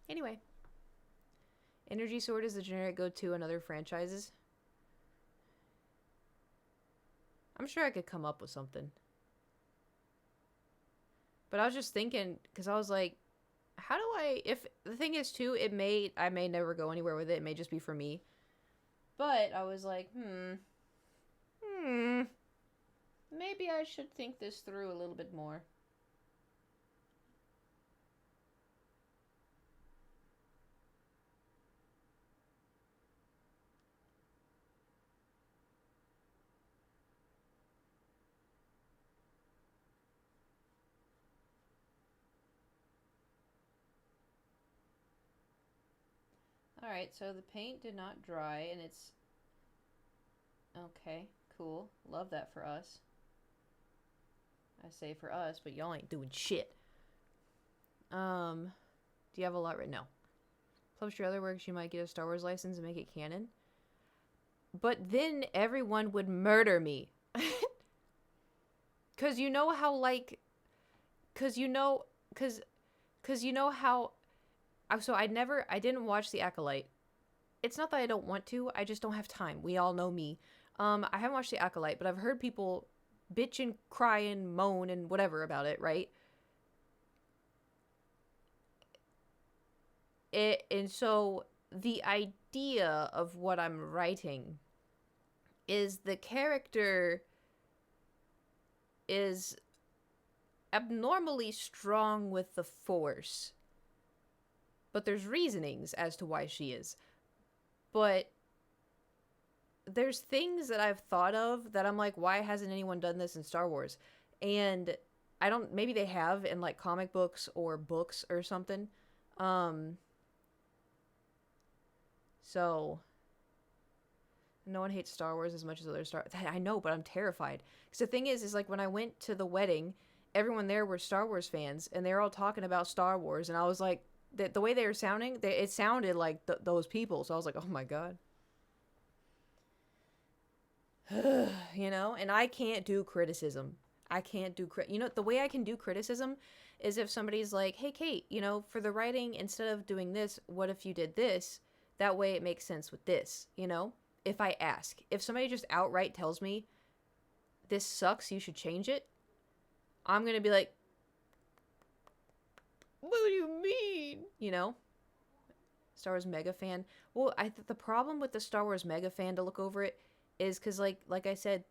Anyway. Energy Sword is the generic go-to in other franchises. I'm sure I could come up with something. But I was just thinking, because I was like, how do I, if, the thing is too, I may never go anywhere with it. It may just be for me. But I was like, maybe I should think this through a little bit more. Alright, so the paint did not dry, and it's... Okay, cool. Love that for us. I say for us, but y'all ain't doing shit. Do you have a lot right now? Publish your other works, you might get a Star Wars license and make it canon. But then everyone would murder me. Cause you know how, like... Cause Because you know how... So I didn't watch The Acolyte. It's not that I don't want to, I just don't have time. We all know me. I haven't watched The Acolyte, but I've heard people bitch and cry and moan and whatever about it, right? And so the idea of what I'm writing is the character is abnormally strong with the Force. But there's reasonings as to why she is. But there's things that I've thought of that I'm like, why hasn't anyone done this in Star Wars? And I don't, maybe they have in like comic books or books or something. So no one hates Star Wars as much as other Star. I know, but I'm terrified. Because the thing is like when I went to the wedding, everyone there were Star Wars fans, and they were all talking about Star Wars, and I was like, the way they were sounding, it sounded like those people. So I was like, oh my god. You know, and I can't do criticism. I can't do you know, the way I can do criticism is if somebody's like, hey Kate, you know, for the writing, instead of doing this, what if you did this? That way it makes sense with this, you know? If I ask. If somebody just outright tells me, this sucks, you should change it, I'm gonna be like, what do you mean? You know? Star Wars mega fan. Well, the problem with the Star Wars mega fan, to look over it, is because, like I said,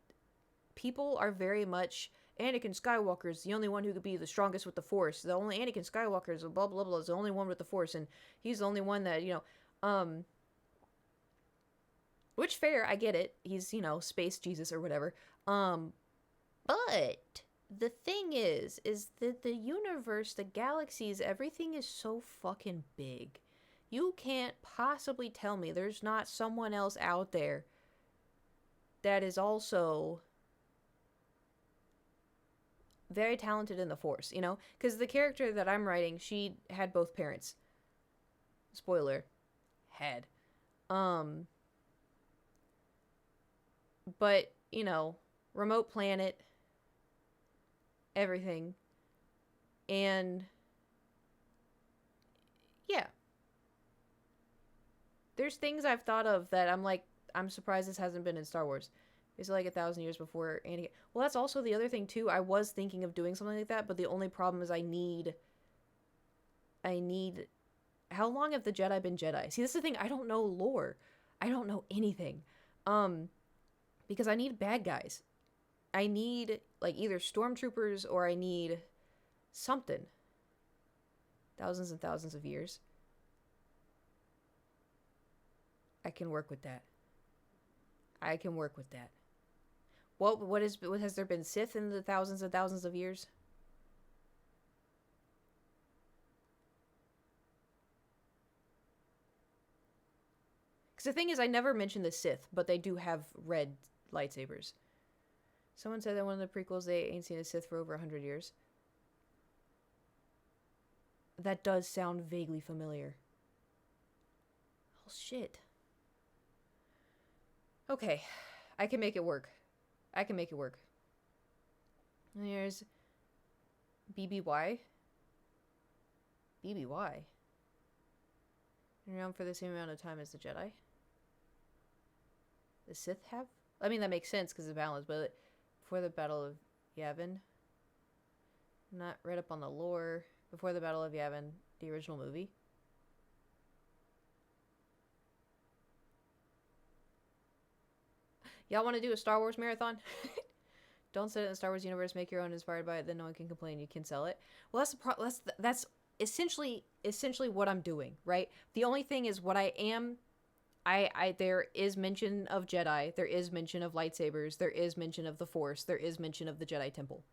people are very much, Anakin Skywalker is the only one who could be the strongest with the Force. The only Anakin Skywalker is blah, blah, blah, is the only one with the Force, and he's the only one that, you know, which, fair, I get it. He's, you know, space Jesus or whatever. But the thing is that the universe, the galaxies, everything is so fucking big. You can't possibly tell me there's not someone else out there that is also very talented in the Force, you know? Because the character that I'm writing, she had both parents. Spoiler. Had. But, you know, remote planet, everything. And yeah. There's things I've thought of that I'm like, I'm surprised this hasn't been in Star Wars. It's like 1,000 years before Anakin. Well, that's also the other thing too. I was thinking of doing something like that, but the only problem is I need how long have the Jedi been Jedi? See, this is the thing, I don't know lore. I don't know anything. Because I need bad guys. I need like either stormtroopers or I need something. Thousands and thousands of years. I can work with that. I can work with that. What has there been Sith in the thousands and thousands of years? Because the thing is, I never mentioned the Sith, but they do have red lightsabers. Someone said that one of the prequels, they ain't seen a Sith for over 100 years. That does sound vaguely familiar. Oh, shit. Okay. I can make it work. I can make it work. And here's BBY. BBY? Been around for the same amount of time as the Jedi. The Sith have? I mean, that makes sense because of balance, but before the Battle of Yavin. Not read up on the lore. Before the Battle of Yavin, the original movie. Y'all want to do a Star Wars marathon? Don't set it in the Star Wars universe. Make your own inspired by it. Then no one can complain. You can sell it. Well, that's essentially what I'm doing, right? The only thing is what I am. There is mention of Jedi. There is mention of lightsabers. There is mention of the Force. There is mention of the Jedi Temple.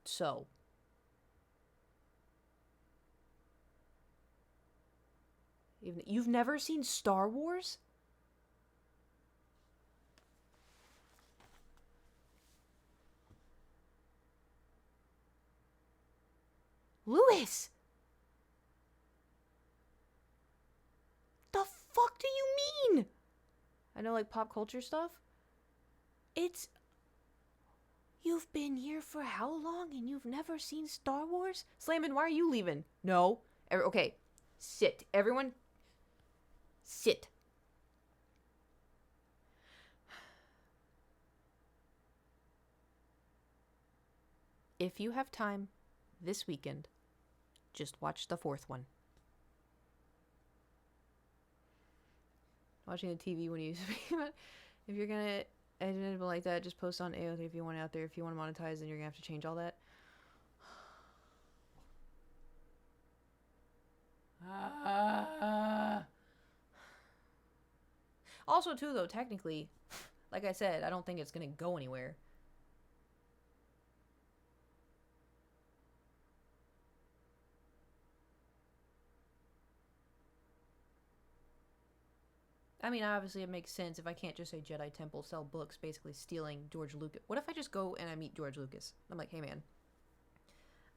So. You've never seen Star Wars? Lewis! The fuck do you mean? I know, like, pop culture stuff. You've been here for how long and you've never seen Star Wars? Slammin', why are you leaving? No. Okay, sit. Everyone, sit. If you have time this weekend, just watch the fourth one. Watching the TV when you if you're gonna edit anything like that, just post on AOT if you want it out there. If you want to monetize, then you're gonna have to change all that. Also, too, though, technically, like I said, I don't think it's gonna go anywhere. I mean, obviously, it makes sense if I can't just say Jedi Temple, sell books, basically stealing George Lucas. What if I just go and I meet George Lucas? I'm like, hey, man,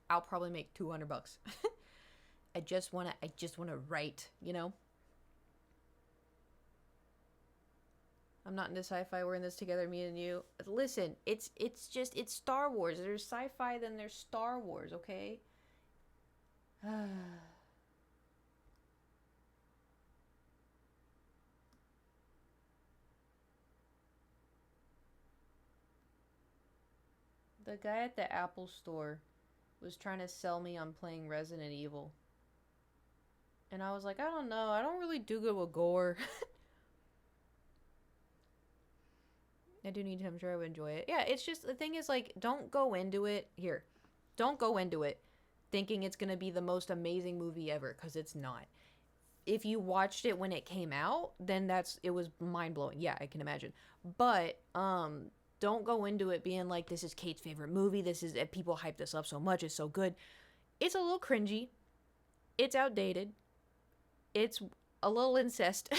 I'll probably make $200. I just wanna write, you know? I'm not into sci-fi. We're in this together, me and you. Listen, it's Star Wars. There's sci-fi, then there's Star Wars, okay? The guy at the Apple store was trying to sell me on playing Resident Evil. And I was like, I don't know. I don't really do good with gore. I do need to. I'm sure I would enjoy it. Yeah, it's just, the thing is, like, don't go into it. Here. Don't go into it thinking it's going to be the most amazing movie ever, because it's not. If you watched it when it came out, then it was mind-blowing. Yeah, I can imagine. But, don't go into it being like, this is Kate's favorite movie. People hype this up so much. It's so good. It's a little cringy. It's outdated. It's a little incest.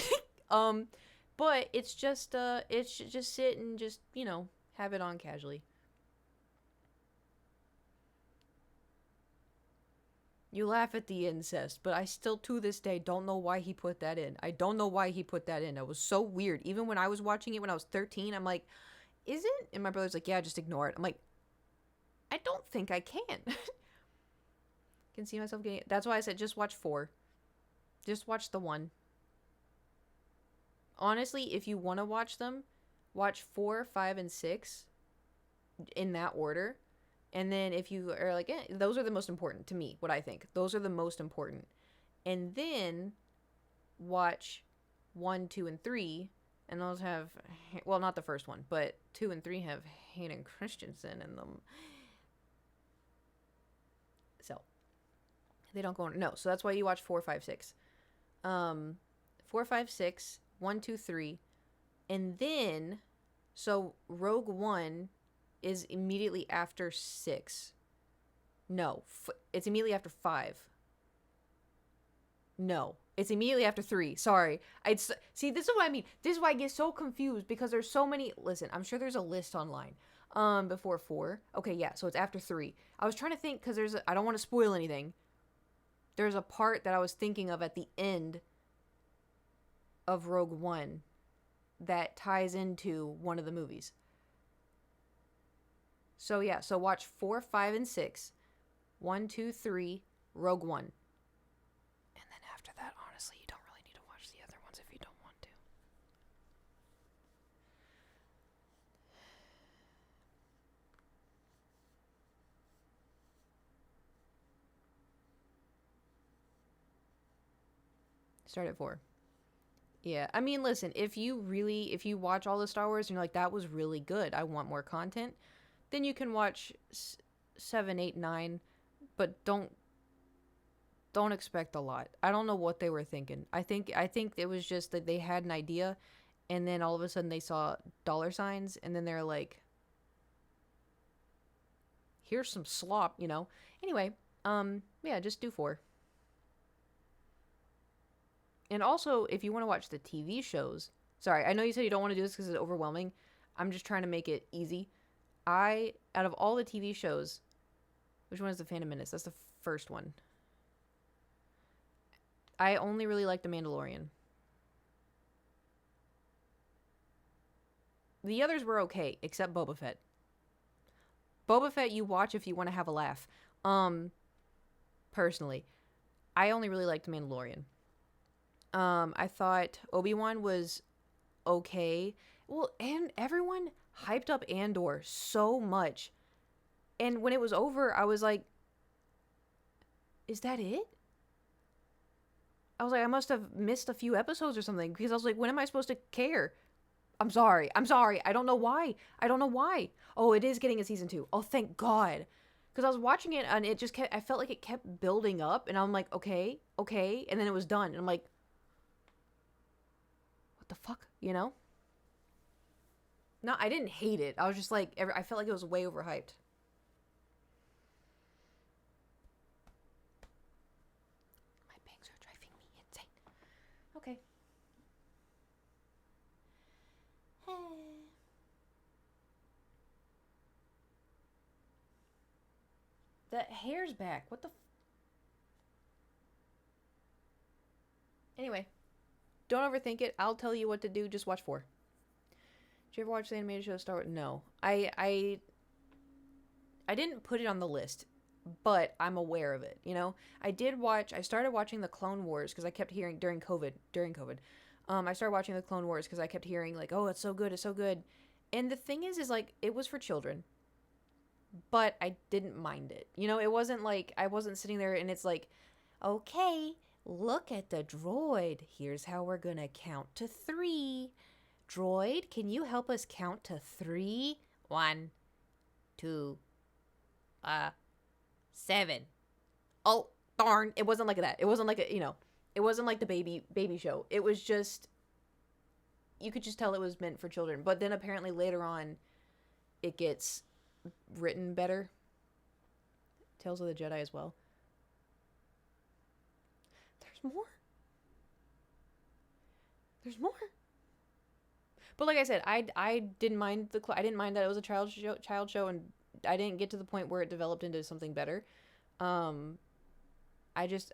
But it's just sit and just, have it on casually. You laugh at the incest, but I still, to this day, don't know why he put that in. I don't know why he put that in. It was so weird. Even when I was watching it when I was 13, I'm like, is it? And my brother's like, yeah, just ignore it. I'm like, I don't think I can. Can see myself getting it. That's why I said just watch 4. Just watch the 1. Honestly, if you want to watch them, watch 4, 5, and 6 in that order. And then if you are like, those are the most important to me, what I think. Those are the most important. And then watch 1, 2, and 3. And those have, well, not the first one, but 2 and 3 have Hayden Christensen in them. So, they don't go on. No, so that's why you watch 4, 5, 6. 4, 5, 6, 1, 2, 3. And then, so Rogue One is immediately after 6. No, it's immediately after 5. No, it's immediately after 3. Sorry. See, this is what I mean. This is why I get so confused, because there's so many. Listen, I'm sure there's a list online. Before 4. Okay, yeah, so it's after 3. I was trying to think, because I don't want to spoil anything. There's a part that I was thinking of at the end of Rogue One that ties into one of the movies. So yeah, so watch 4, 5, and 6. 1, 2, 3, Rogue One. And then after that, honestly, you don't really need to watch the other ones if you don't want to. Start at 4. Yeah, I mean, listen, if you watch all the Star Wars and you're like, that was really good, I want more content, then you can watch 7, 8, 9, but don't expect a lot. I don't know what they were thinking. I think it was just that they had an idea, and then all of a sudden they saw dollar signs, and then they're like, here's some slop, Anyway, yeah, just do 4. And also, if you want to watch the TV shows, sorry, I know you said you don't want to do this because it's overwhelming. I'm just trying to make it easy. Out of all the TV shows, which one is The Phantom Menace? That's the first one. I only really like The Mandalorian. The others were okay, except Boba Fett. Boba Fett you watch if you want to have a laugh. Personally, I only really liked Mandalorian. I thought Obi-Wan was okay. Well, and everyone hyped up Andor so much. And when it was over, I was like, is that it? I was like, I must have missed a few episodes or something, because I was like, when am I supposed to care? I'm sorry. I don't know why. Oh, it is getting a season 2. Oh, thank God. Because I was watching it and it just kept, I felt like it kept building up, and I'm like, okay. And then it was done. And I'm like, what the fuck? You know? No, I didn't hate it. I was just like, I felt like it was way overhyped. My bangs are driving me insane. Okay. The hair's back. What the Anyway, don't overthink it. I'll tell you what to do. Just watch 4. Did you ever watch the animated show Star Wars? No. I didn't put it on the list, but I'm aware of it, you know? I started watching the Clone Wars because I kept hearing during COVID. I started watching the Clone Wars because I kept hearing like, oh, it's so good. And the thing is like, it was for children, but I didn't mind it. You know, it wasn't like, I wasn't sitting there and it's like, okay, look at the droid. Here's how we're gonna count to 3. Droid, can you help us count to 3? 1, 2, 7. Oh, darn. It wasn't like that. It wasn't like it wasn't like the baby show. It was just, you could just tell it was meant for children. But then apparently later on, it gets written better. Tales of the Jedi as well. There's more. But like I said, I didn't mind I didn't mind that it was a child show, and I didn't get to the point where it developed into something better. I just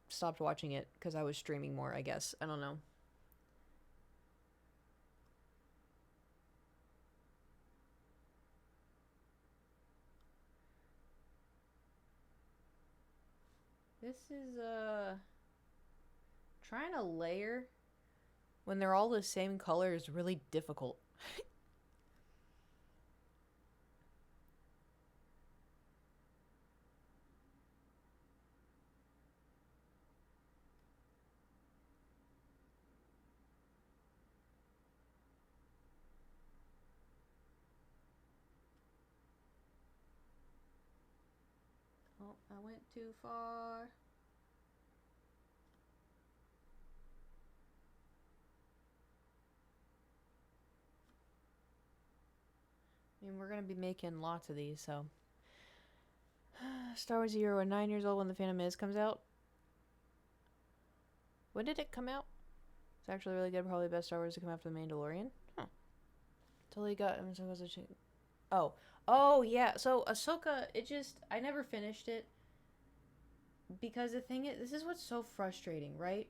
stopped watching it because I was streaming more, I guess. I don't know. This is trying to layer when they're all the same color is really difficult. Oh, I went too far. I mean, we're going to be making lots of these, so. Star Wars Zero, 9 years old when The Phantom Menace comes out. When did it come out? It's actually really good. Probably the best Star Wars to come after The Mandalorian. Huh. Totally got... Oh, yeah. So, Ahsoka, I never finished it. Because the thing is, this is what's so frustrating, right?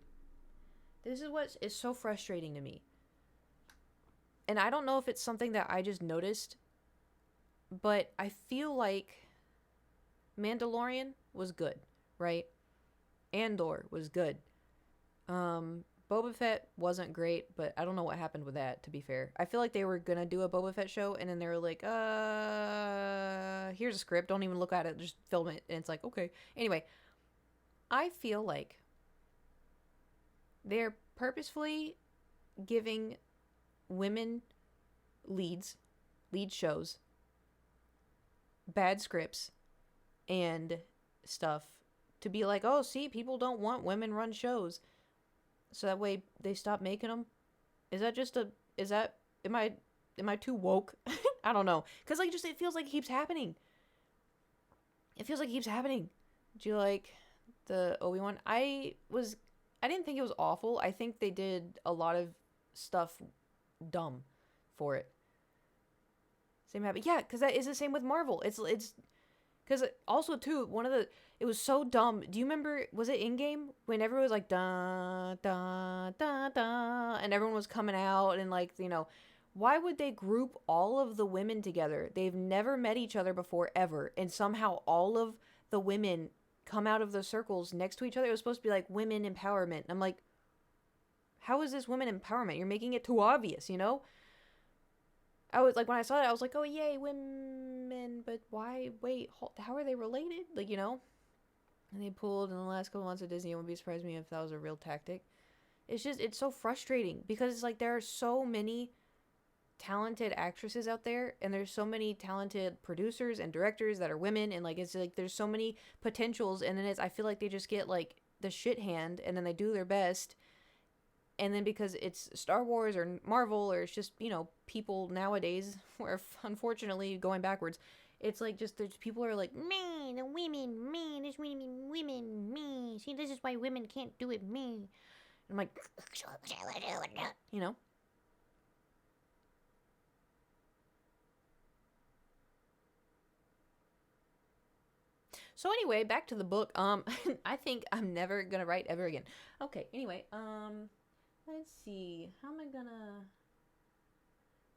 This is what is so frustrating to me. And I don't know if it's something that I just noticed, but I feel like Mandalorian was good, right? Andor was good. Boba Fett wasn't great, but I don't know what happened with that, to be fair. I feel like they were gonna do a Boba Fett show, and then they were like, here's a script, don't even look at it, just film it. And it's like, okay. Anyway, I feel like they're purposefully giving women lead shows, bad scripts, and stuff to be like, oh, see, people don't want women run shows, so that way they stop making them. Am I too woke? I don't know, because like, just, it feels like it keeps happening. Do you like the Obi-Wan? I didn't think it was awful. I think they did a lot of stuff dumb for it. Same habit. Yeah, because that is the same with Marvel. It's because also too, it was so dumb. Do you remember, was it Endgame when everyone was like da da da da, and everyone was coming out and like, you know, Why would they group all of the women together? They've never met each other before, ever. And somehow all of the women come out of the circles next to each other. It was supposed to be like women empowerment. And I'm like, how is this women empowerment? You're making it too obvious, you know? I was like, when I saw that, I was like, oh, yay, women. But why? Wait, how are they related? Like, you know? And they pulled in the last couple months of Disney. It wouldn't be surprised me if that was a real tactic. It's so frustrating because it's like there are so many talented actresses out there, and there's so many talented producers and directors that are women, and like it's like there's so many potentials, and then I feel like they just get like the shit hand, and then they do their best, and then because it's Star Wars or Marvel or it's just, you know, people nowadays where unfortunately going backwards, it's like just there's people are like, me, the women, me, this women, me. See, this is why women can't do it, me. I'm like, you know. So anyway, back to the book. I think I'm never gonna write ever again. Okay. Anyway, let's see. How am I gonna?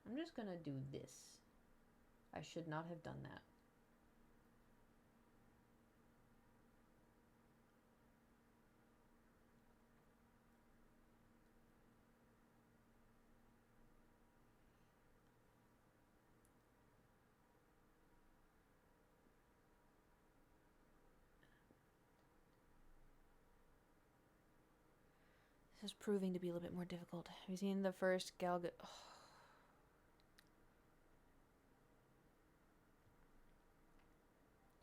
I'm just gonna do this. I should not have done that. This is proving to be a little bit more difficult. Have you seen the first Gal Gadot? Oh.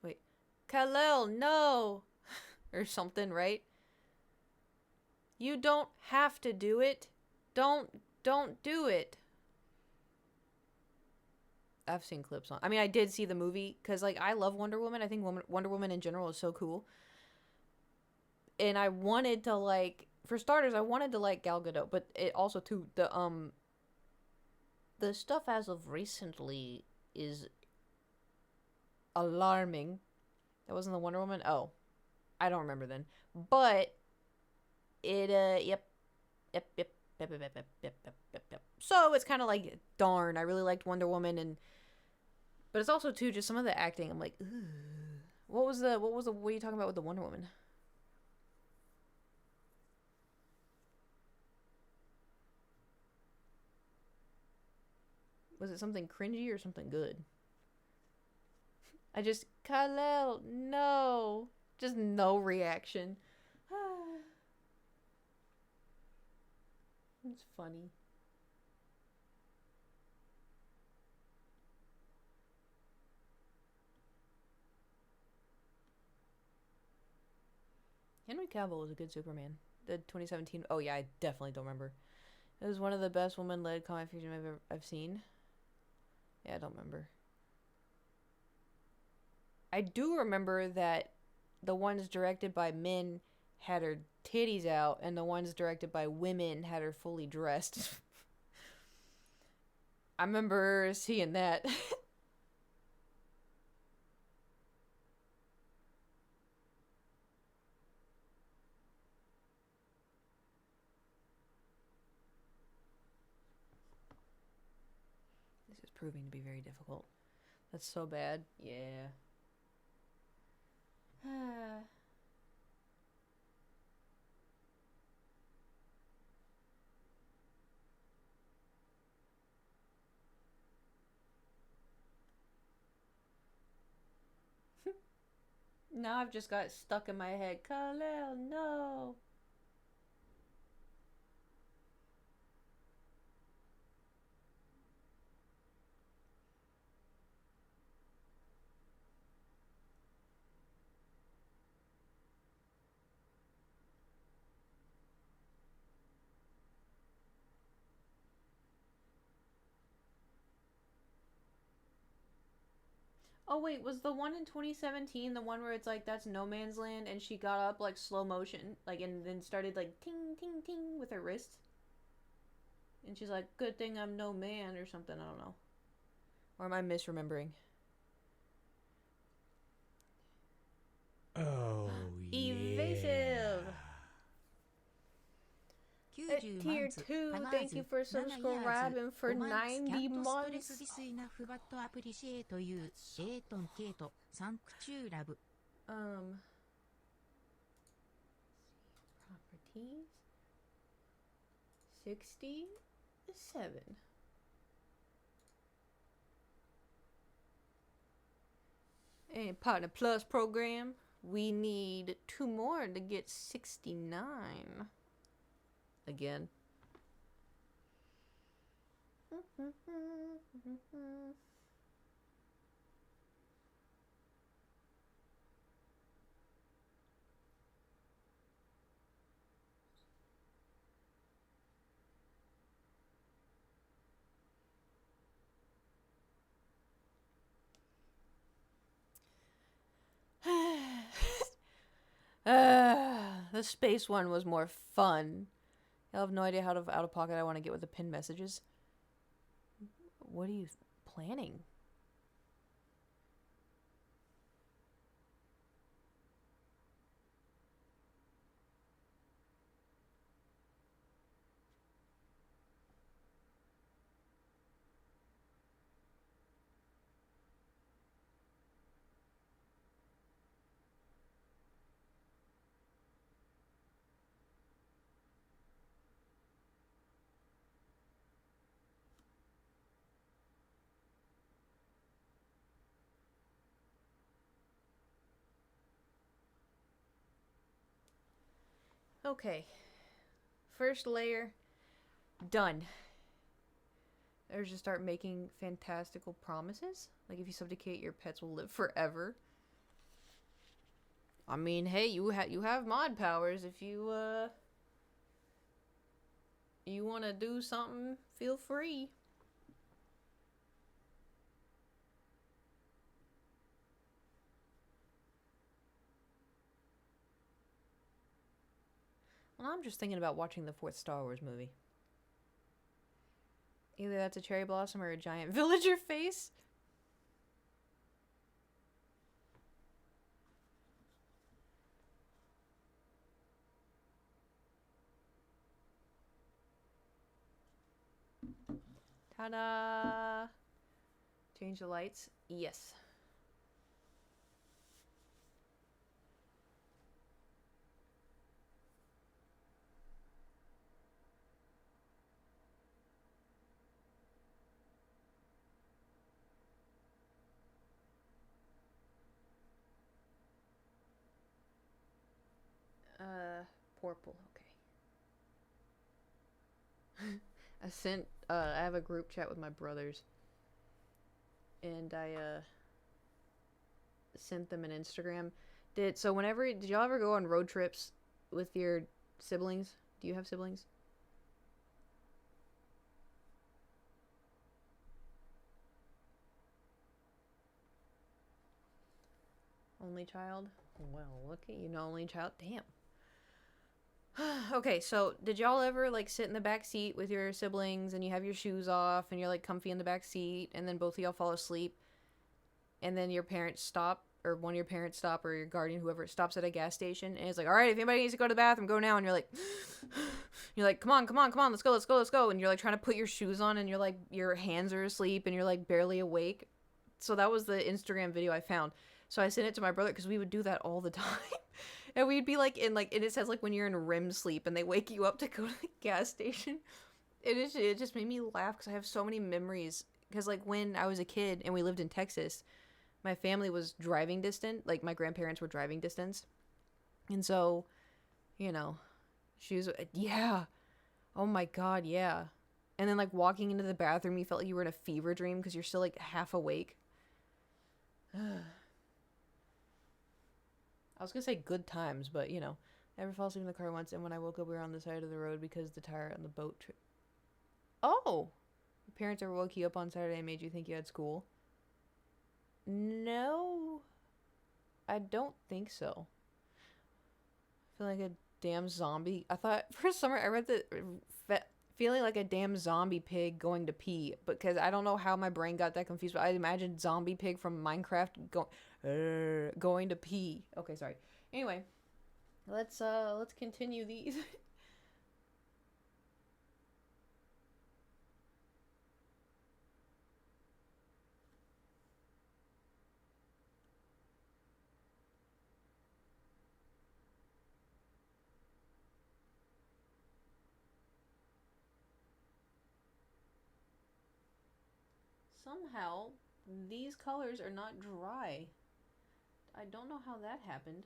Wait. Kal-El, no! Or something, right? You don't have to do it. Don't do it. I've seen clips on. I mean, I did see the movie because, like, I love Wonder Woman. I think Wonder Woman in general is so cool. And I wanted to, like, for starters, I wanted to like Gal Gadot, but it also too the stuff as of recently is alarming. That wasn't the Wonder Woman. Oh, I don't remember then. But it yep. So it's kind of like, darn, I really liked Wonder Woman, but it's also too just some of the acting. I'm like, ugh. What are you talking about with the Wonder Woman? Was it something cringy or something good? I just, Kal-El, no. Just no reaction. It's funny. Henry Cavill was a good Superman. The 2017. Oh yeah, I definitely don't remember. It was one of the best woman-led comic fiction I've seen. Yeah, I don't remember. I do remember that the ones directed by men had her titties out, and the ones directed by women had her fully dressed. I remember seeing that. This is proving to be very difficult. That's so bad. Yeah. Now I've just got stuck in my head. Kal-El, no. Oh wait, was the one in 2017 the one where it's like that's no man's land and she got up like slow motion, like, and then started like ting ting ting with her wrist? And she's like, good thing I'm no man or something, I don't know. Or am I misremembering? Oh, Evasive! Cuju tier 2. Thank you for subscribing for 90 months. スリスイナフバットアプリシエというエートンケイトサンクチューラブ Properties 67. And Partner Plus program, we need 2 more to get 69. Again. The space one was more fun. I have no idea how to out of pocket I want to get with the pinned messages. What are you planning? Okay. First layer. Done. Or just start making fantastical promises. Like if you subjugate, your pets will live forever. I mean, hey, you have mod powers. If you you want to do something, feel free. Well, I'm just thinking about watching the 4th Star Wars movie. Either that's a cherry blossom or a giant villager face. Ta-da! Change the lights. Yes. Purple, okay. I have a group chat with my brothers. And I, sent them an Instagram. Did y'all ever go on road trips with your siblings? Do you have siblings? Only child? Well, look at you, no only child. Damn. Okay, so did y'all ever like sit in the back seat with your siblings and you have your shoes off and you're like comfy in the back seat and then both of y'all fall asleep and then your parents stop or one of your parents stop or your guardian, whoever, stops at a gas station and it's like, all right, if anybody needs to go to the bathroom, go now. And you're like, come on, let's go. And you're like trying to put your shoes on and you're like, your hands are asleep and you're like barely awake. So that was the Instagram video I found. So I sent it to my brother because we would do that all the time. And we'd be like and it says like when you're in REM sleep and they wake you up to go to the gas station. It just made me laugh because I have so many memories. Because like when I was a kid and we lived in Texas, my family was driving distant. Like my grandparents were driving distance. And so, you know, she was, yeah. Oh my God, yeah. And then like walking into the bathroom, you felt like you were in a fever dream because you're still like half awake. I was gonna say good times, but you know, I never fell asleep in the car once, and when I woke up, we were on the side of the road because the tire on the boat. Oh, your parents ever woke you up on Saturday and made you think you had school? No, I don't think so. I feel like a damn zombie. I thought for summer I read the feeling like a damn zombie pig going to pee, because I don't know how my brain got that confused, but I imagined zombie pig from Minecraft going to pee. Okay, sorry. Anyway, let's continue these. Somehow, these colors are not dry. I don't know how that happened.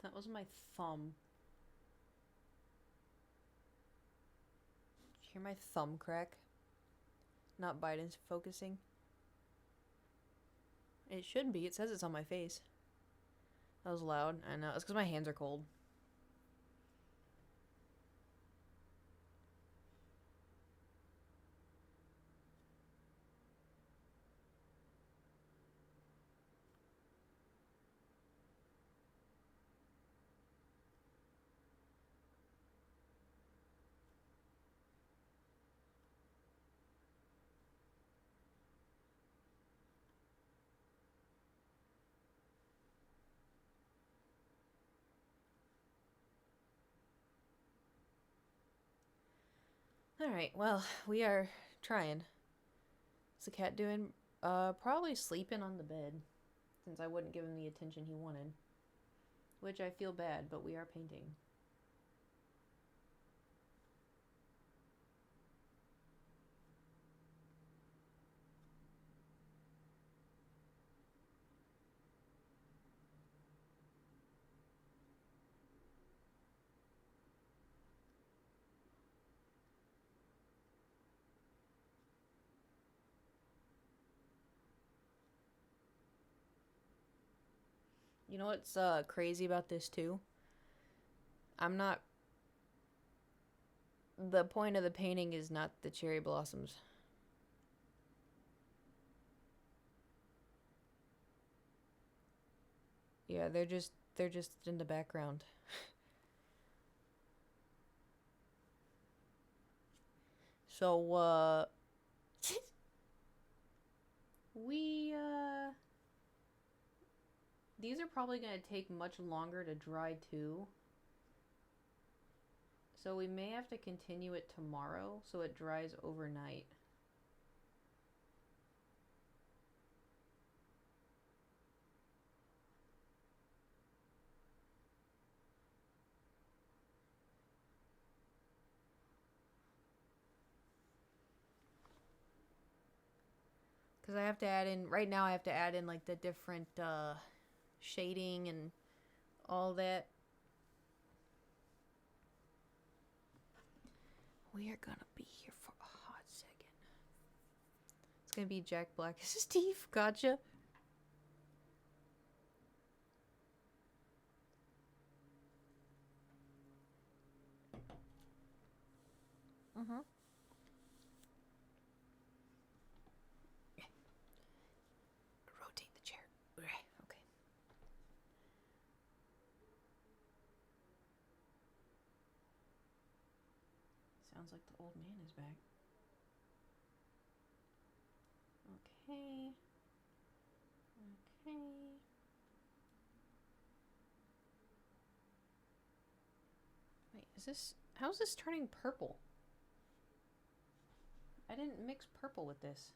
That was my thumb. Did you hear my thumb crack? Not Biden's focusing. It should be. It says it's on my face. That was loud. I know. It's because my hands are cold. Alright, well, we are trying. What's the cat doing? Probably sleeping on the bed. Since I wouldn't give him the attention he wanted. Which I feel bad, but we are painting. You know what's crazy about this too? I'm not... The point of the painting is not the cherry blossoms. Yeah, they're just in the background. So, these are probably going to take much longer to dry too. So we may have to continue it tomorrow so it dries overnight. Because I have to add in, right now I have to add in like the different shading and all that. We are gonna be here for a hot second. It's gonna be Jack Black as Steve. Gotcha. Mm-hmm. Rotate the chair. Okay. Sounds like the old man is back. Okay. Okay. Wait, is this... How's this turning purple? I didn't mix purple with this.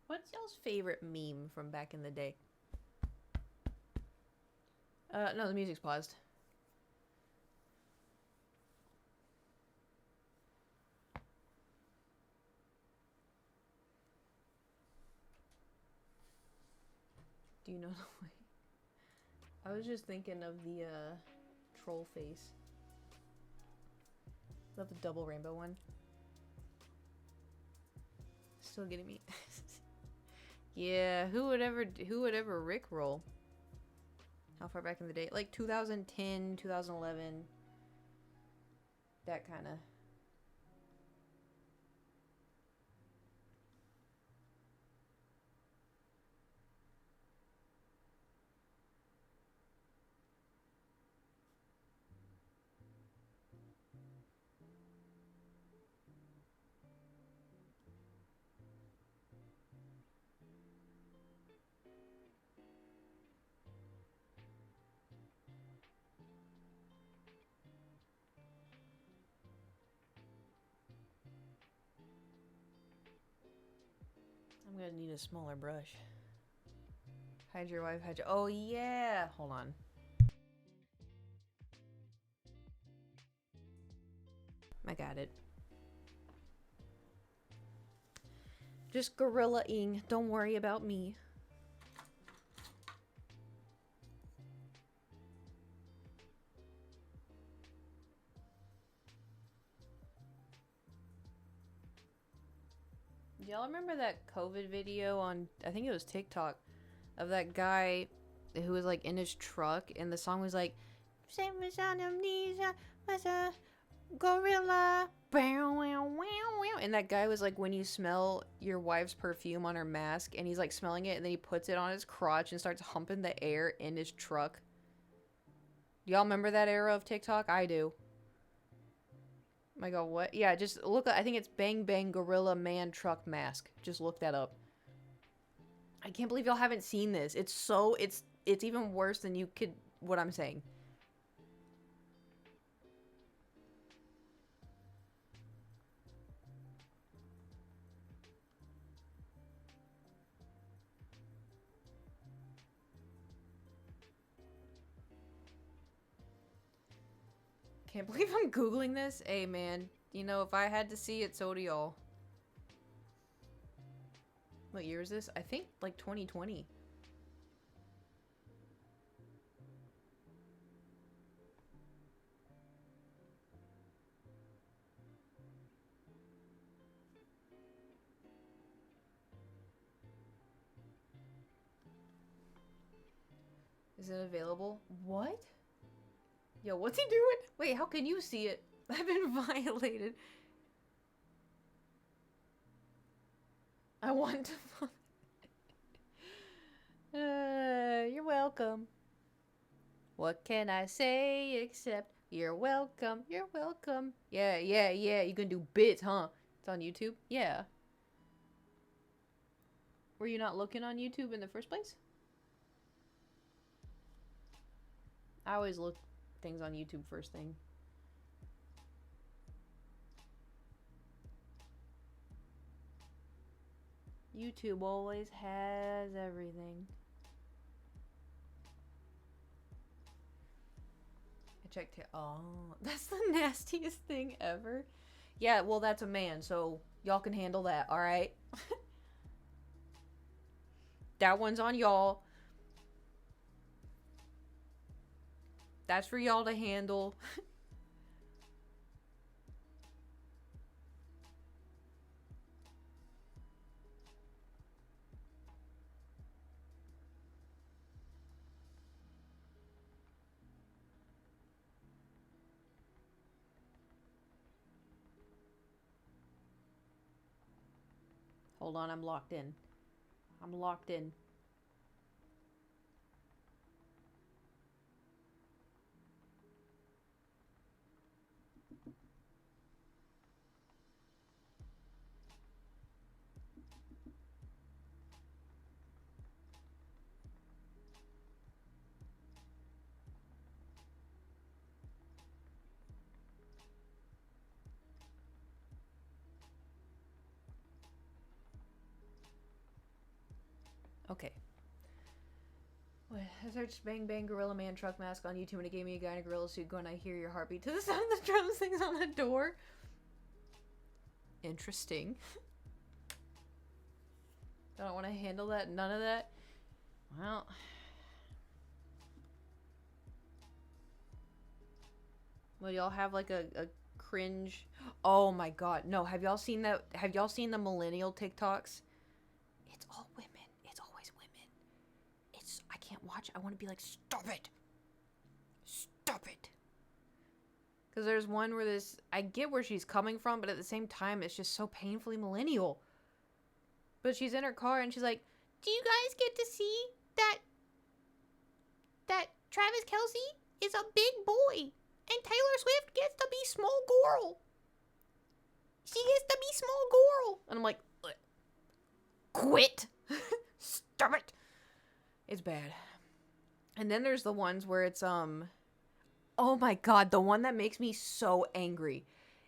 What's y'all's favorite meme from back in the day? No, the music's paused. Do you know the way? I was just thinking of the troll face. Love the double rainbow one. Still getting me. Yeah, who would ever Rickroll? How far back in the day? Like 2010, 2011. That kind of. I'm gonna need a smaller brush. Hide your wife, hide your. Oh, yeah! Hold on. I got it. Just gorilla-ing. Don't worry about me. Y'all remember that COVID video on, I think it was TikTok, of that guy who was like in his truck and the song was like, "Same as amnesia, was a gorilla." And that guy was like, when you smell your wife's perfume on her mask, and he's like smelling it and then he puts it on his crotch and starts humping the air in his truck. Y'all remember that era of TikTok? I do. Oh my god, what? Yeah, just look. I think it's Bang Bang Gorilla Man Truck Mask. Just look that up. I can't believe y'all haven't seen this. It's so, it's even worse than you could, what I'm saying. Can't believe I'm Googling this. Hey, man. You know, if I had to see it, so do y'all. What year is this? I think, like, 2020. Is it available? What? Yo, what's he doing? Wait, how can you see it? I've been violated. I want to. You're welcome. What can I say except you're welcome? You're welcome. Yeah. You can do bits, huh? It's on YouTube? Yeah. Were you not looking on YouTube in the first place? I always look things on YouTube first thing. YouTube always has everything. I checked it. Oh, that's the nastiest thing ever. Yeah, well, that's a man, so y'all can handle that, alright? That one's on y'all. That's for y'all to handle. Hold on, I'm locked in. I'm locked in. Okay. Wait, I searched Bang Bang Gorilla Man Truck Mask on YouTube and it gave me a guy in a gorilla suit going, "I hear your heartbeat" to the sound of the drums things on the door. Interesting. I don't want to handle that. None of that. Well. Well, y'all have like a cringe. Oh my god. No, have y'all seen that? Have y'all seen the millennial TikToks? It's all women. It's always women. I can't watch it. I want to be like, stop it. Stop it. Because there's one where I get where she's coming from, but at the same time, it's just so painfully millennial. But she's in her car and she's like, do you guys get to see that Travis Kelce is a big boy and Taylor Swift gets to be small girl? She gets to be small girl. And I'm like, quit. Stop it. It's bad. And then there's the ones where it's, oh my god, the one that makes me so angry.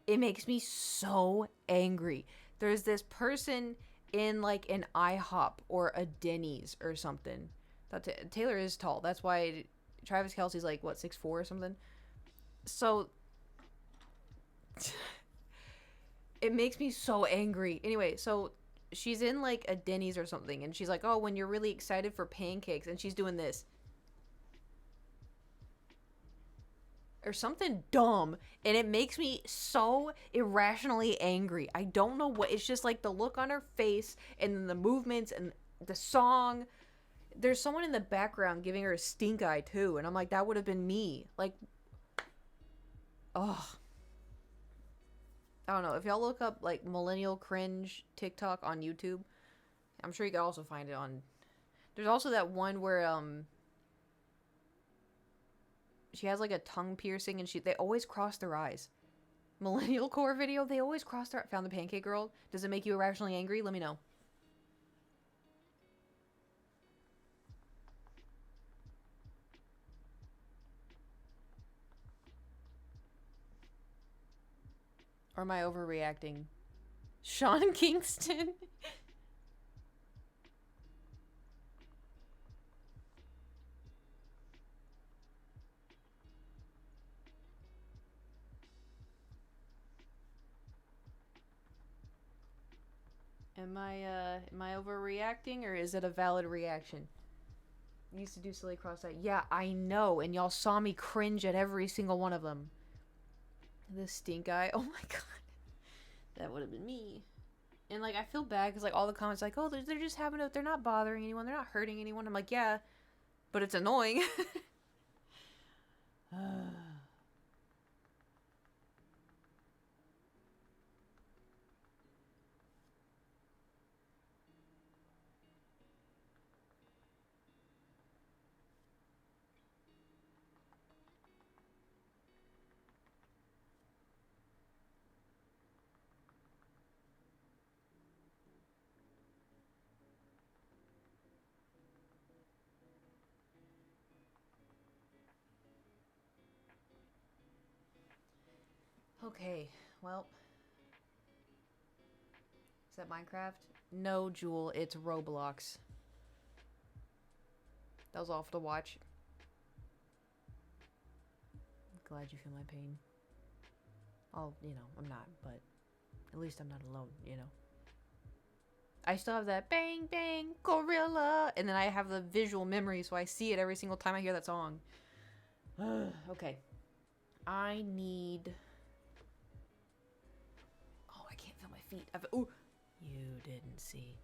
It makes me so angry. There's this person in like an IHOP or a Denny's or something. Taylor is tall. That's why Travis Kelce's like, what, 6'4" or something? So it makes me so angry. Anyway, so she's in like a Denny's or something, and she's like, oh, when you're really excited for pancakes, and she's doing this. Or something dumb, and it makes me so irrationally angry. I don't know what, it's just like the look on her face, and then the movements, and the song. There's someone in the background giving her a stink eye too, and I'm like, that would have been me. Like, ugh. I don't know, if y'all look up like millennial cringe TikTok on YouTube, I'm sure you can also find it on, there's also that one where she has like a tongue piercing and they always cross their eyes. Millennial core video, they always cross their, found the pancake girl. Does it make you irrationally angry? Let me know. Or am I overreacting? Sean Kingston. Am I overreacting, or is it a valid reaction? Used to do silly cross-eyed. Yeah, I know, and y'all saw me cringe at every single one of them. The stink eye. Oh my god. That would have been me. And like, I feel bad because like all the comments like, oh, they're just having a, they're not bothering anyone, they're not hurting anyone. I'm like, yeah, but it's annoying. Okay, well, is that Minecraft? No, Jewel, it's Roblox. That was awful to watch. I'm glad you feel my pain. Oh, you know, I'm not, but at least I'm not alone, you know. I still have that bang bang gorilla, and then I have the visual memory, so I see it every single time I hear that song. Okay. I need... Oh, I can't feel my feet. Ooh, you didn't see.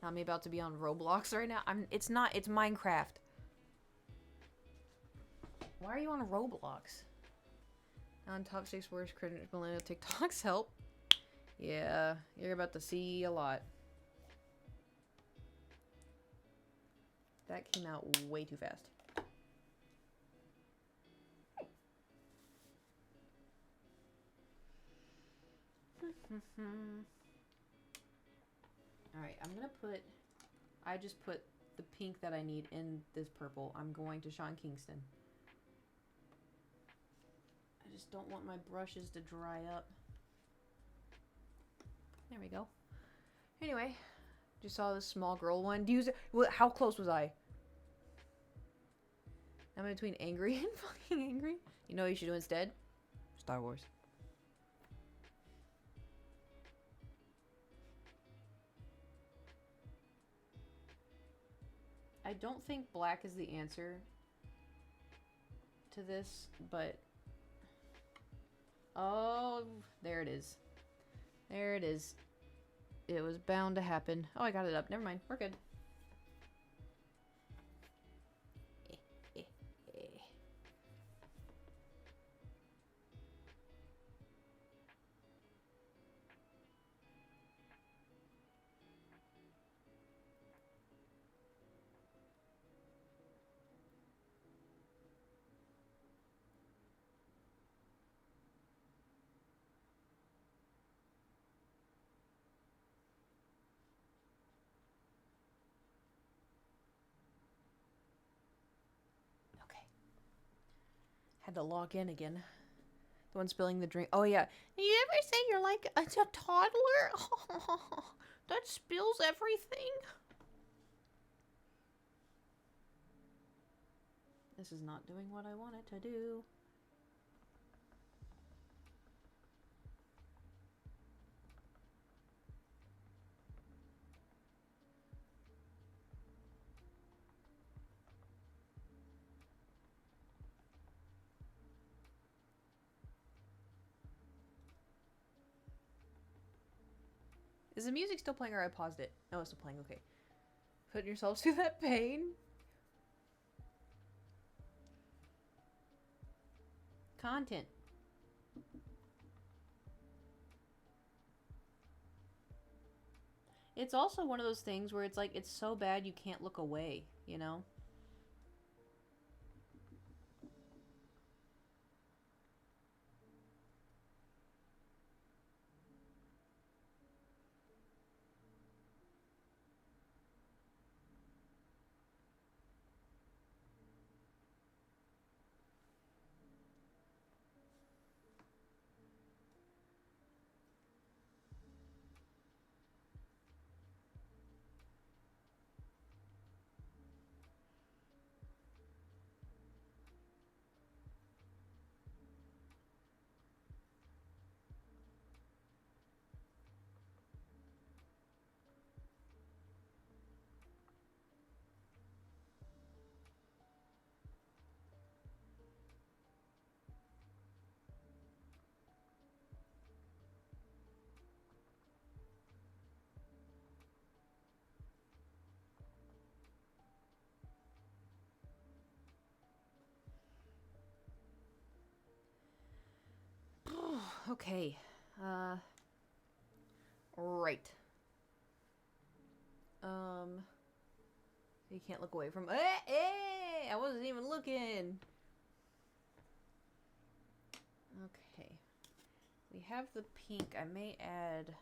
I'm about to be on Roblox right now. It's not. It's Minecraft. Why are you on Roblox? On top 6 worst cringe millennial TikToks. Help. Yeah, you're about to see a lot. That came out way too fast. Alright, I'm gonna put... I just put the pink that I need in this purple. I'm going to Sean Kingston. I just don't want my brushes to dry up. There we go. Anyway, just saw this small girl one. Do you use it? How close was I? I'm in between angry and fucking angry. You know what you should do instead? Star Wars. I don't think black is the answer to this, but Oh, there it is. There it is. It was bound to happen. Oh, I got it up. Never mind. We're good. Okay. Had to log in again. The one spilling the drink. Oh, yeah. You ever say you're like a toddler? That spills everything. This is not doing what I want it to do. Is the music still playing or I paused it? No, it's still playing. Okay. Putting yourselves through that pain. Content. It's also one of those things where it's like, it's so bad you can't look away, you know? Okay. Right. You can't look away from. Hey! I wasn't even looking. Okay. We have the pink. I may add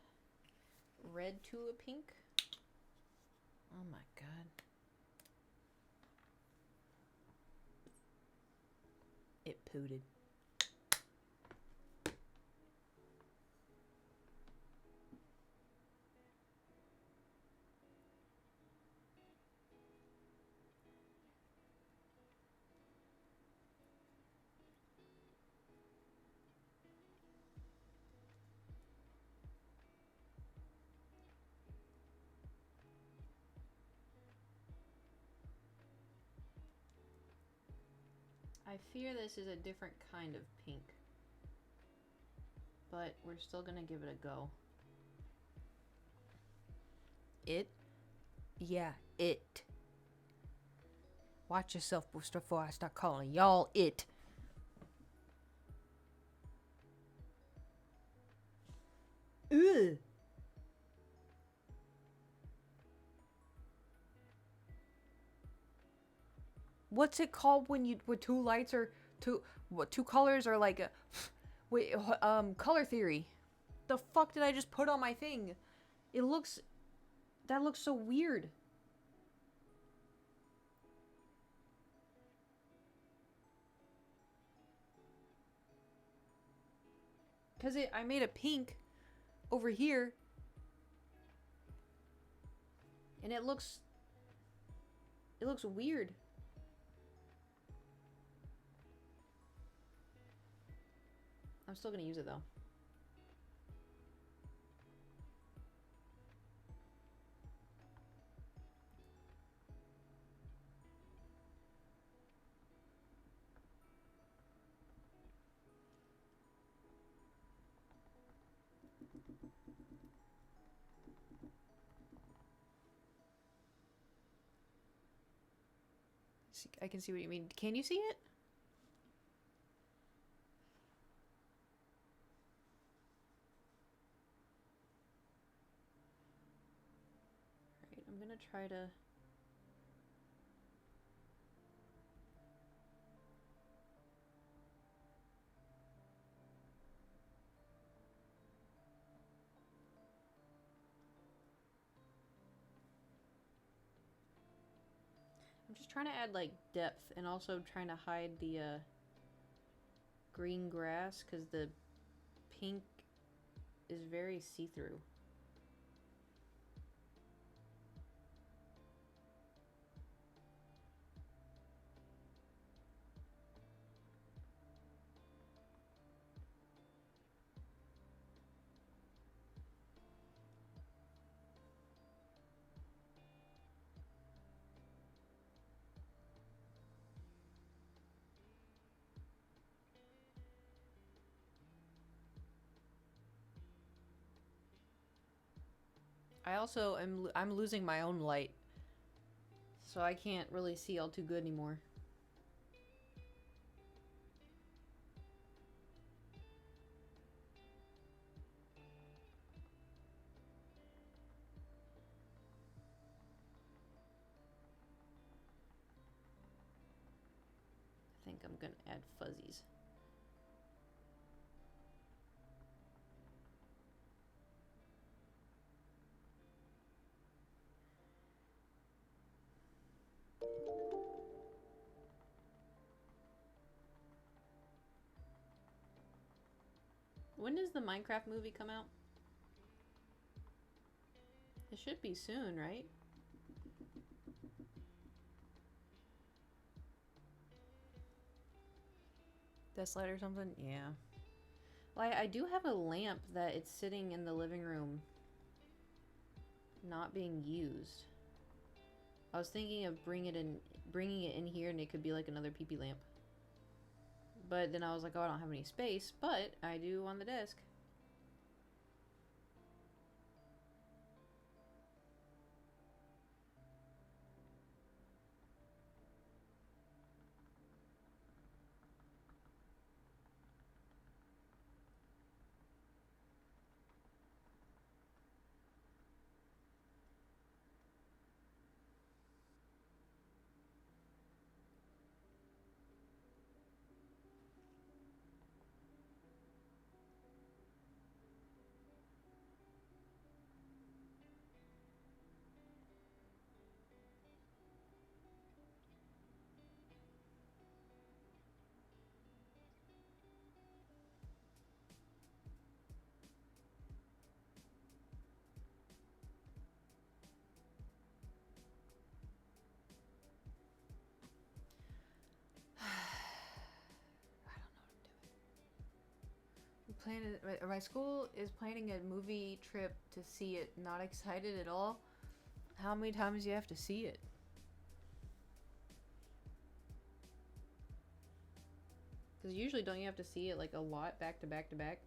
red to a pink. Oh my god. It pooted. I fear this is a different kind of pink. But we're still gonna give it a go. It? Yeah, it. Watch yourself before I start calling y'all it. Ugh. What's it called when two lights are two colors are like a wait color theory. The fuck did I just put on my thing? That looks so weird. Cause I made a pink over here. And it looks weird. I'm still gonna use it though. I can see what you mean. Can you see it? Alright, I'm gonna try to... I'm just trying to add like depth and also trying to hide the green grass because the pink is very see-through. I also I'm losing my own light, so I can't really see all too good anymore. I think I'm gonna add fuzzies. When does the Minecraft movie come out? It should be soon, right? Deathlight or something? Yeah. Well, I do have a lamp that it's sitting in the living room, not being used. I was thinking of bringing it in here, and it could be like another PP lamp. But then I was like, oh, I don't have any space, but I do on the desk. My school is planning a movie trip to see it. Not excited at all. How many times do you have to see it? Because usually don't you have to see it like a lot back to back to back?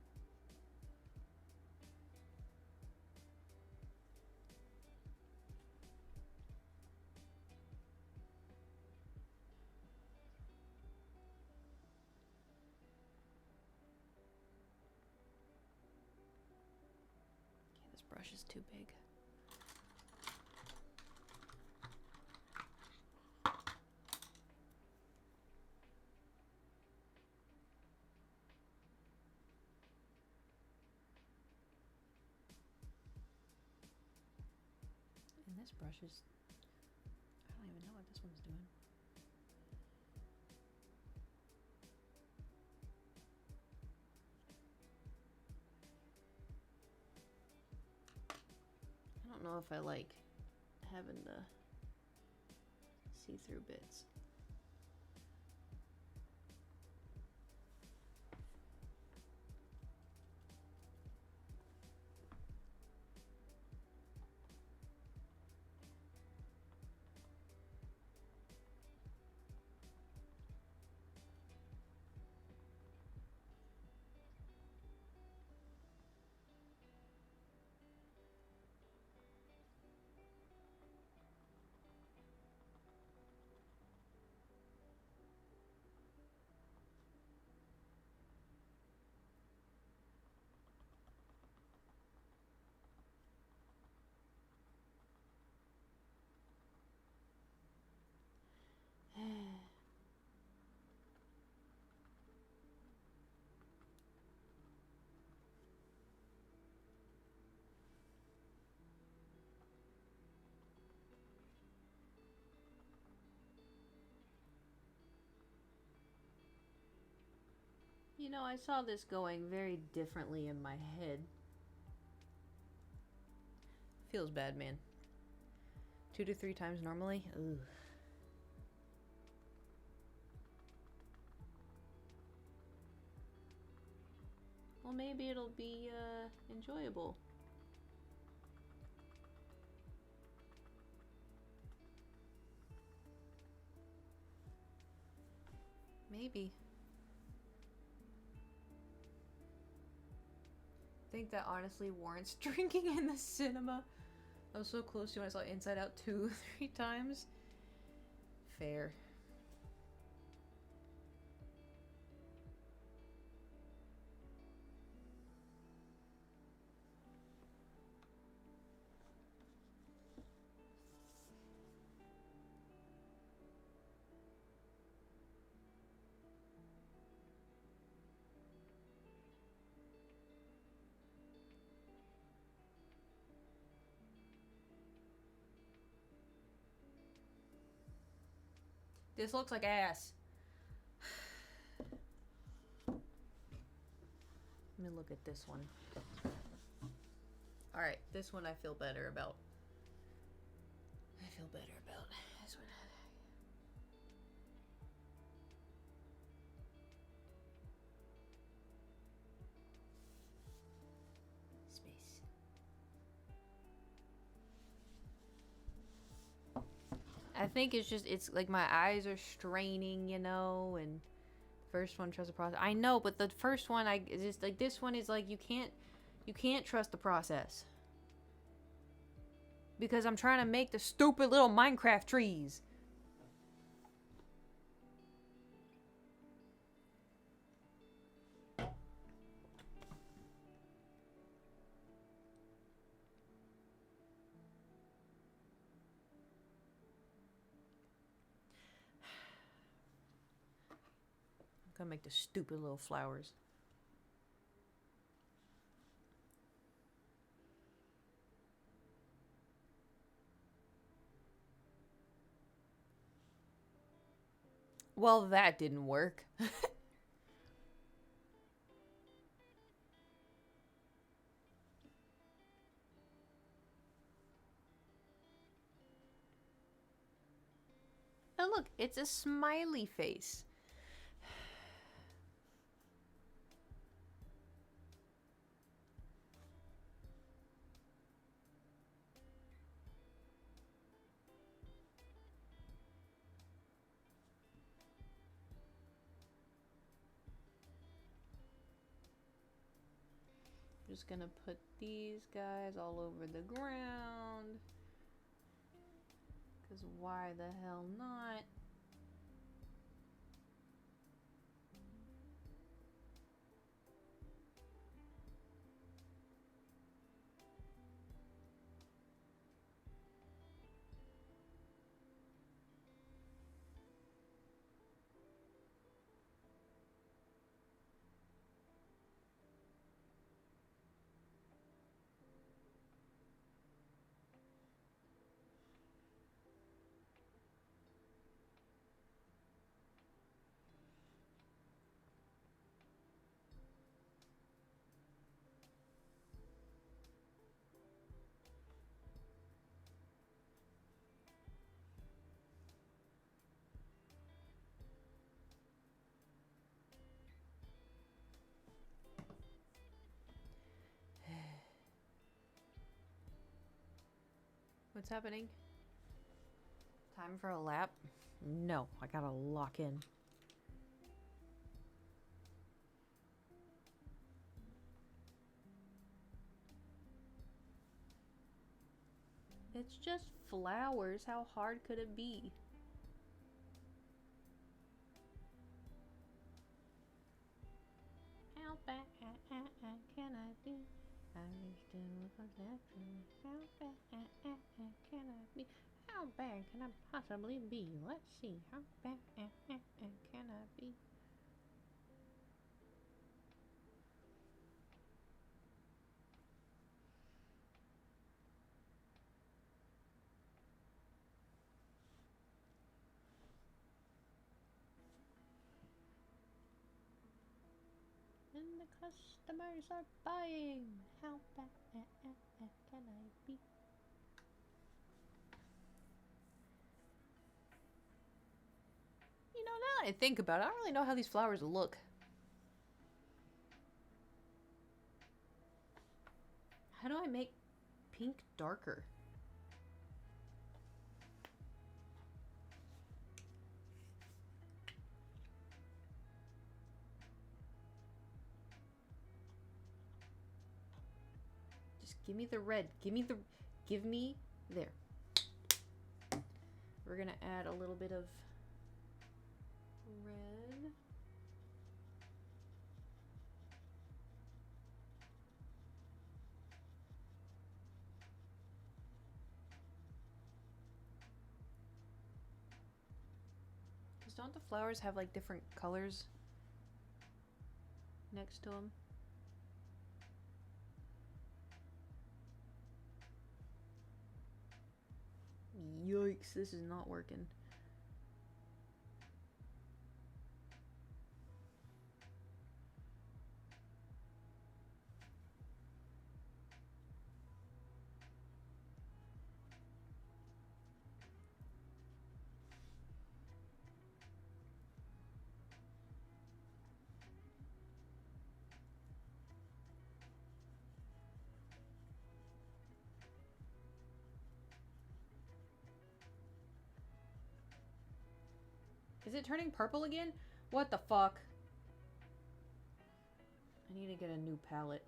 This brush is too big. And this brush is... I don't even know what this one's doing. I don't know if I like having the see-through bits. You know, I saw this going very differently in my head. Feels bad, man. 2 to 3 times normally? Ugh. Well, maybe it'll be, enjoyable. Maybe. I think that honestly warrants drinking in the cinema. I was so close to when I saw Inside Out 2, 3 times. Fair. This looks like ass. Let me look at this one. Alright, this one I feel better about. I feel better about this one. Space. I think it's just, it's like my eyes are straining, you know, and the first one, trust the process. I know, but the first one, it's just like, this one is like, you can't trust the process. Because I'm trying to make the stupid little Minecraft trees. I'm gonna make the stupid little flowers. Well, that didn't work. Oh, look, it's a smiley face. Just gonna put these guys all over the ground. Because why the hell not? What's happening? Time for a lap? No, I gotta lock in. It's just flowers. How hard could it be? How bad can I be? I reached in with a natural. How bad can I be? How bad can I possibly be? Let's see. How bad can I be? the customers are buying. How bad can I be? You know, now that I think about it, I don't really know how these flowers look. How do I make pink darker? Just give me the red. Give me there. We're gonna add a little bit of red. Because don't the flowers have like different colors next to them? Yikes, this is not working. Is it turning purple again? What the fuck? I need to get a new palette.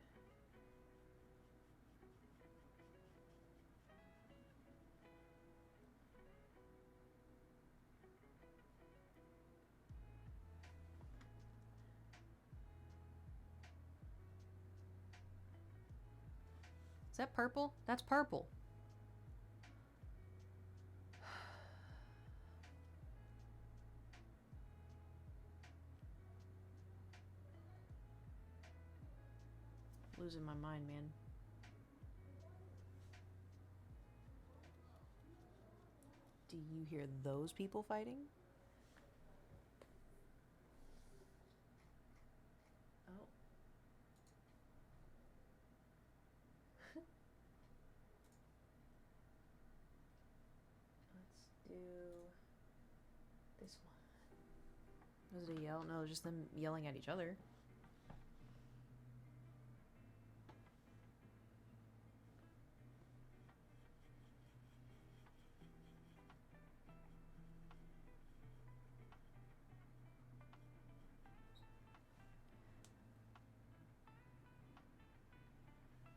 Is that purple? That's purple. Losing my mind, man. Do you hear those people fighting? Oh. Let's do this one. Was it a yell? No, just them yelling at each other.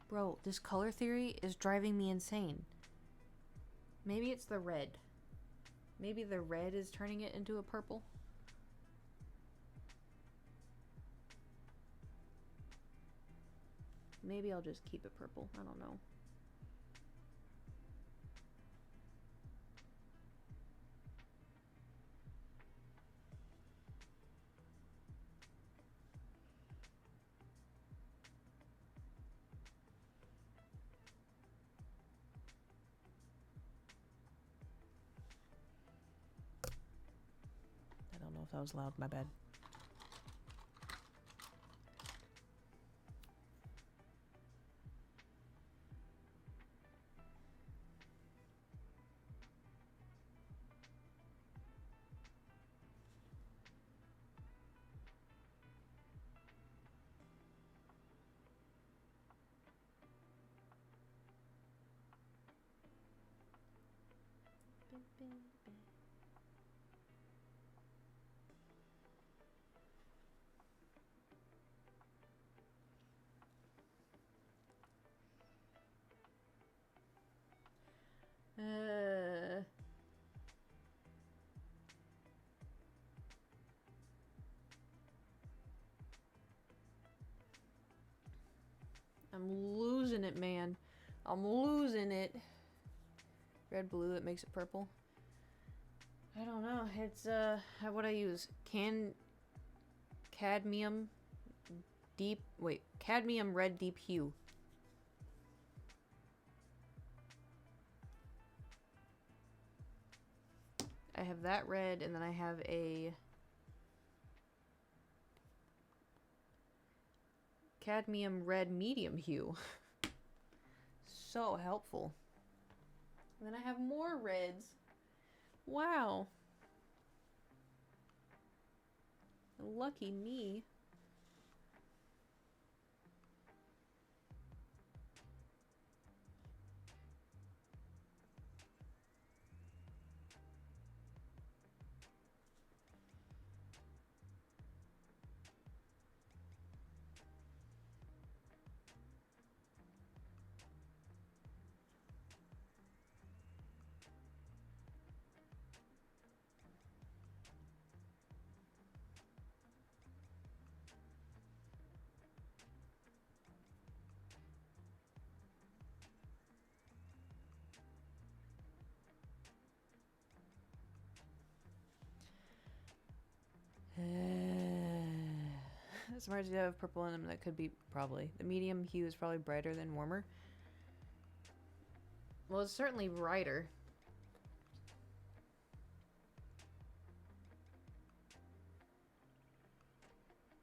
Bro, this color theory is driving me insane. Maybe it's the red. Maybe the red is turning it into a purple. Maybe I'll just keep it purple. I don't know. I don't know if that was loud. My bad. I'm losing it, man. I'm losing it. Red, blue, it makes it purple. I don't know. It's, what I use? Cadmium deep, wait, cadmium red deep hue. I have that red, and then I have a cadmium red medium hue. So helpful. And then I have more reds. Wow. Lucky me. Smart to have purple in them. That could be probably. The medium hue is probably brighter than warmer. Well, it's certainly brighter.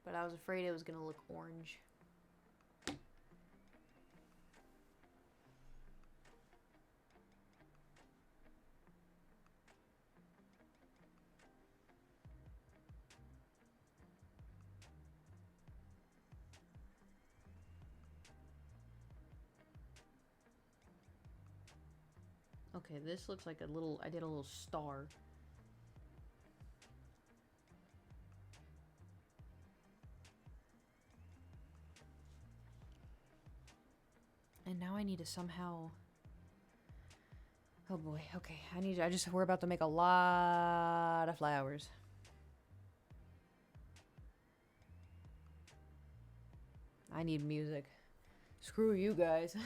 But I was afraid it was gonna look orange. Okay, this looks like a little, I did a little star. And now I need to somehow, oh boy, okay, we're about to make a lot of flowers. I need music. Screw you guys.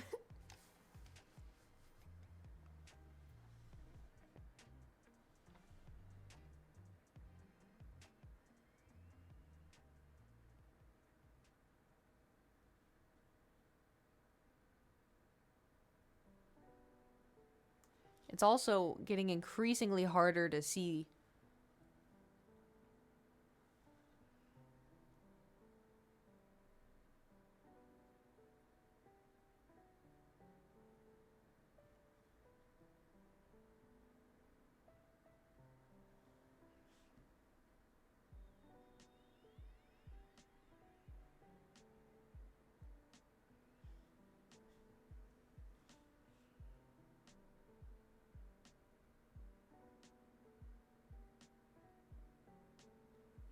It's also getting increasingly harder to see.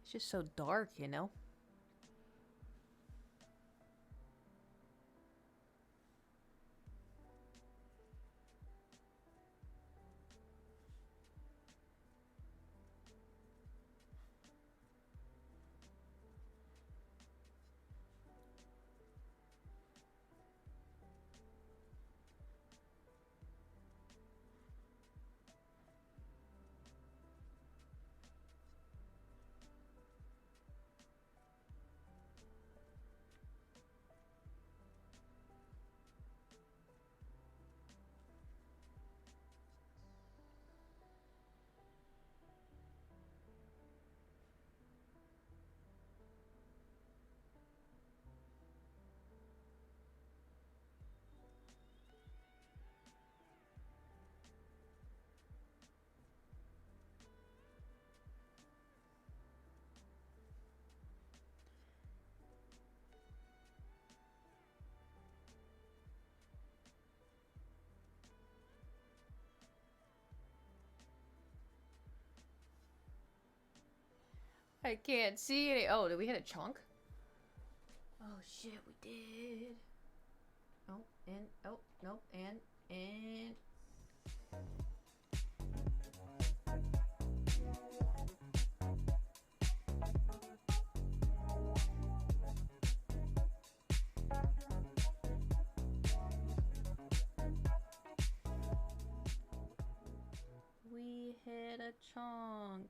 It's just so dark, you know? I can't see any. Oh, did we hit a chunk? Oh shit, we did. Oh, and oh, nope, and we hit a chunk.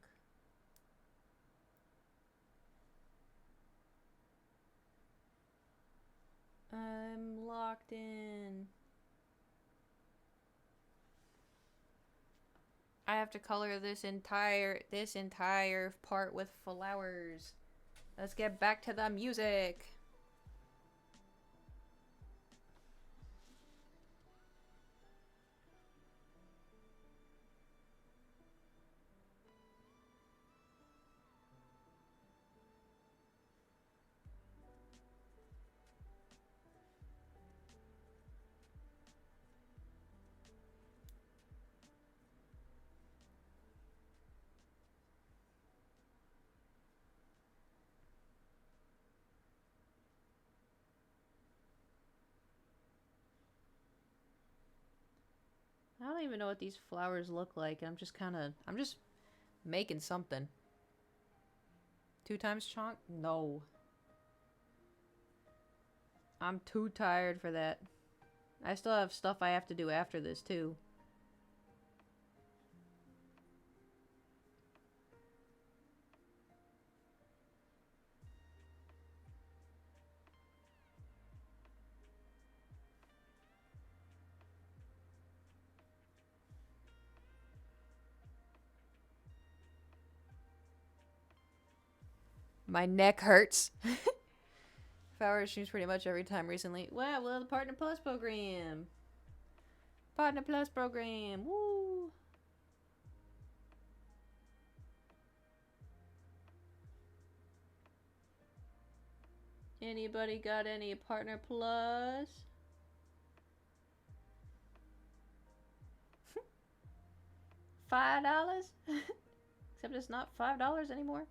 I'm locked in. I have to color this entire part with flowers. Let's get back to the music. don't even know what these flowers look like. I'm just making something. 2 times chonk? No. I'm too tired for that. I still have stuff I have to do after this, too. My neck hurts. Flower streams pretty much every time recently. Wow, well, the Partner Plus program. Partner Plus program. Woo. Anybody got any Partner Plus? $5? Except it's not $5 anymore.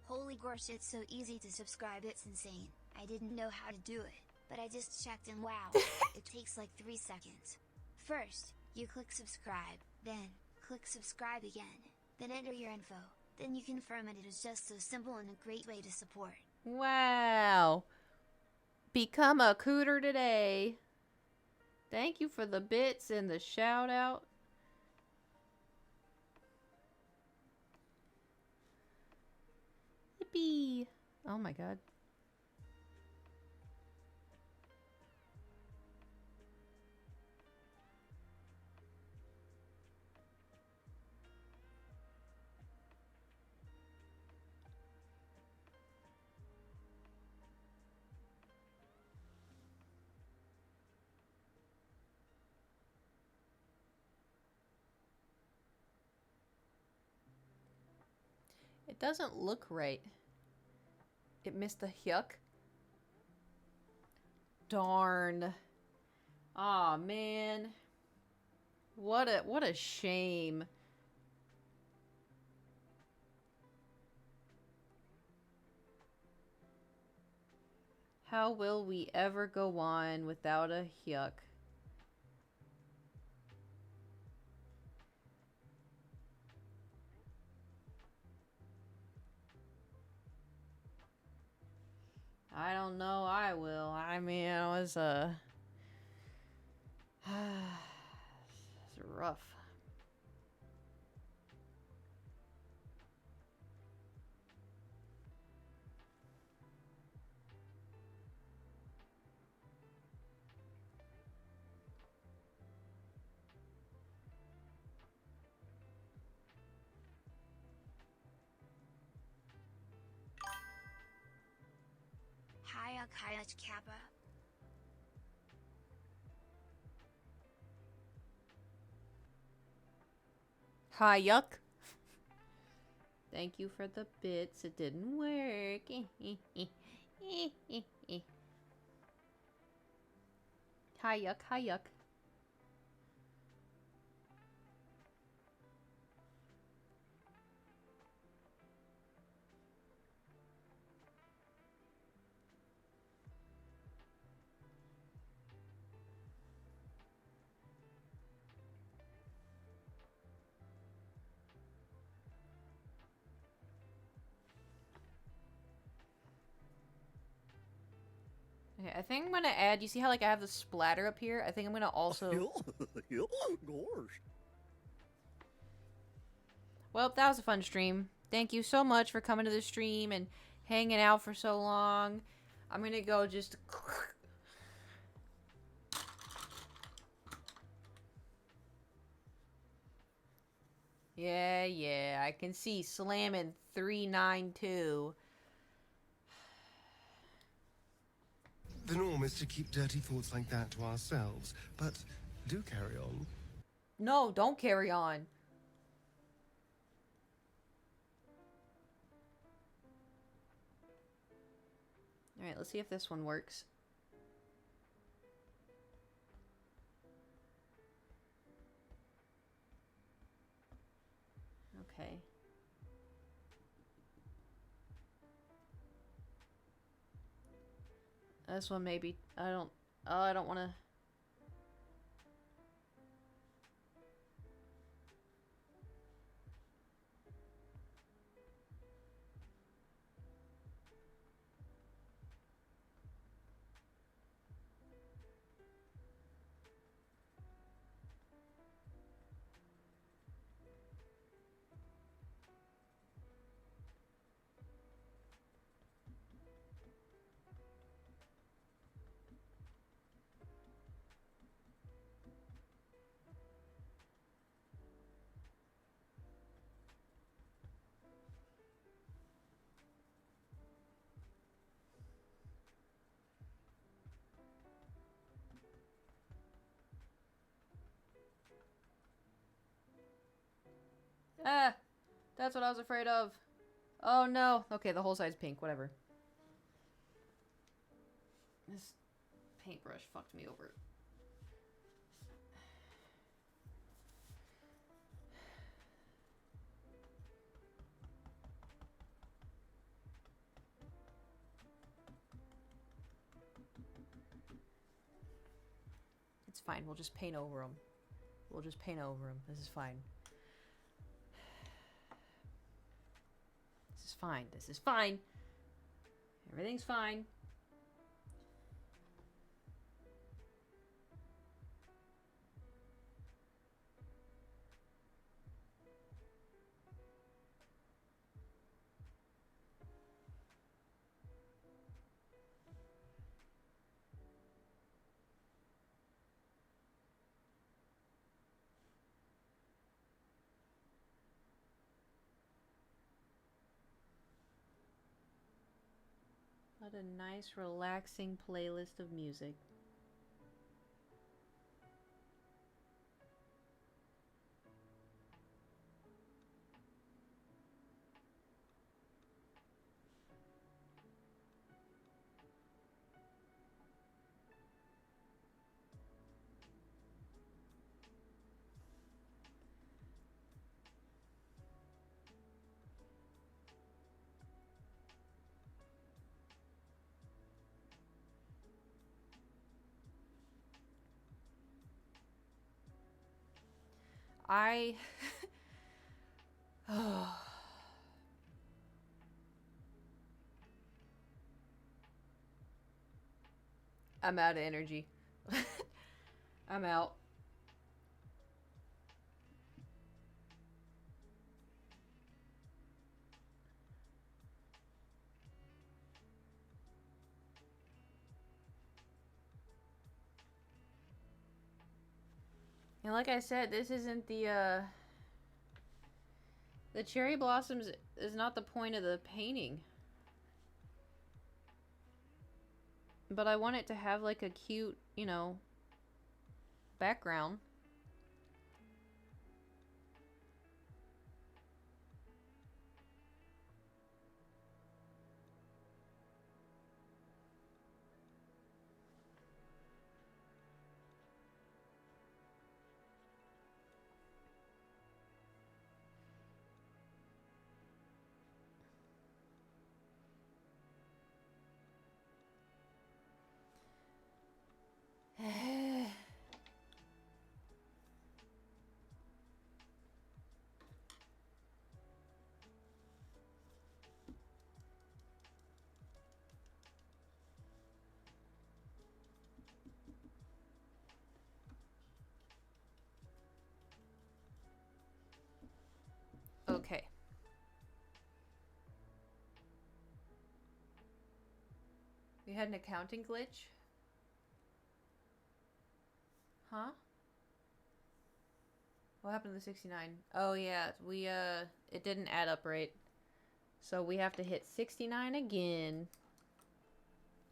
Holy gosh, it's so easy to subscribe, it's insane. I didn't know how to do it, but I just checked and wow, it takes like 3 seconds. First, you click subscribe, then click subscribe again, then enter your info, then you confirm it. It is just so simple and a great way to support. Wow. Become a cooter today. Thank you for the bits and the shout out. Yippee. Oh my god. It doesn't look right. It missed the yuck. Darn. Aw, man. What a shame. How will we ever go on without a yuck? I don't know, I will. I mean, it was it's rough. Hayat Kappa. Hi, yuck. Thank you for the bits. It didn't work. Hi, yuck. Hi, yuck. Okay, I think I'm gonna add, you see how like I have the splatter up here? I think I'm gonna also... Gosh. Well, that was a fun stream. Thank you so much for coming to the stream and hanging out for so long. I'm gonna go just... Yeah, I can see slamming 392. The norm is to keep dirty thoughts like that to ourselves, but do carry on. No, don't carry on. Alright, let's see if this one works. Okay. This one maybe. I don't. Oh, I don't want to. Ah! That's what I was afraid of. Oh no. Okay, the whole side's pink. Whatever. This paintbrush fucked me over. It's fine. We'll just paint over them. We'll just paint over them. This is fine. This is fine. This is fine. Everything's fine. What a nice, relaxing playlist of music. I I'm out of energy. I'm out. And like I said, this isn't the cherry blossoms is not the point of the painting. But I want it to have like a cute, you know, background. Okay. We had an accounting glitch? Huh? What happened to the 69? Oh yeah, we it didn't add up right. So we have to hit 69 again.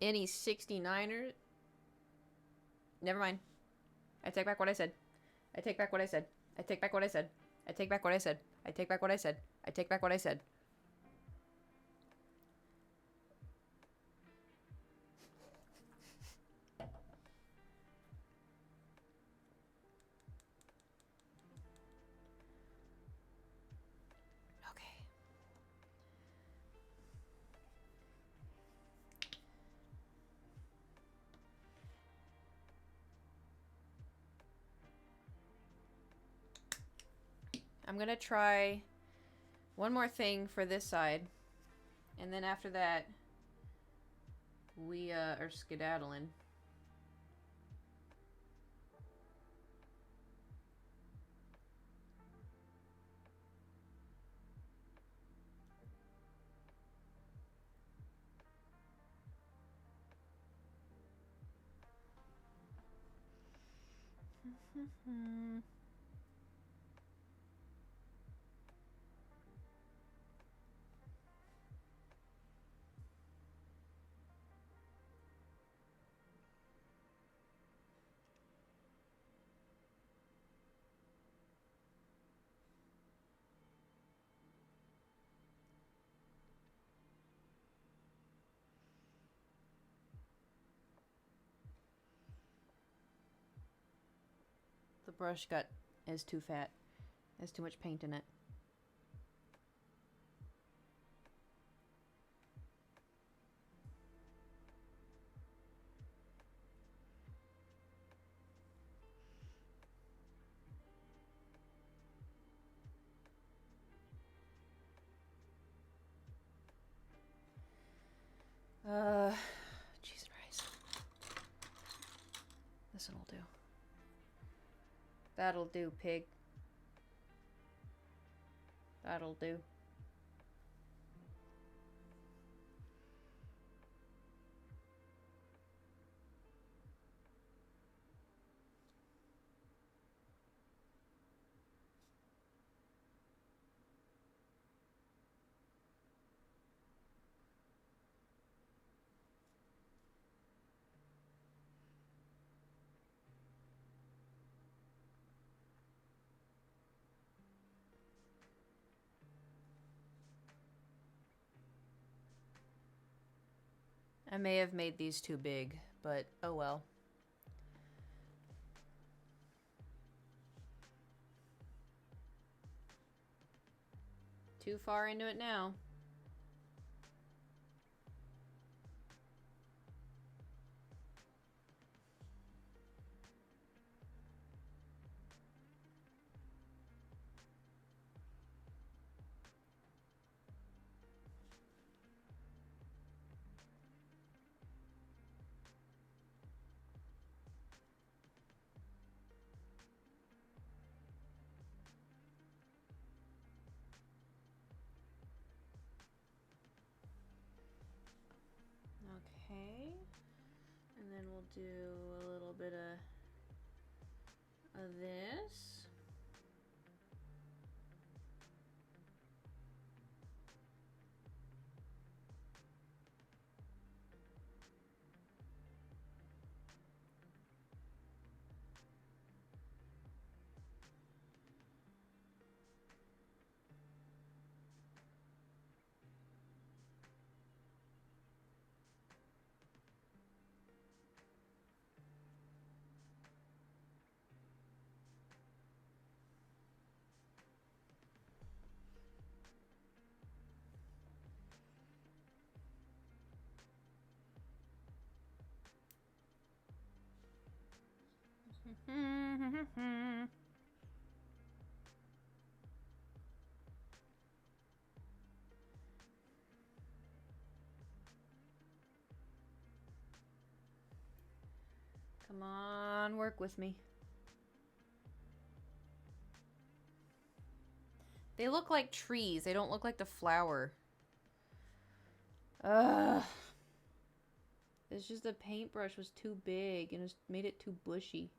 Any 69er? Never mind. I take back what I said. I take back what I said. I take back what I said. I take back what I said. I take back what I said. I take back what I said. I'm gonna try one more thing for this side. And then after that, we are skedaddling. The brush is too fat. Has too much paint in it. Cheese and rice. This one will do. That'll do, pig. That'll do. I may have made these too big, but oh well. Too far into it now. Okay, and then we'll do a little bit of this. Come on, work with me. They look like trees. They don't look like the flower. Ugh. It's just the paintbrush was too big and it made it too bushy.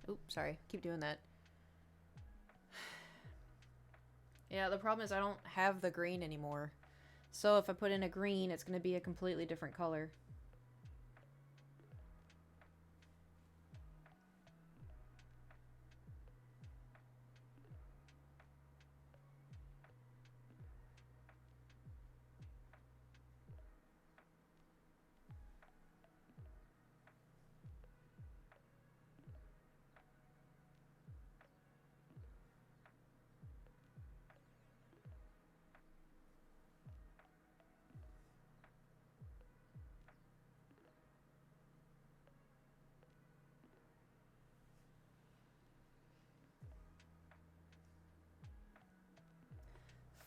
Oops, sorry. Keep doing that. Yeah, the problem is I don't have the green anymore. So if I put in a green, it's going to be a completely different color.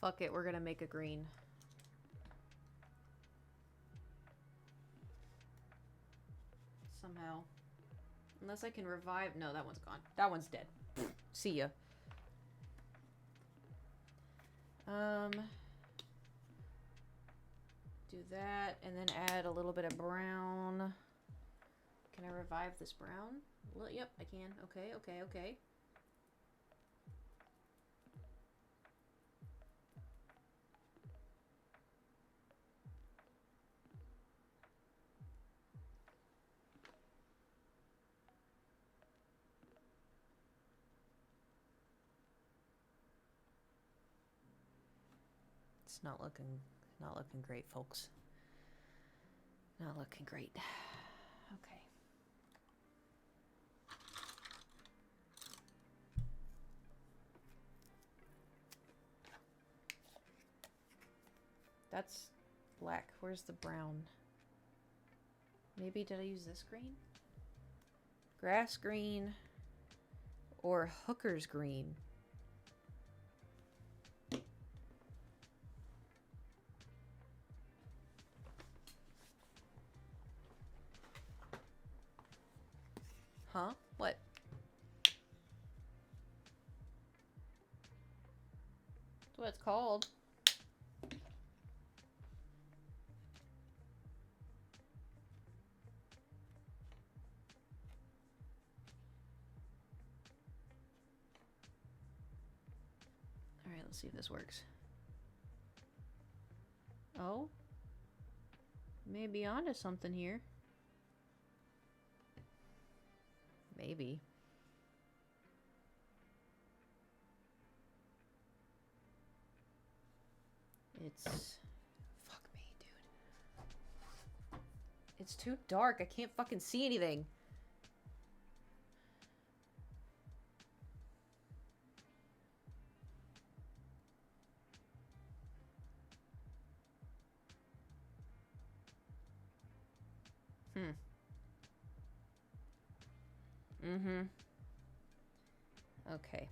Fuck it, we're gonna make a green. Somehow. Unless I can revive... No, that one's gone. That one's dead. See ya. Do that, and then add a little bit of brown. Can I revive this brown? Well, yep, I can. Okay, okay, okay. It's not looking great, folks. Not looking great. Okay. That's black. Where's the brown? Maybe did I use this green? Grass green or hooker's green? Huh? What? That's what it's called. Alright, let's see if this works. Oh? Maybe onto something here. Maybe. It's... Fuck me, dude. It's too dark. I can't fucking see anything. Mm-hmm. Okay.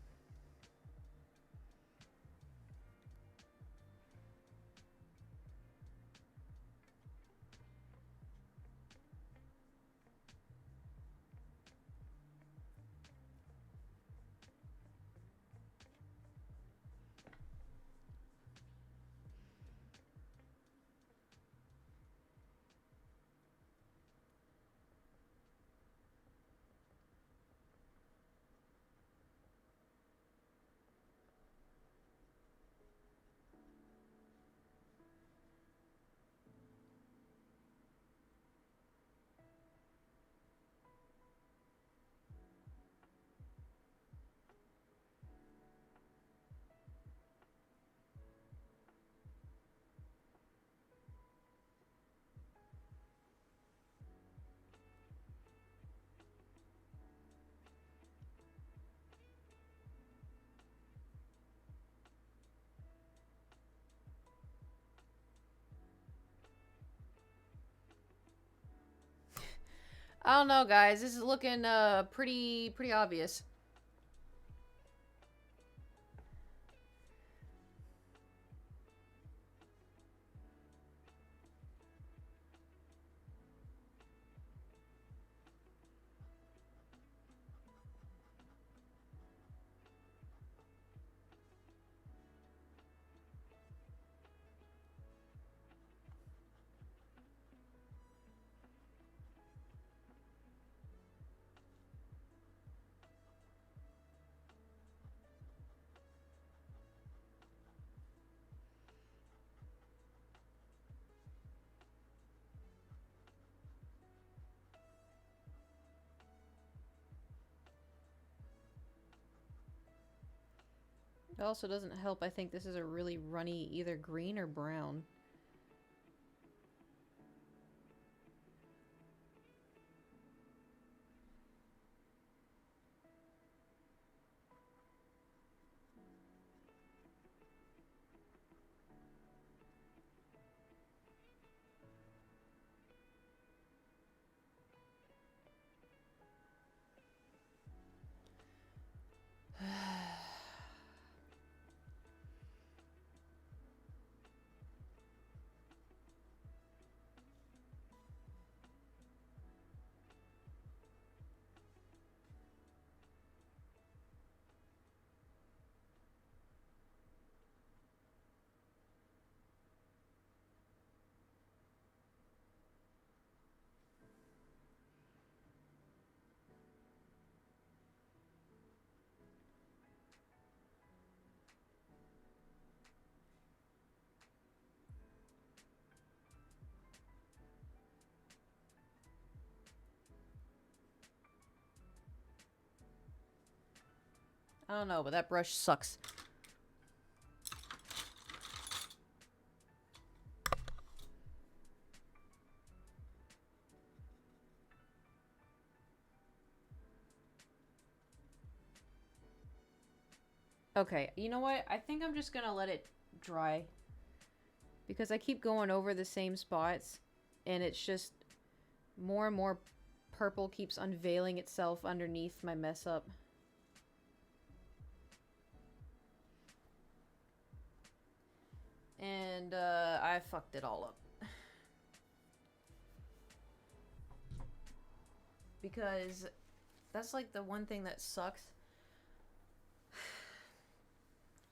I don't know, guys. This is looking pretty obvious. It also doesn't help. I think this is a really runny either green or brown. I don't know, but that brush sucks. Okay, you know what? I think I'm just gonna let it dry. Because I keep going over the same spots, and it's just more and more purple keeps unveiling itself underneath my mess up. And I fucked it all up. Because that's like the one thing that sucks.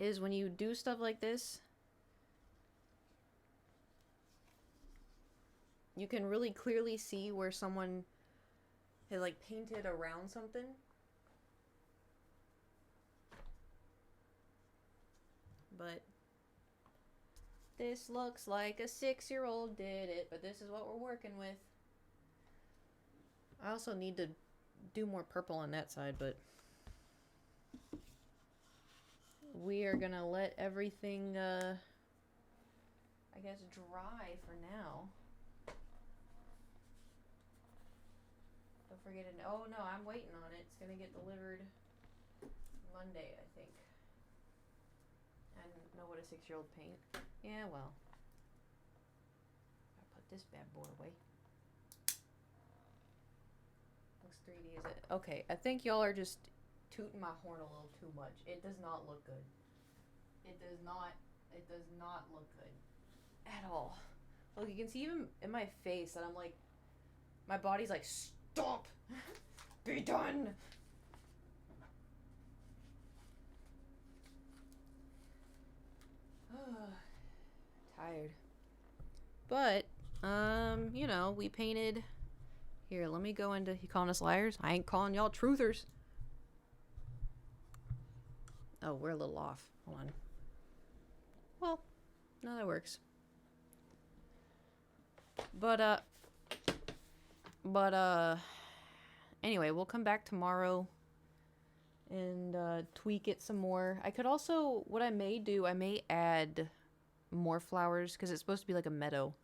Is when you do stuff like this, you can really clearly see where someone had like painted around something. But this looks like a 6-year-old did it, but this is what we're working with. I also need to do more purple on that side, but we are gonna let everything, I guess, dry for now. Don't forget it. Oh no, I'm waiting on it. It's gonna get delivered Monday, I think. I don't know what a 6-year-old paint. Yeah, well. I'll put this bad boy away. Looks 3D, is it? Okay, I think y'all are just tooting my horn a little too much. It does not look good. It does not look good. At all. Look, you can see even in my face that I'm like, my body's like, stop! Be done! Tired. But, you know, we painted... Here, let me go into... You calling us liars? I ain't calling y'all truthers. Oh, we're a little off. Hold on. Well, no, that works. But, anyway, we'll come back tomorrow and, tweak it some more. I could also... What I may do, I may add more flowers, because it's supposed to be like a meadow.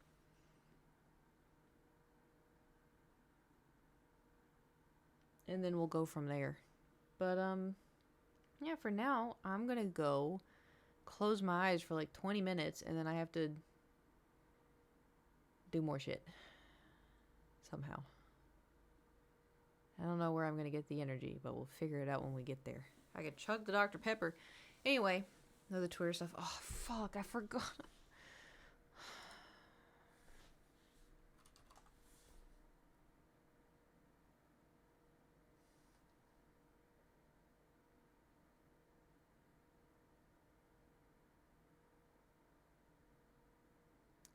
And then we'll go from there. But, yeah, for now, I'm gonna go close my eyes for like 20 minutes, and then I have to do more shit. Somehow. I don't know where I'm gonna get the energy, but we'll figure it out when we get there. I could chug the Dr. Pepper. Anyway, the Twitter stuff. Oh, fuck, I forgot.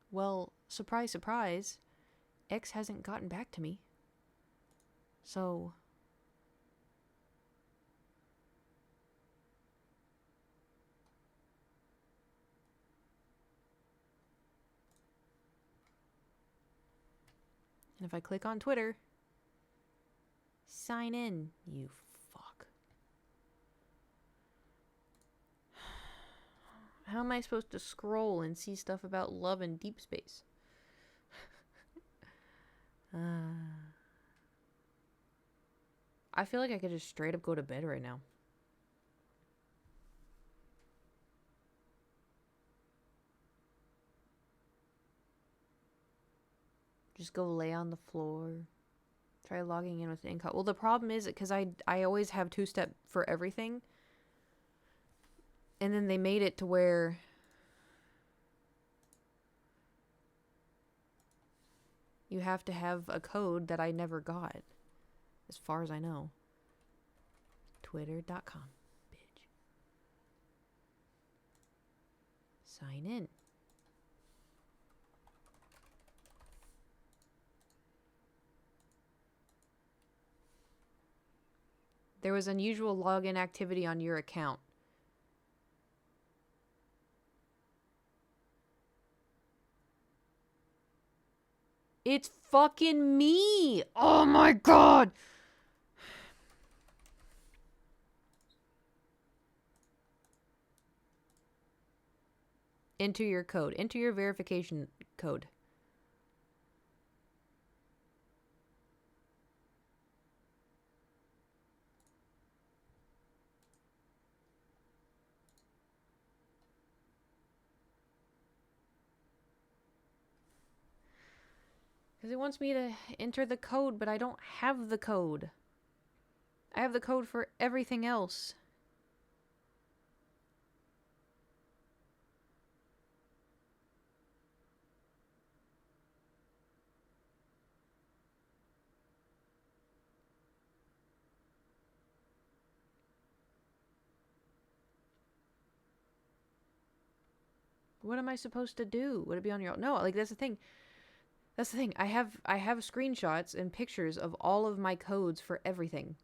Well, surprise, surprise, X hasn't gotten back to me. So... And if I click on Twitter, sign in, you fuck. How am I supposed to scroll and see stuff about love and deep space? I feel like I could just straight up go to bed right now. Just go lay on the floor. Try logging in with an incog. Well, the problem is because I always have two-step for everything. And then they made it to where you have to have a code that I never got, as far as I know. Twitter.com, bitch. Sign in. There was unusual login activity on your account. It's fucking me! Oh my god! Enter your code. Enter your verification code. Because it wants me to enter the code, but I don't have the code. I have the code for everything else. What am I supposed to do? Would it be on your own? No, like that's the thing. That's the thing. I have screenshots and pictures of all of my codes for everything.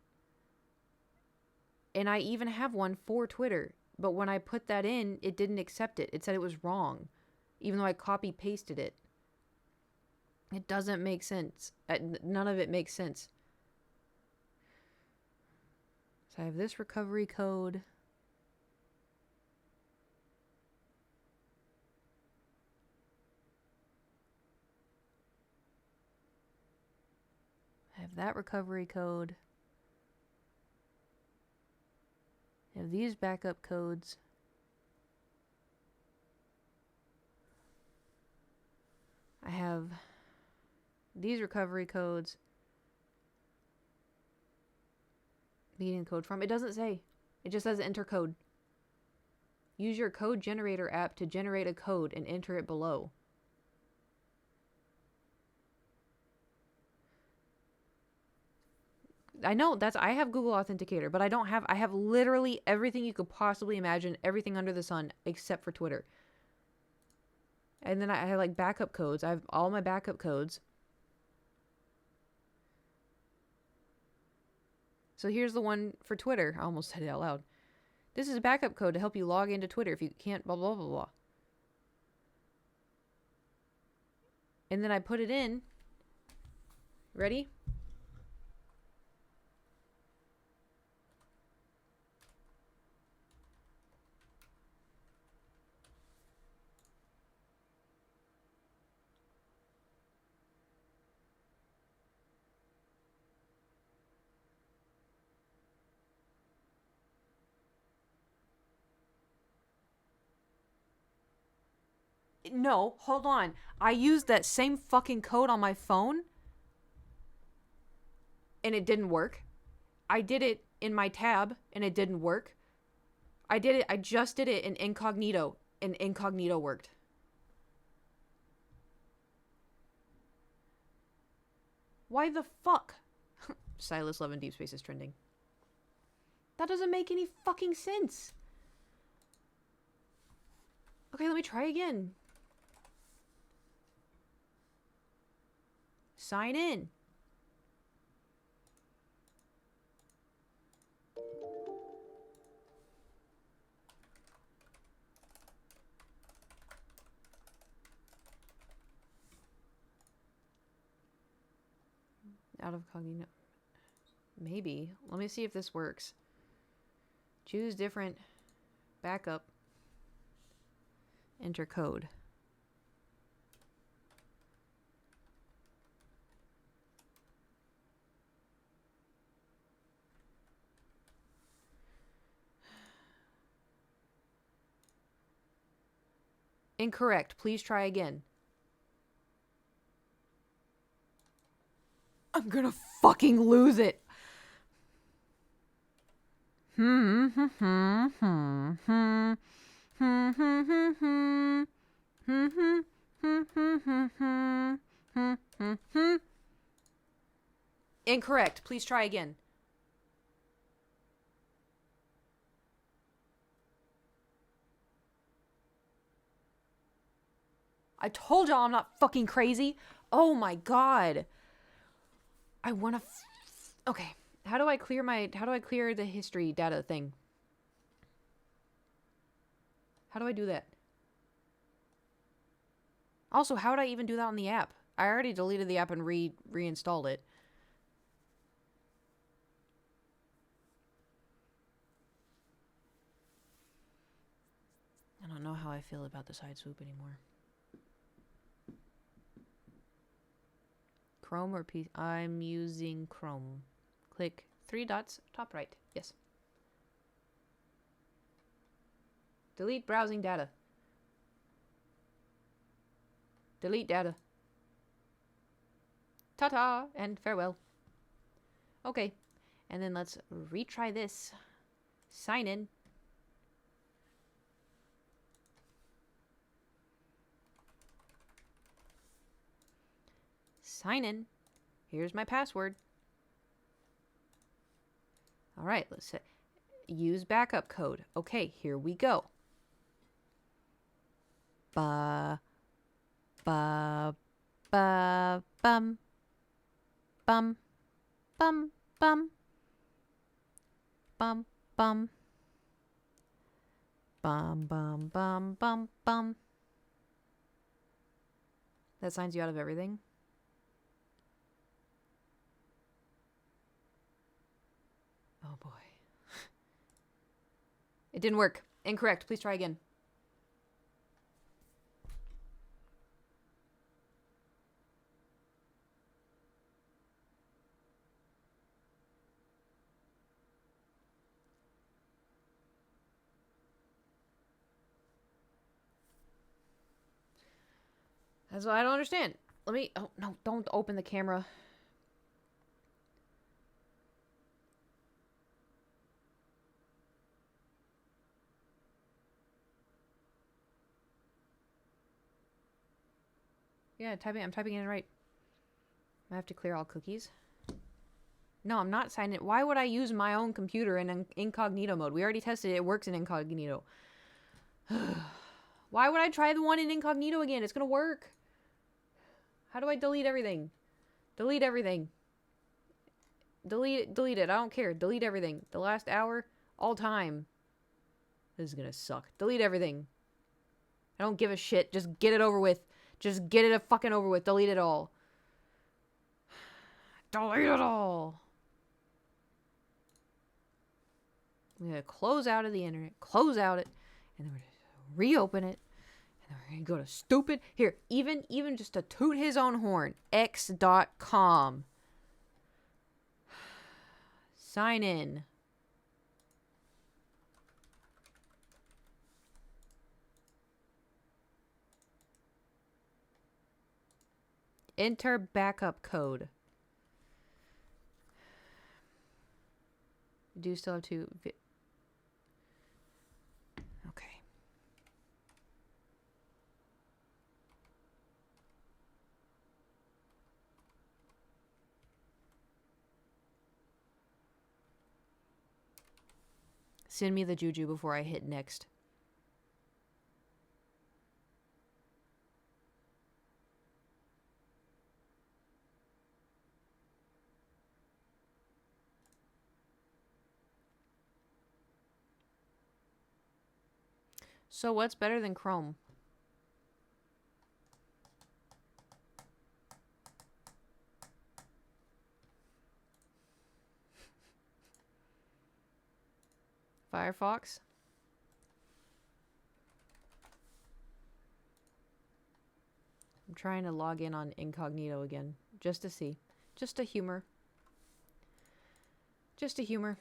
And I even have one for Twitter. But when I put that in, it didn't accept it. It said it was wrong. Even though I copy-pasted it. It doesn't make sense. None of it makes sense. So I have this recovery code. I have that recovery code. I have these backup codes. I have these recovery codes. Meeting code from. It doesn't say. It just says enter code. Use your code generator app to generate a code and enter it below. I know I have Google Authenticator, but I have literally everything you could possibly imagine, everything under the sun, except for Twitter. And then I have like backup codes. I have all my backup codes. So here's the one for Twitter. I almost said it out loud. This is a backup code to help you log into Twitter if you can't blah, blah, blah, blah. And then I put it in. Ready? No, hold on. I used that same fucking code on my phone. And it didn't work. I did it in my tab and it didn't work. I just did it in incognito and incognito worked. Why the fuck? Silas Love in Deep Space is trending. That doesn't make any fucking sense. Okay, let me try again. Sign in. Out of cognito. Maybe. Let me see if this works. Choose different backup. Enter code. Incorrect. Please try again. I'm gonna fucking lose it. Incorrect. Please try again. I told y'all I'm not fucking crazy. Oh my god. I wanna okay. How do I clear the history data thing? How do I do that? Also, how would I even do that on the app? I already deleted the app and reinstalled it. I don't know how I feel about the side swoop anymore. Chrome or PC? I'm using Chrome. Click 3 dots, top right. Yes. Delete browsing data. Delete data. Ta-ta and farewell. Okay. And then let's retry this. Sign in. Sign in. Here's my password. All right, let's use backup code. Okay, here we go. Ba ba ba bum bum bum bum bum bum bum bum bum bum bum. That signs you out of everything. Oh boy. It didn't work. Incorrect. Please try again. That's what I don't understand. Let me... Oh, no. Don't open the camera. Yeah, I'm typing it in right. I have to clear all cookies. No, I'm not signing it. Why would I use my own computer in incognito mode? We already tested it. It works in incognito. Why would I try the one in incognito again? It's gonna work. How do I delete everything? Delete everything. Delete it. I don't care. Delete everything. The last hour, all time. This is gonna suck. Delete everything. I don't give a shit. Just get it over with. Just get it fucking over with. Delete it all. Delete it all. I'm gonna close out of the internet. Close out it. And then we're gonna reopen it. And then we're gonna go to stupid. Here, even just to toot his own horn. X.com. Sign in. Enter backup code. You do still have to... Okay. Send me the juju before I hit next. So what's better than Chrome? Firefox? I'm trying to log in on incognito again. Just to see. Just to humor. Just to humor.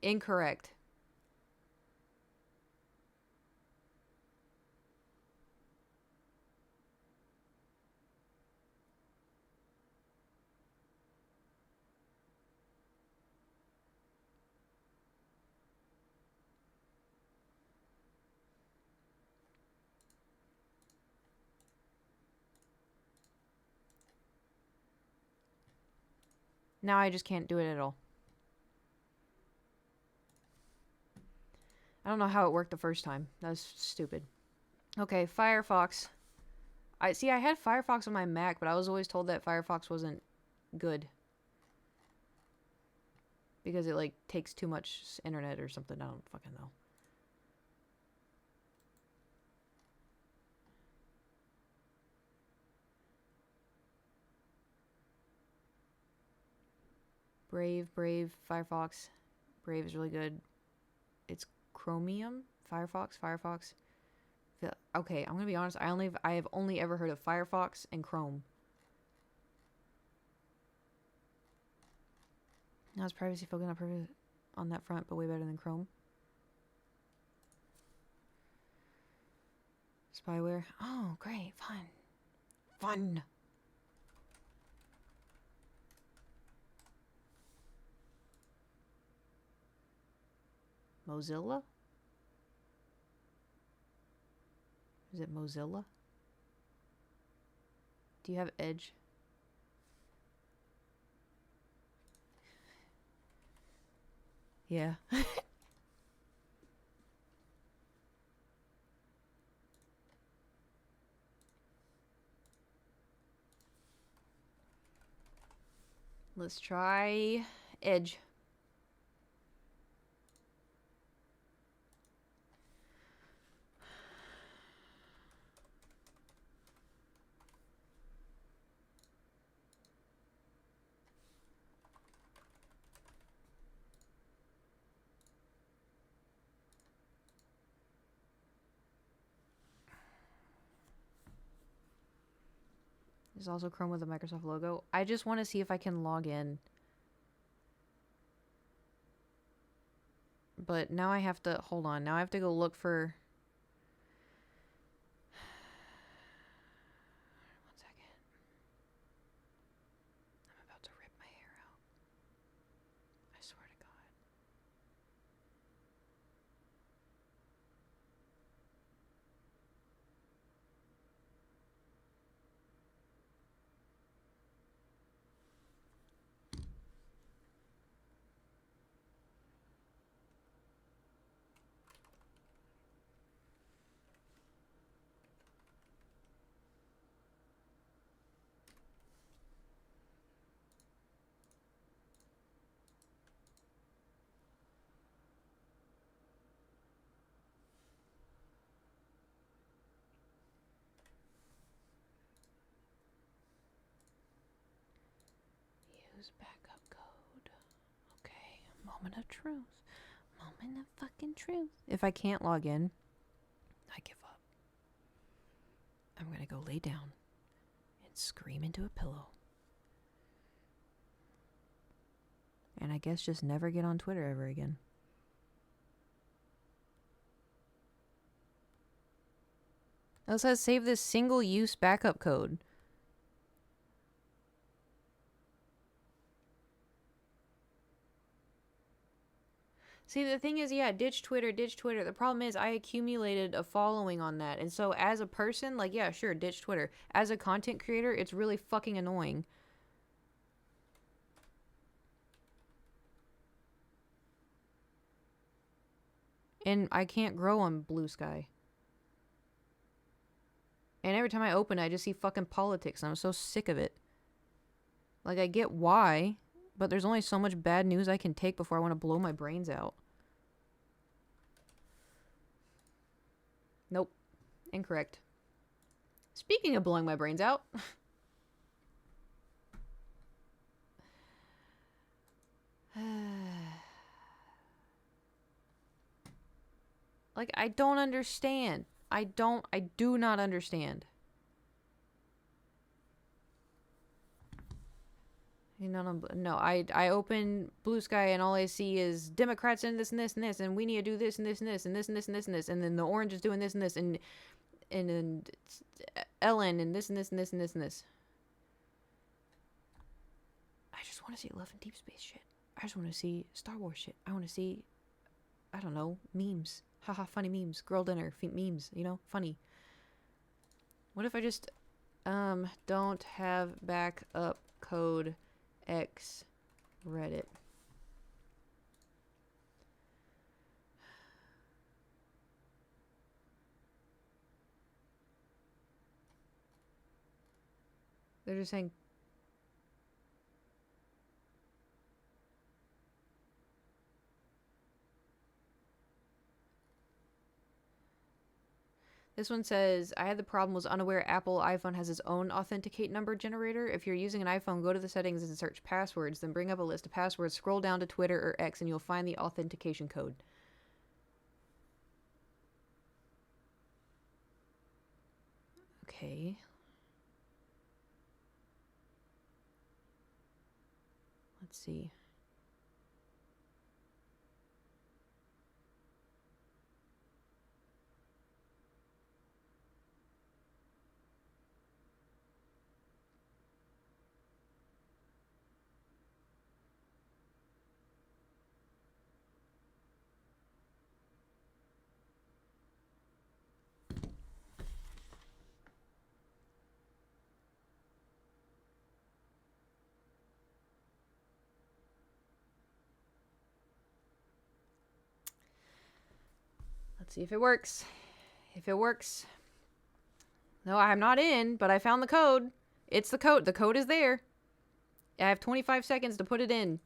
Incorrect. Now I just can't do it at all. I don't know how it worked the first time. That was stupid. Okay, Firefox. I had Firefox on my Mac, but I was always told that Firefox wasn't good. Because it, like, takes too much internet or something. I don't fucking know. Brave, Firefox. Brave is really good. It's Chromium? Firefox? Okay, I'm gonna be honest. I have only ever heard of Firefox and Chrome. Now it's privacy focused on that front, but way better than Chrome. Spyware. Oh, great. Fun. Mozilla? Is it Mozilla? Do you have Edge? Yeah. Let's try Edge. There's also Chrome with a Microsoft logo. I just want to see if I can log in. But now I have to... Hold on. Now I have to go look for... One second. I'm about to rip my hair out. I swear to God. Use backup code. Okay, moment of truth. Moment of fucking truth. If I can't log in, I give up. I'm gonna go lay down and scream into a pillow. And I guess just never get on Twitter ever again. It says save this single-use backup code. See, the thing is, yeah, ditch Twitter. The problem is I accumulated a following on that. And so as a person, like, yeah, sure, ditch Twitter. As a content creator, it's really fucking annoying. And I can't grow on Blue Sky. And every time I open it, I just see fucking politics. And I'm so sick of it. Like, I get why, but there's only so much bad news I can take before I want to blow my brains out. Nope. Incorrect. Speaking of blowing my brains out. Like, I don't understand. I do not understand. No, I open Blue Sky and all I see is Democrats and this and this and this, and we need to do this and this and this and this and this and this and this, and then the orange is doing this and this, and Ellen and this and this and this and this and this. I just want to see Love and Deep Space shit. I just want to see Star Wars shit. I want to see, I don't know, memes. Haha, funny memes. Girl dinner memes, you know, funny. What if I just don't have backup code X Reddit? They're just saying this one says, I had the problem, was unaware Apple iPhone has its own authenticate number generator. If you're using an iPhone, go to the settings and search passwords, then bring up a list of passwords, scroll down to Twitter or X, and you'll find the authentication code. Okay. Let's see. Let's see if it works. If it works. No, I'm not in, but I found the code. It's the code. The code is there. I have 25 seconds to put it in.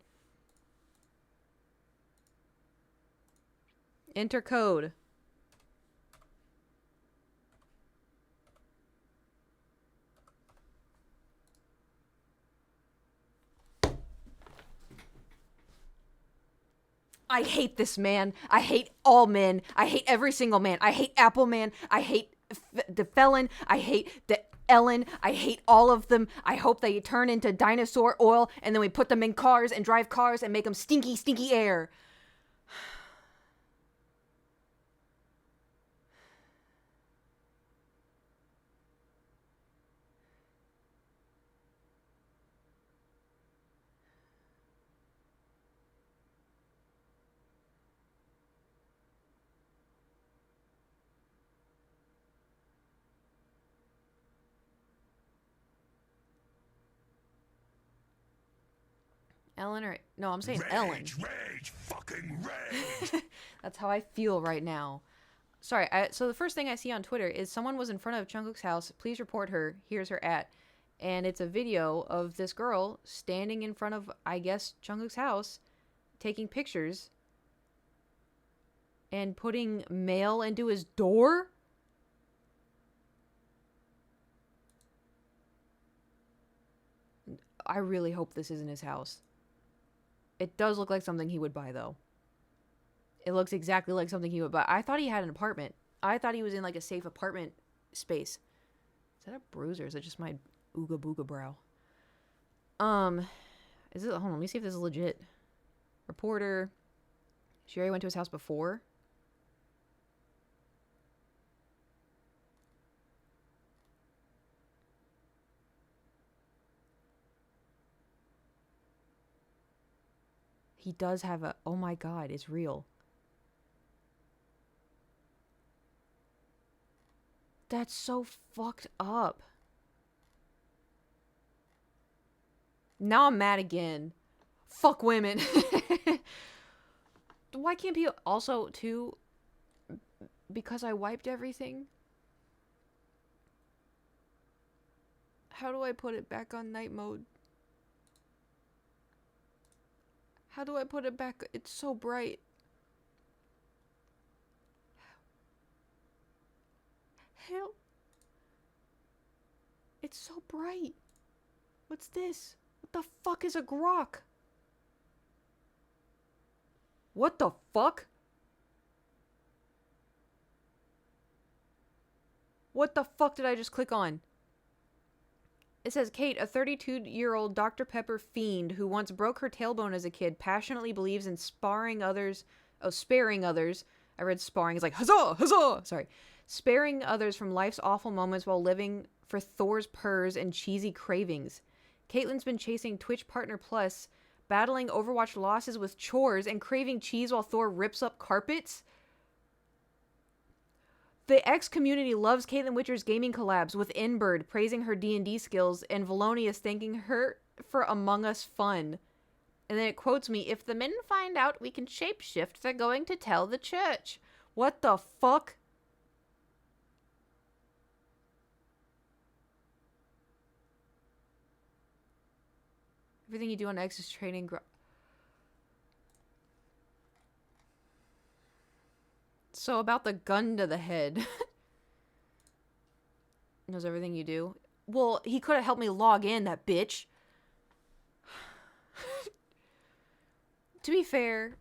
Enter code. I hate this man. I hate all men. I hate every single man. I hate Apple Man. I hate the felon. I hate the Ellen. I hate all of them. I hope they turn into dinosaur oil and then we put them in cars and drive cars and make them stinky, stinky air. Ellen or... No, I'm saying Ellen. Rage, fucking rage! That's how I feel right now. Sorry, so the first thing I see on Twitter is someone was in front of Jungkook's house. Please report her. Here's her at. And it's a video of this girl standing in front of, I guess, Jungkook's house, taking pictures and putting mail into his door? I really hope this isn't his house. It does look like something he would buy, though. It looks exactly like something he would buy. I thought he had an apartment. I thought he was in, like, a safe apartment space. Is that a bruise or is it just my ooga booga brow? Is it... Hold on, let me see if this is legit. Reporter. She already went to his house before. He does have a... Oh my god, it's real. That's so fucked up. Now I'm mad again. Fuck women. Why can't people... Also, too... Because I wiped everything? How do I put it back on night mode? How do I put it back? It's so bright. Hell. It's so bright. What's this? What the fuck is a grok? What the fuck? What the fuck did I just click on? It says, Kate, a 32-year-old Dr. Pepper fiend who once broke her tailbone as a kid, passionately believes in sparing others. I read sparring. It's like, huzzah, huzzah! Sorry. Sparing others from life's awful moments while living for Thor's purrs and cheesy cravings. Caitlin's been chasing Twitch Partner Plus, battling Overwatch losses with chores, and craving cheese while Thor rips up carpets. The X community loves Caitlin Witcher's gaming collabs, with Inbird praising her D&D skills and Valonius thanking her for Among Us fun. And then it quotes me, if the men find out we can shapeshift, they're going to tell the church. What the fuck? Everything you do on X is training. So about the gun to the head. Knows everything you do. Well, he could have helped me log in, that bitch. To be fair,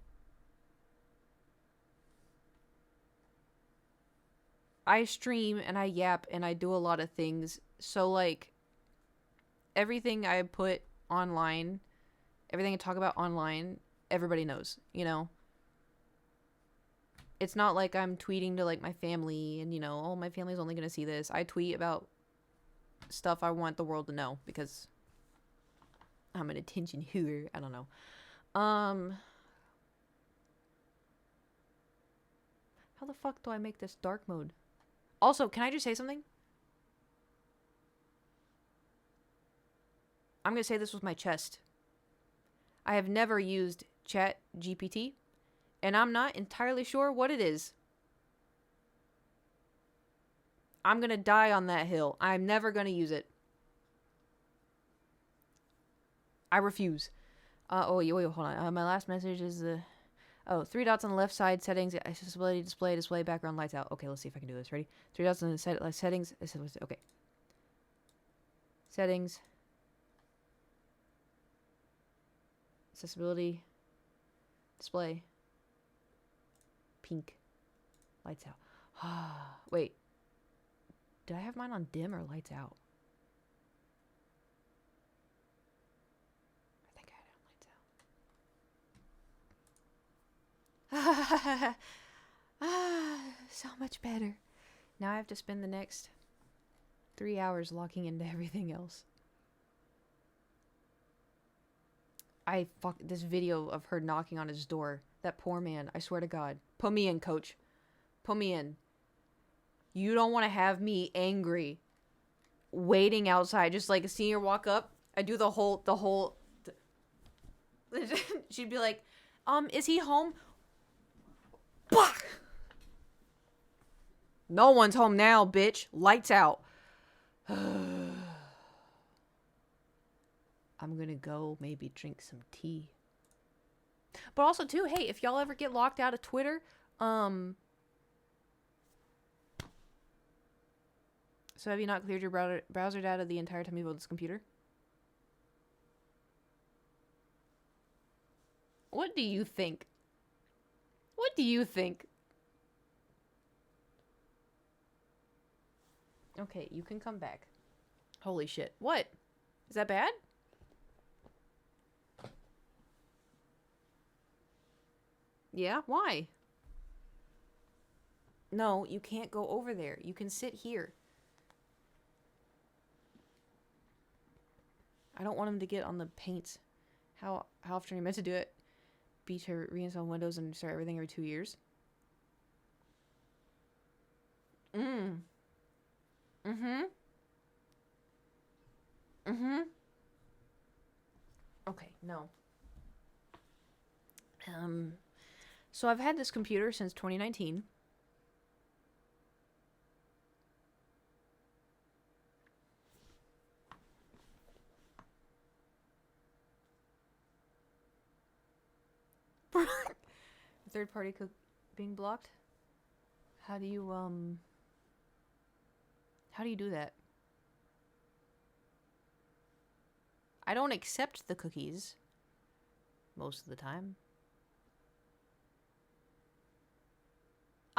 I stream and I yap and I do a lot of things. So like everything I put online, everything I talk about online, everybody knows, you know? It's not like I'm tweeting to like my family and, you know, oh, my family's only going to see this. I tweet about stuff I want the world to know because I'm an attention whore. I don't know. How the fuck do I make this dark mode? Also, can I just say something? I'm going to say this with my chest. I have never used Chat GPT, and I'm not entirely sure what it is. I'm going to die on that hill. I'm never going to use it. I refuse. Wait, hold on. My last message is the... Oh, 3 dots on the left side, settings, accessibility, display, background, lights out. Okay, let's see if I can do this. Ready? 3 dots on the settings. Okay. Settings. Accessibility. Display. Pink. Lights out. Wait. Did I have mine on dim or lights out? I think I had it on lights out. So much better. Now I have to spend the next 3 hours locking into everything else. This video of her knocking on his door. That poor man. I swear to God. Put me in, coach. Put me in. You don't want to have me angry. Waiting outside. Just like seeing her walk up. I do the whole. She'd be like, is he home? Bah! No one's home now, bitch. Lights out. I'm gonna go maybe drink some tea. But also too, hey, if y'all ever get locked out of Twitter, so have you not cleared your browser data the entire time you built this computer? What do you think? What do you think? Okay, you can come back. Holy shit. What? Is that bad? Yeah? Why? No, you can't go over there. You can sit here. I don't want him to get on the paints. How often are you meant to do it? Be to reinstall Windows and start everything every 2 years? Okay, no. So I've had this computer since 2019. Third party being blocked? How do you do that? I don't accept the cookies most of the time.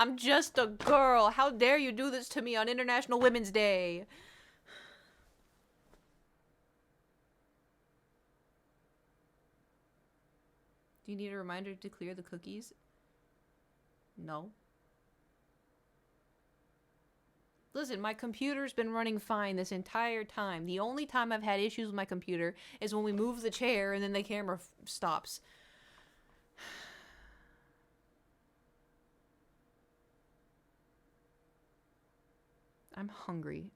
I'm just a girl. How dare you do this to me on International Women's Day? Do you need a reminder to clear the cookies? No. Listen, my computer's been running fine this entire time. The only time I've had issues with my computer is when we move the chair and then the camera stops. I'm hungry.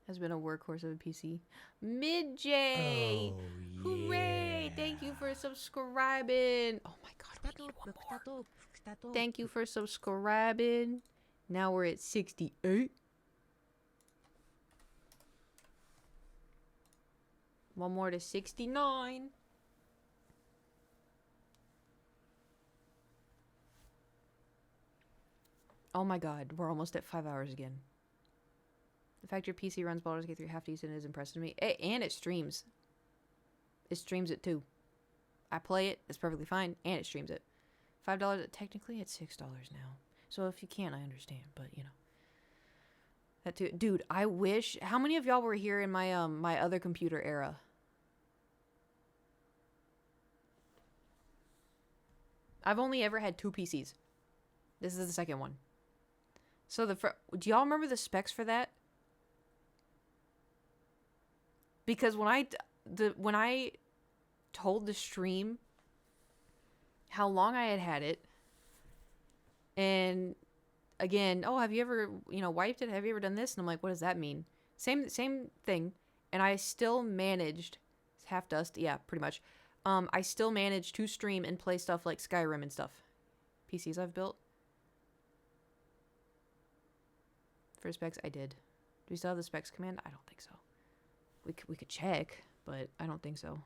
Has been a workhorse of a PC. Mid-J! Oh, Hooray! Thank you for subscribing. Oh my god, we need one more. Thank you for subscribing. Now we're at 68. One more to 69. Oh my god, we're almost at 5 hours again. The fact your PC runs Baldur's Gate 3 half decent is impressive to me. And it streams. It streams it too. I play it, it's perfectly fine, and it streams it. $5, technically it's $6 now. So if you can't, I understand, but you know. That too. Dude, I wish, how many of y'all were here in my my other computer era? I've only ever had 2 PCs. This is the second one. So do y'all remember the specs for that? Because when I told the stream how long I had it, and again, oh, have you ever, wiped it? Have you ever done this? And I'm like, what does that mean? Same thing. And I still managed, it's half dust, yeah, pretty much. I still managed to stream and play stuff like Skyrim and stuff. PCs I've built. For specs, I did. Do we still have the specs command? I don't think so. We could check, but I don't think so.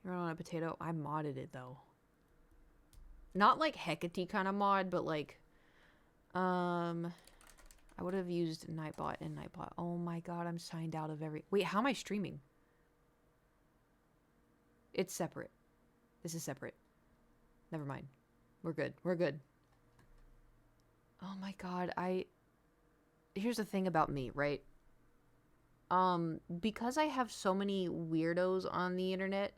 You're on a potato. I modded it though. Not like Hecate kind of mod, but like, I would have used Nightbot and Nightbot. Oh my god, I'm signed out of every. Wait, how am I streaming? It's separate. This is separate. Never mind. We're good. We're good. Oh my god, here's the thing about me, right? Because I have so many weirdos on the internet,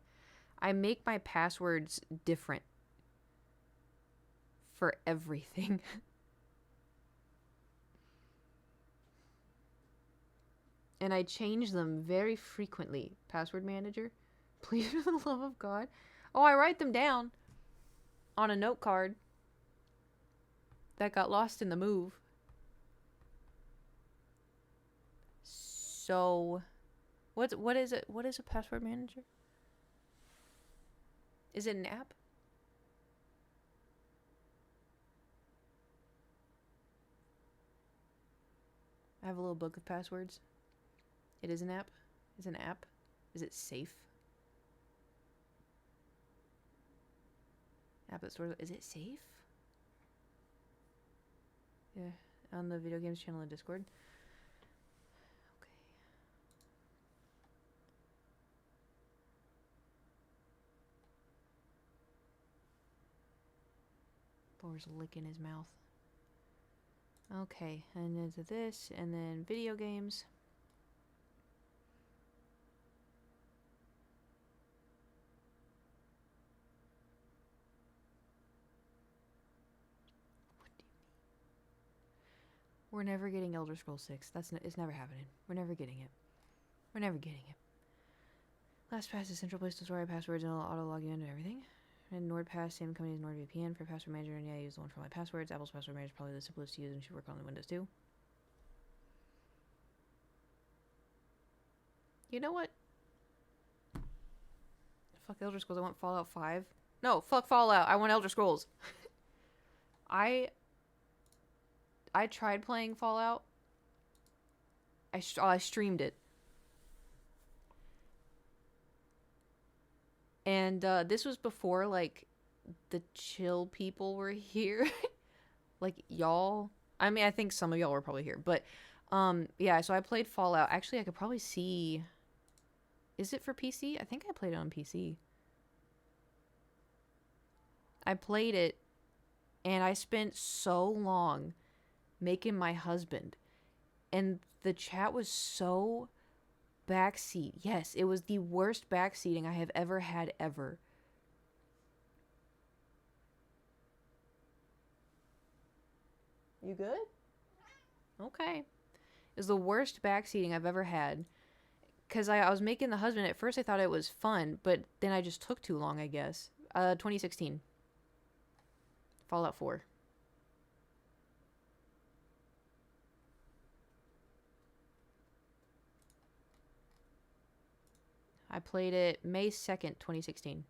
I make my passwords different for everything. And I change them very frequently. Password manager, please, for the love of God. Oh, I write them down on a note card that got lost in the move. So, what is it? What is a password manager? Is it an app? I have a little book of passwords. It is an app. Is it an app? Is it safe? App that stores. Is it safe? Yeah, on the video games channel in Discord. Okay. Thor's licking his mouth. Okay, and into this, and then video games. We're never getting Elder Scrolls 6. It's never happening. We're never getting it. We're never getting it. LastPass is central place to store my passwords and it'll auto-log you into everything. And NordPass, same company as NordVPN for password manager, and yeah, I use the one for my passwords. Apple's password manager is probably the simplest to use and should work on the Windows too. You know what? Fuck Elder Scrolls. I want Fallout 5. No, fuck Fallout. I want Elder Scrolls. I tried playing Fallout. I streamed it. And this was before, like, the chill people were here. Like, y'all. I mean, I think some of y'all were probably here. But, yeah, so I played Fallout. Actually, I could probably see Is it for PC? I think I played it on PC. I played it, and I spent so long making my husband. And the chat was so backseat. Yes, it was the worst backseating I have ever had ever. You good? Okay. It was the worst backseating I've ever had. Because I was making the husband. At first I thought it was fun, but then I just took too long, I guess. 2016. Fallout 4. I played it May 2nd, 2016.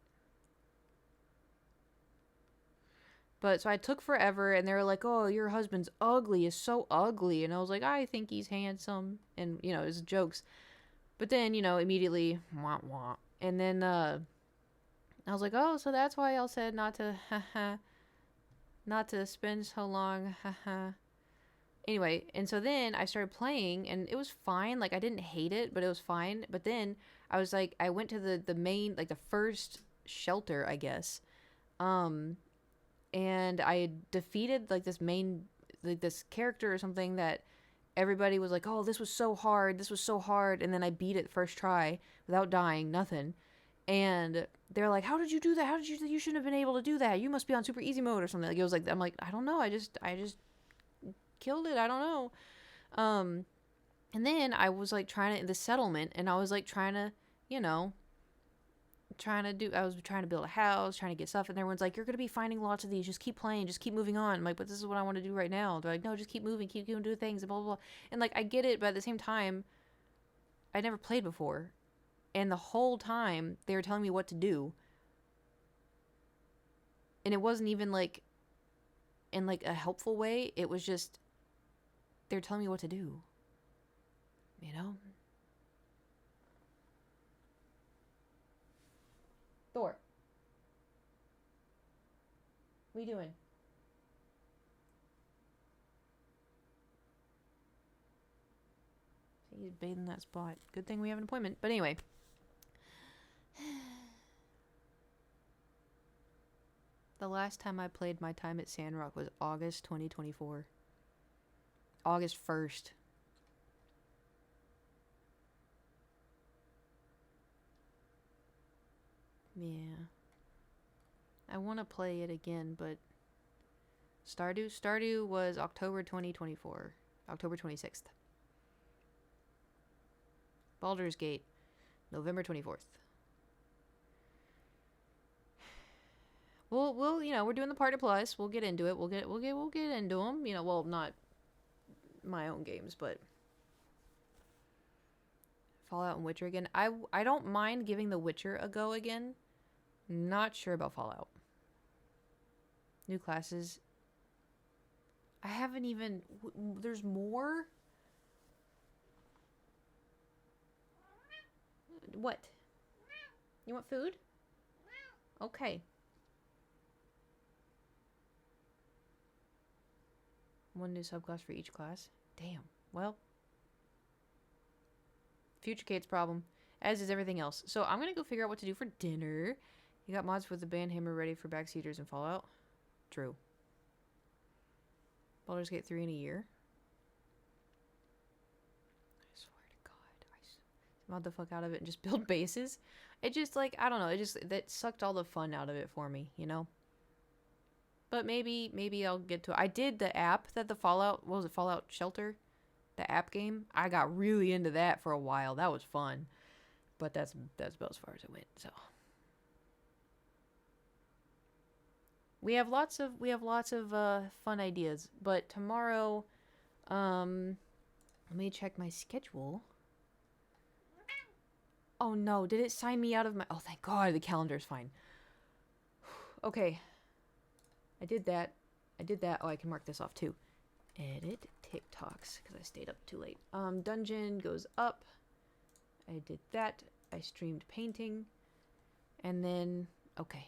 But so I took forever, and they were like, "Oh, your husband's ugly. Is so ugly." And I was like, "I think he's handsome." And, you know, it was jokes. But then, you know, immediately, wah, wah. And then, I was like, "Oh, so that's why y'all said not to, haha, not to spend so long, haha." Anyway, and so then I started playing, and it was fine. Like, I didn't hate it, but it was fine. But then I was like, I went to the main, like, the first shelter, I guess. And I had defeated, like, this main, like, this character or something that everybody was like, "Oh, this was so hard. This was so hard." And then I beat it first try without dying, nothing. And they're like, "How did you do that? How did you shouldn't have been able to do that. You must be on super easy mode or something." Like, it was like, I'm like, "I don't know. I just killed it. I don't know." And then I was like trying to, the settlement, and I was like trying to, you know, I was trying to build a house, trying to get stuff, and everyone's like, "You're going to be finding lots of these. Just keep playing. Just keep moving on." I'm like, "But this is what I want to do right now." They're like, "No, just keep moving. Keep doing things," and blah, blah, blah. And, like, I get it, but at the same time, I never played before. And the whole time, they were telling me what to do. And it wasn't even, like, in, like, a helpful way. It was just, they're telling me what to do. You know? Thor. What are you doing? He's bathing that spot. Good thing we have an appointment. But anyway. The last time I played my time at Sandrock was August 2024. August 1st. Yeah. I want to play it again, but Stardew was October 2024. October 26th. Baldur's Gate, November 24th. We'll you know, we're doing the Party Plus. We'll get into it. We'll get into them. You know, well, not my own games, but Fallout and Witcher again. I don't mind giving The Witcher a go again. Not sure about Fallout. New classes. I haven't even... There's more? What? You want food? Okay. One new subclass for each class. Damn. Well. Future Kate's problem. As is everything else. So I'm going to go figure out what to do for dinner. You got mods with the Banhammer ready for backseaters and Fallout? True. Baldur's Gate 3 in a year. I swear to God. Mod the fuck out of it and just build bases. It just, like, I don't know. It just, that sucked all the fun out of it for me, you know? But maybe I'll get to it. I did the app that the Fallout, what was it, Fallout Shelter? The app game. I got really into that for a while. That was fun. But that's about as far as it went, so. We have lots of fun ideas, but tomorrow, let me check my schedule. Oh no, did it sign me out of my, oh thank God, the calendar's fine. Okay. I did that. Oh, I can mark this off too. Edit TikToks, because I stayed up too late. Dungeon goes up. I did that. I streamed painting. And then, okay.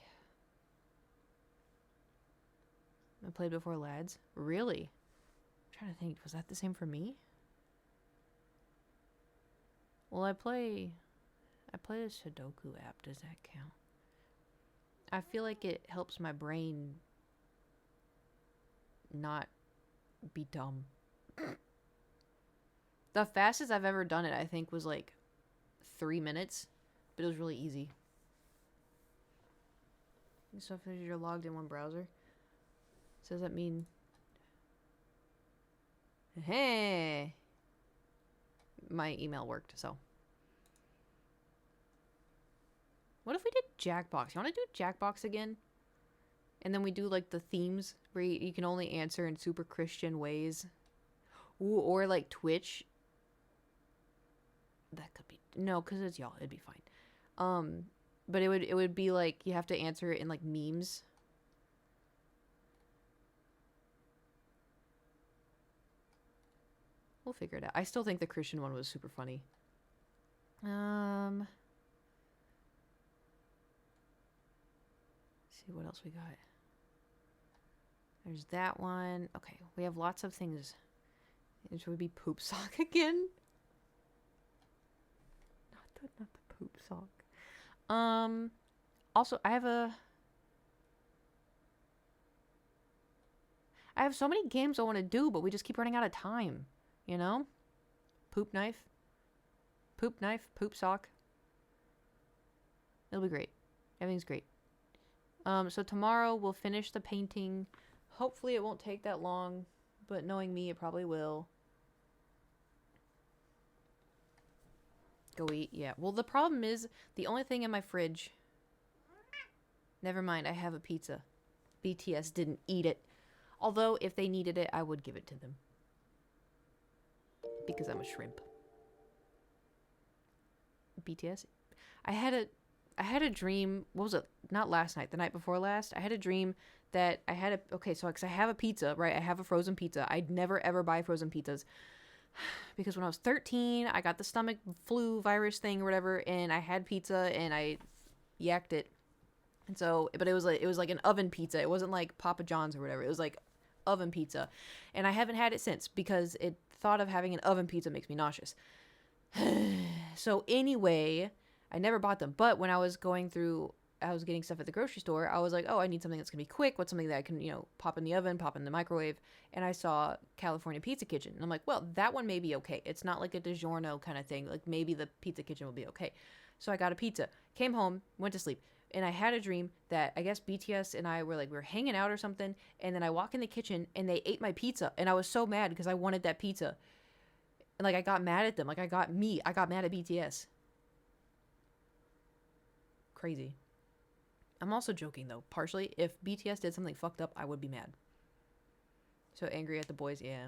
I played before lads. Really? I'm trying to think. Was that the same for me? Well, I play I play the Sudoku app. Does that count? I feel like it helps my brain not be dumb. The fastest I've ever done it, I think, was like 3 minutes, but it was really easy. So if you're logged in one browser, so does that mean? Hey, my email worked. So, what if we did Jackbox? You want to do Jackbox again? And then we do like the themes where you can only answer in super Christian ways. Ooh, or like Twitch. That could be no, because it's y'all. It'd be fine. But it would be like you have to answer it in like memes. We'll figure it out. I still think the Christian one was super funny. See what else we got. There's that one. Okay, we have lots of things. Should we be poop sock again? Not the poop sock. Also, I have so many games I want to do, but we just keep running out of time. You know? Poop knife, poop sock. It'll be great. Everything's great. So tomorrow we'll finish the painting. Hopefully it won't take that long, but knowing me, it probably will. Go eat, yeah. Well, the problem is, the only thing in my fridge... Never mind, I have a pizza. BTS didn't eat it. Although, if they needed it, I would give it to them. Because I'm a shrimp. BTS? I had a dream, what was it? Not last night, the night before last. I had a dream that I had a... Okay, so, because I have a pizza, right? I have a frozen pizza. I'd never, ever buy frozen pizzas. Because when I was 13, I got the stomach flu virus thing or whatever, and I had pizza, and I yacked it. And so, but it was like an oven pizza. It wasn't like Papa John's or whatever. It was like oven pizza. And I haven't had it since, because it thought of having an oven pizza makes me nauseous. So anyway, I never bought them. But when I was getting stuff at the grocery store, I was like, oh, I need something that's going to be quick. What's something that I can, pop in the oven, pop in the microwave? And I saw California Pizza Kitchen. And I'm like, well, that one may be okay. It's not like a DiGiorno kind of thing. Like, maybe the Pizza Kitchen will be okay. So I got a pizza. Came home, went to sleep. And I had a dream that I guess BTS and I we were hanging out or something. And then I walk in the kitchen and they ate my pizza. And I was so mad because I wanted that pizza. And like, I got mad at them. Like, I got mad at BTS. Crazy. I'm also joking, though. Partially, if BTS did something fucked up, I would be mad. So angry at the boys, yeah.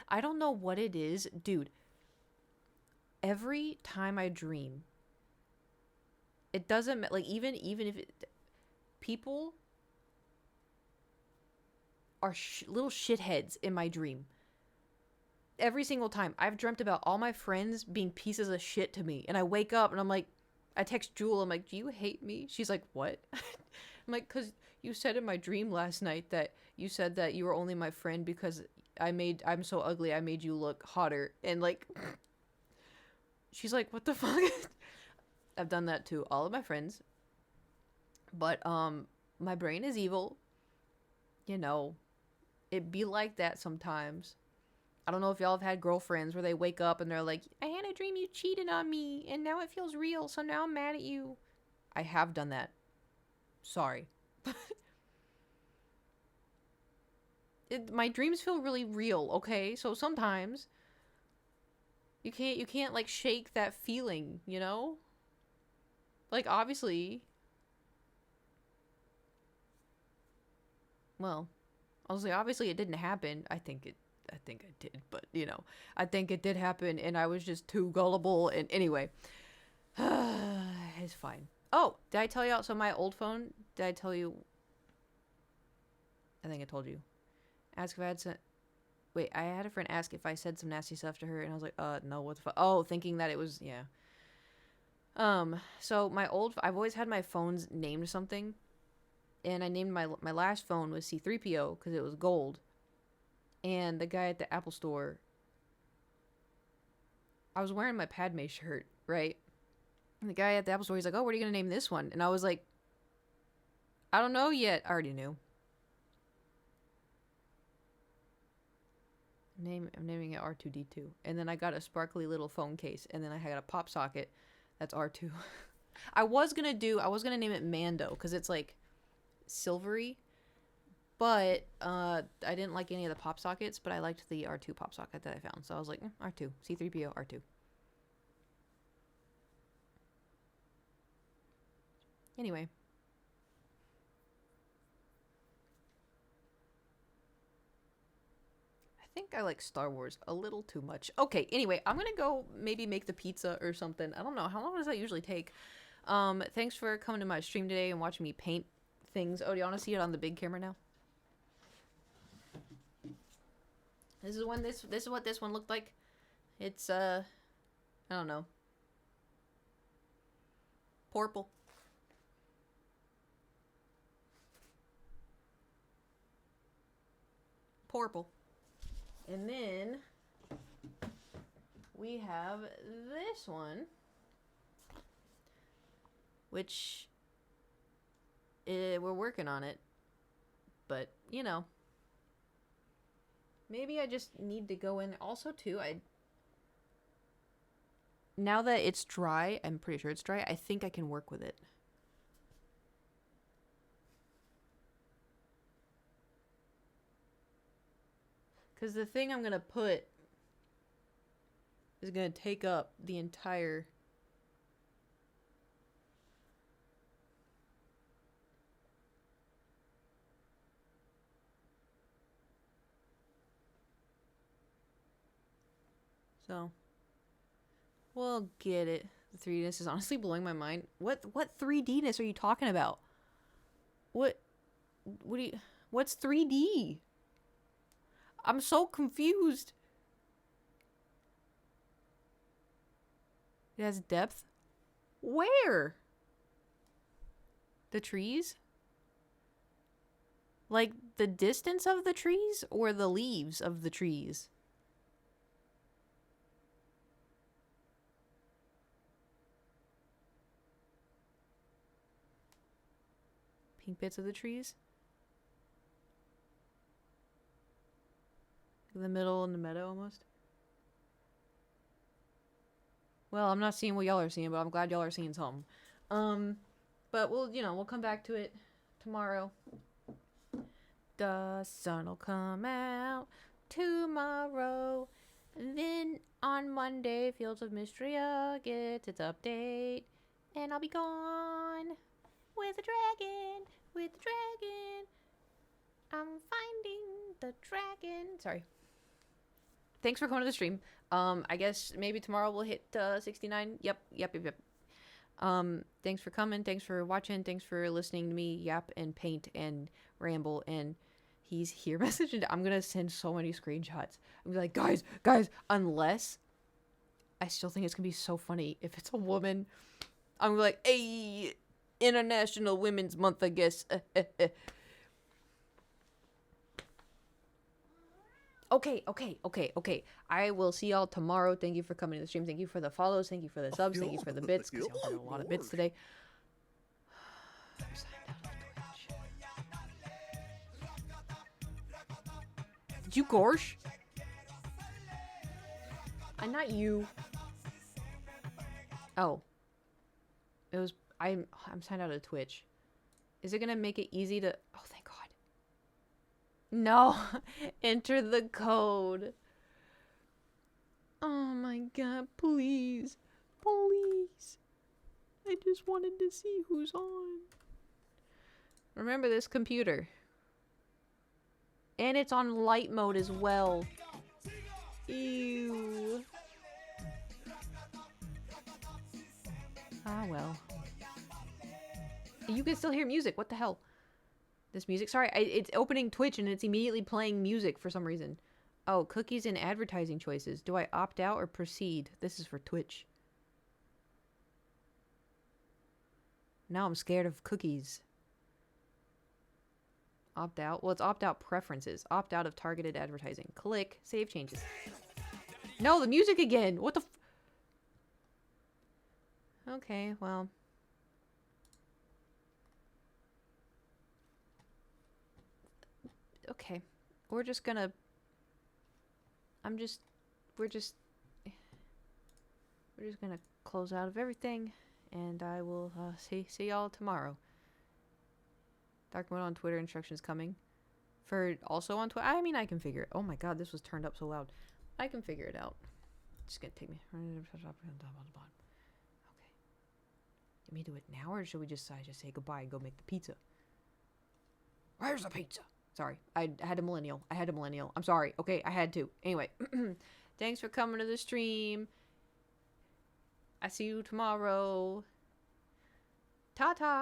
I don't know what it is. Dude, every time I dream, it doesn't... Like, even if... people are little shitheads in my dream. Every single time. I've dreamt about all my friends being pieces of shit to me. And I wake up and I'm like... I text Jewel, I'm like, do you hate me? She's like, what? I'm like, because you said in my dream last night that you said that you were only my friend because I'm so ugly, I made you look hotter. And like, she's like, what the fuck? I've done that to all of my friends. But, my brain is evil. It be like that sometimes. I don't know if y'all have had girlfriends where they wake up and they're like, I had a dream you cheated on me and now it feels real, so now I'm mad at you. I have done that. Sorry. My dreams feel really real, okay? So sometimes you can't like shake that feeling, Like, obviously. Well, obviously it didn't happen. I think it did, but I think it did happen and I was just too gullible. And anyway, it's fine. Oh, did I tell you? So my old phone, did I tell you? I think I told you. Ask if I had wait, I had a friend ask if I said some nasty stuff to her and I was like, no, what the fuck? Oh, thinking that it was, yeah. So I've always had my phones named something, and I named my last phone was C3PO because it was gold. And the guy at the Apple store, I was wearing my Padme shirt, right? And the guy at the Apple Store, he's like, oh, what are you going to name this one? And I was like, I don't know yet. I already knew. I'm naming it R2D2. And then I got a sparkly little phone case. And then I had a pop socket. That's R2. I was going to name it Mando. Because it's like silvery. But I didn't like any of the pop sockets. But I liked the R2 pop socket that I found. So I was like, R2. C3PO, R2. Anyway. I think I like Star Wars a little too much. Okay, anyway, I'm gonna go maybe make the pizza or something. I don't know. How long does that usually take? Thanks for coming to my stream today and watching me paint things. Oh, do you want to see it on the big camera now? This is what this one looked like. It's I don't know. Purple. Purple. And then we have this one, which we're working on it, but you know, maybe I just need to go in. Also, too, now that it's dry, I'm pretty sure it's dry. I think I can work with it. Because the thing I'm going to put is going to take up the entire... So, we'll get it. The 3Dness is honestly blowing my mind. What 3Dness are you talking about? What's 3D? I'm so confused. It has depth? Where? The trees? Like the distance of the trees or the leaves of the trees? Pink bits of the trees? The middle and the meadow almost. Well, I'm not seeing what y'all are seeing, but I'm glad y'all are seeing something. But we'll come back to it tomorrow. The sun'll come out tomorrow. And then on Monday, Fields of Mystria gets its update. And I'll be gone with the dragon. I'm finding the dragon. Sorry. Thanks for coming to the stream. I guess maybe tomorrow we'll hit 69. Yep. Thanks for coming. Thanks for watching. Thanks for listening to me yap and paint and ramble. And he's here messaging. I'm going to send so many screenshots. I'm gonna be like, guys, unless I still think it's going to be so funny if it's a woman. I'm like, hey, International Women's Month, I guess. Okay. I will see y'all tomorrow. Thank you for coming to the stream. Thank you for the follows. Thank you for the subs. Thank you for the bits. Because y'all got a lot of bits today. Did you gorsh? Not you. Oh. It was... I'm signed out of Twitch. Is it gonna make it easy to... Oh, thank God. No. Enter the code. Oh my God, please. Please. I just wanted to see who's on. Remember this computer. And it's on light mode as well. Ew. Ah, well. You can still hear music. What the hell? This music? Sorry, it's opening Twitch and it's immediately playing music for some reason. Oh, cookies and advertising choices. Do I opt out or proceed? This is for Twitch. Now I'm scared of cookies. Opt out? Well, it's opt out preferences. Opt out of targeted advertising. Click. Save changes. No, the music again. What the Okay, well. Okay. We're just gonna... We're just gonna close out of everything. And I will see y'all tomorrow. Dark mode on Twitter, instructions coming. For also on Twitter. I mean, I can figure it. Oh my god, this was turned up so loud. I can figure it out. It's gonna take me. Okay. Let me do it now, or should we just say goodbye and go make the pizza? Where's the pizza? Sorry, I had a millennial. I'm sorry. Okay, I had to. Anyway, thanks for coming to the stream. I see you tomorrow. Ta-ta.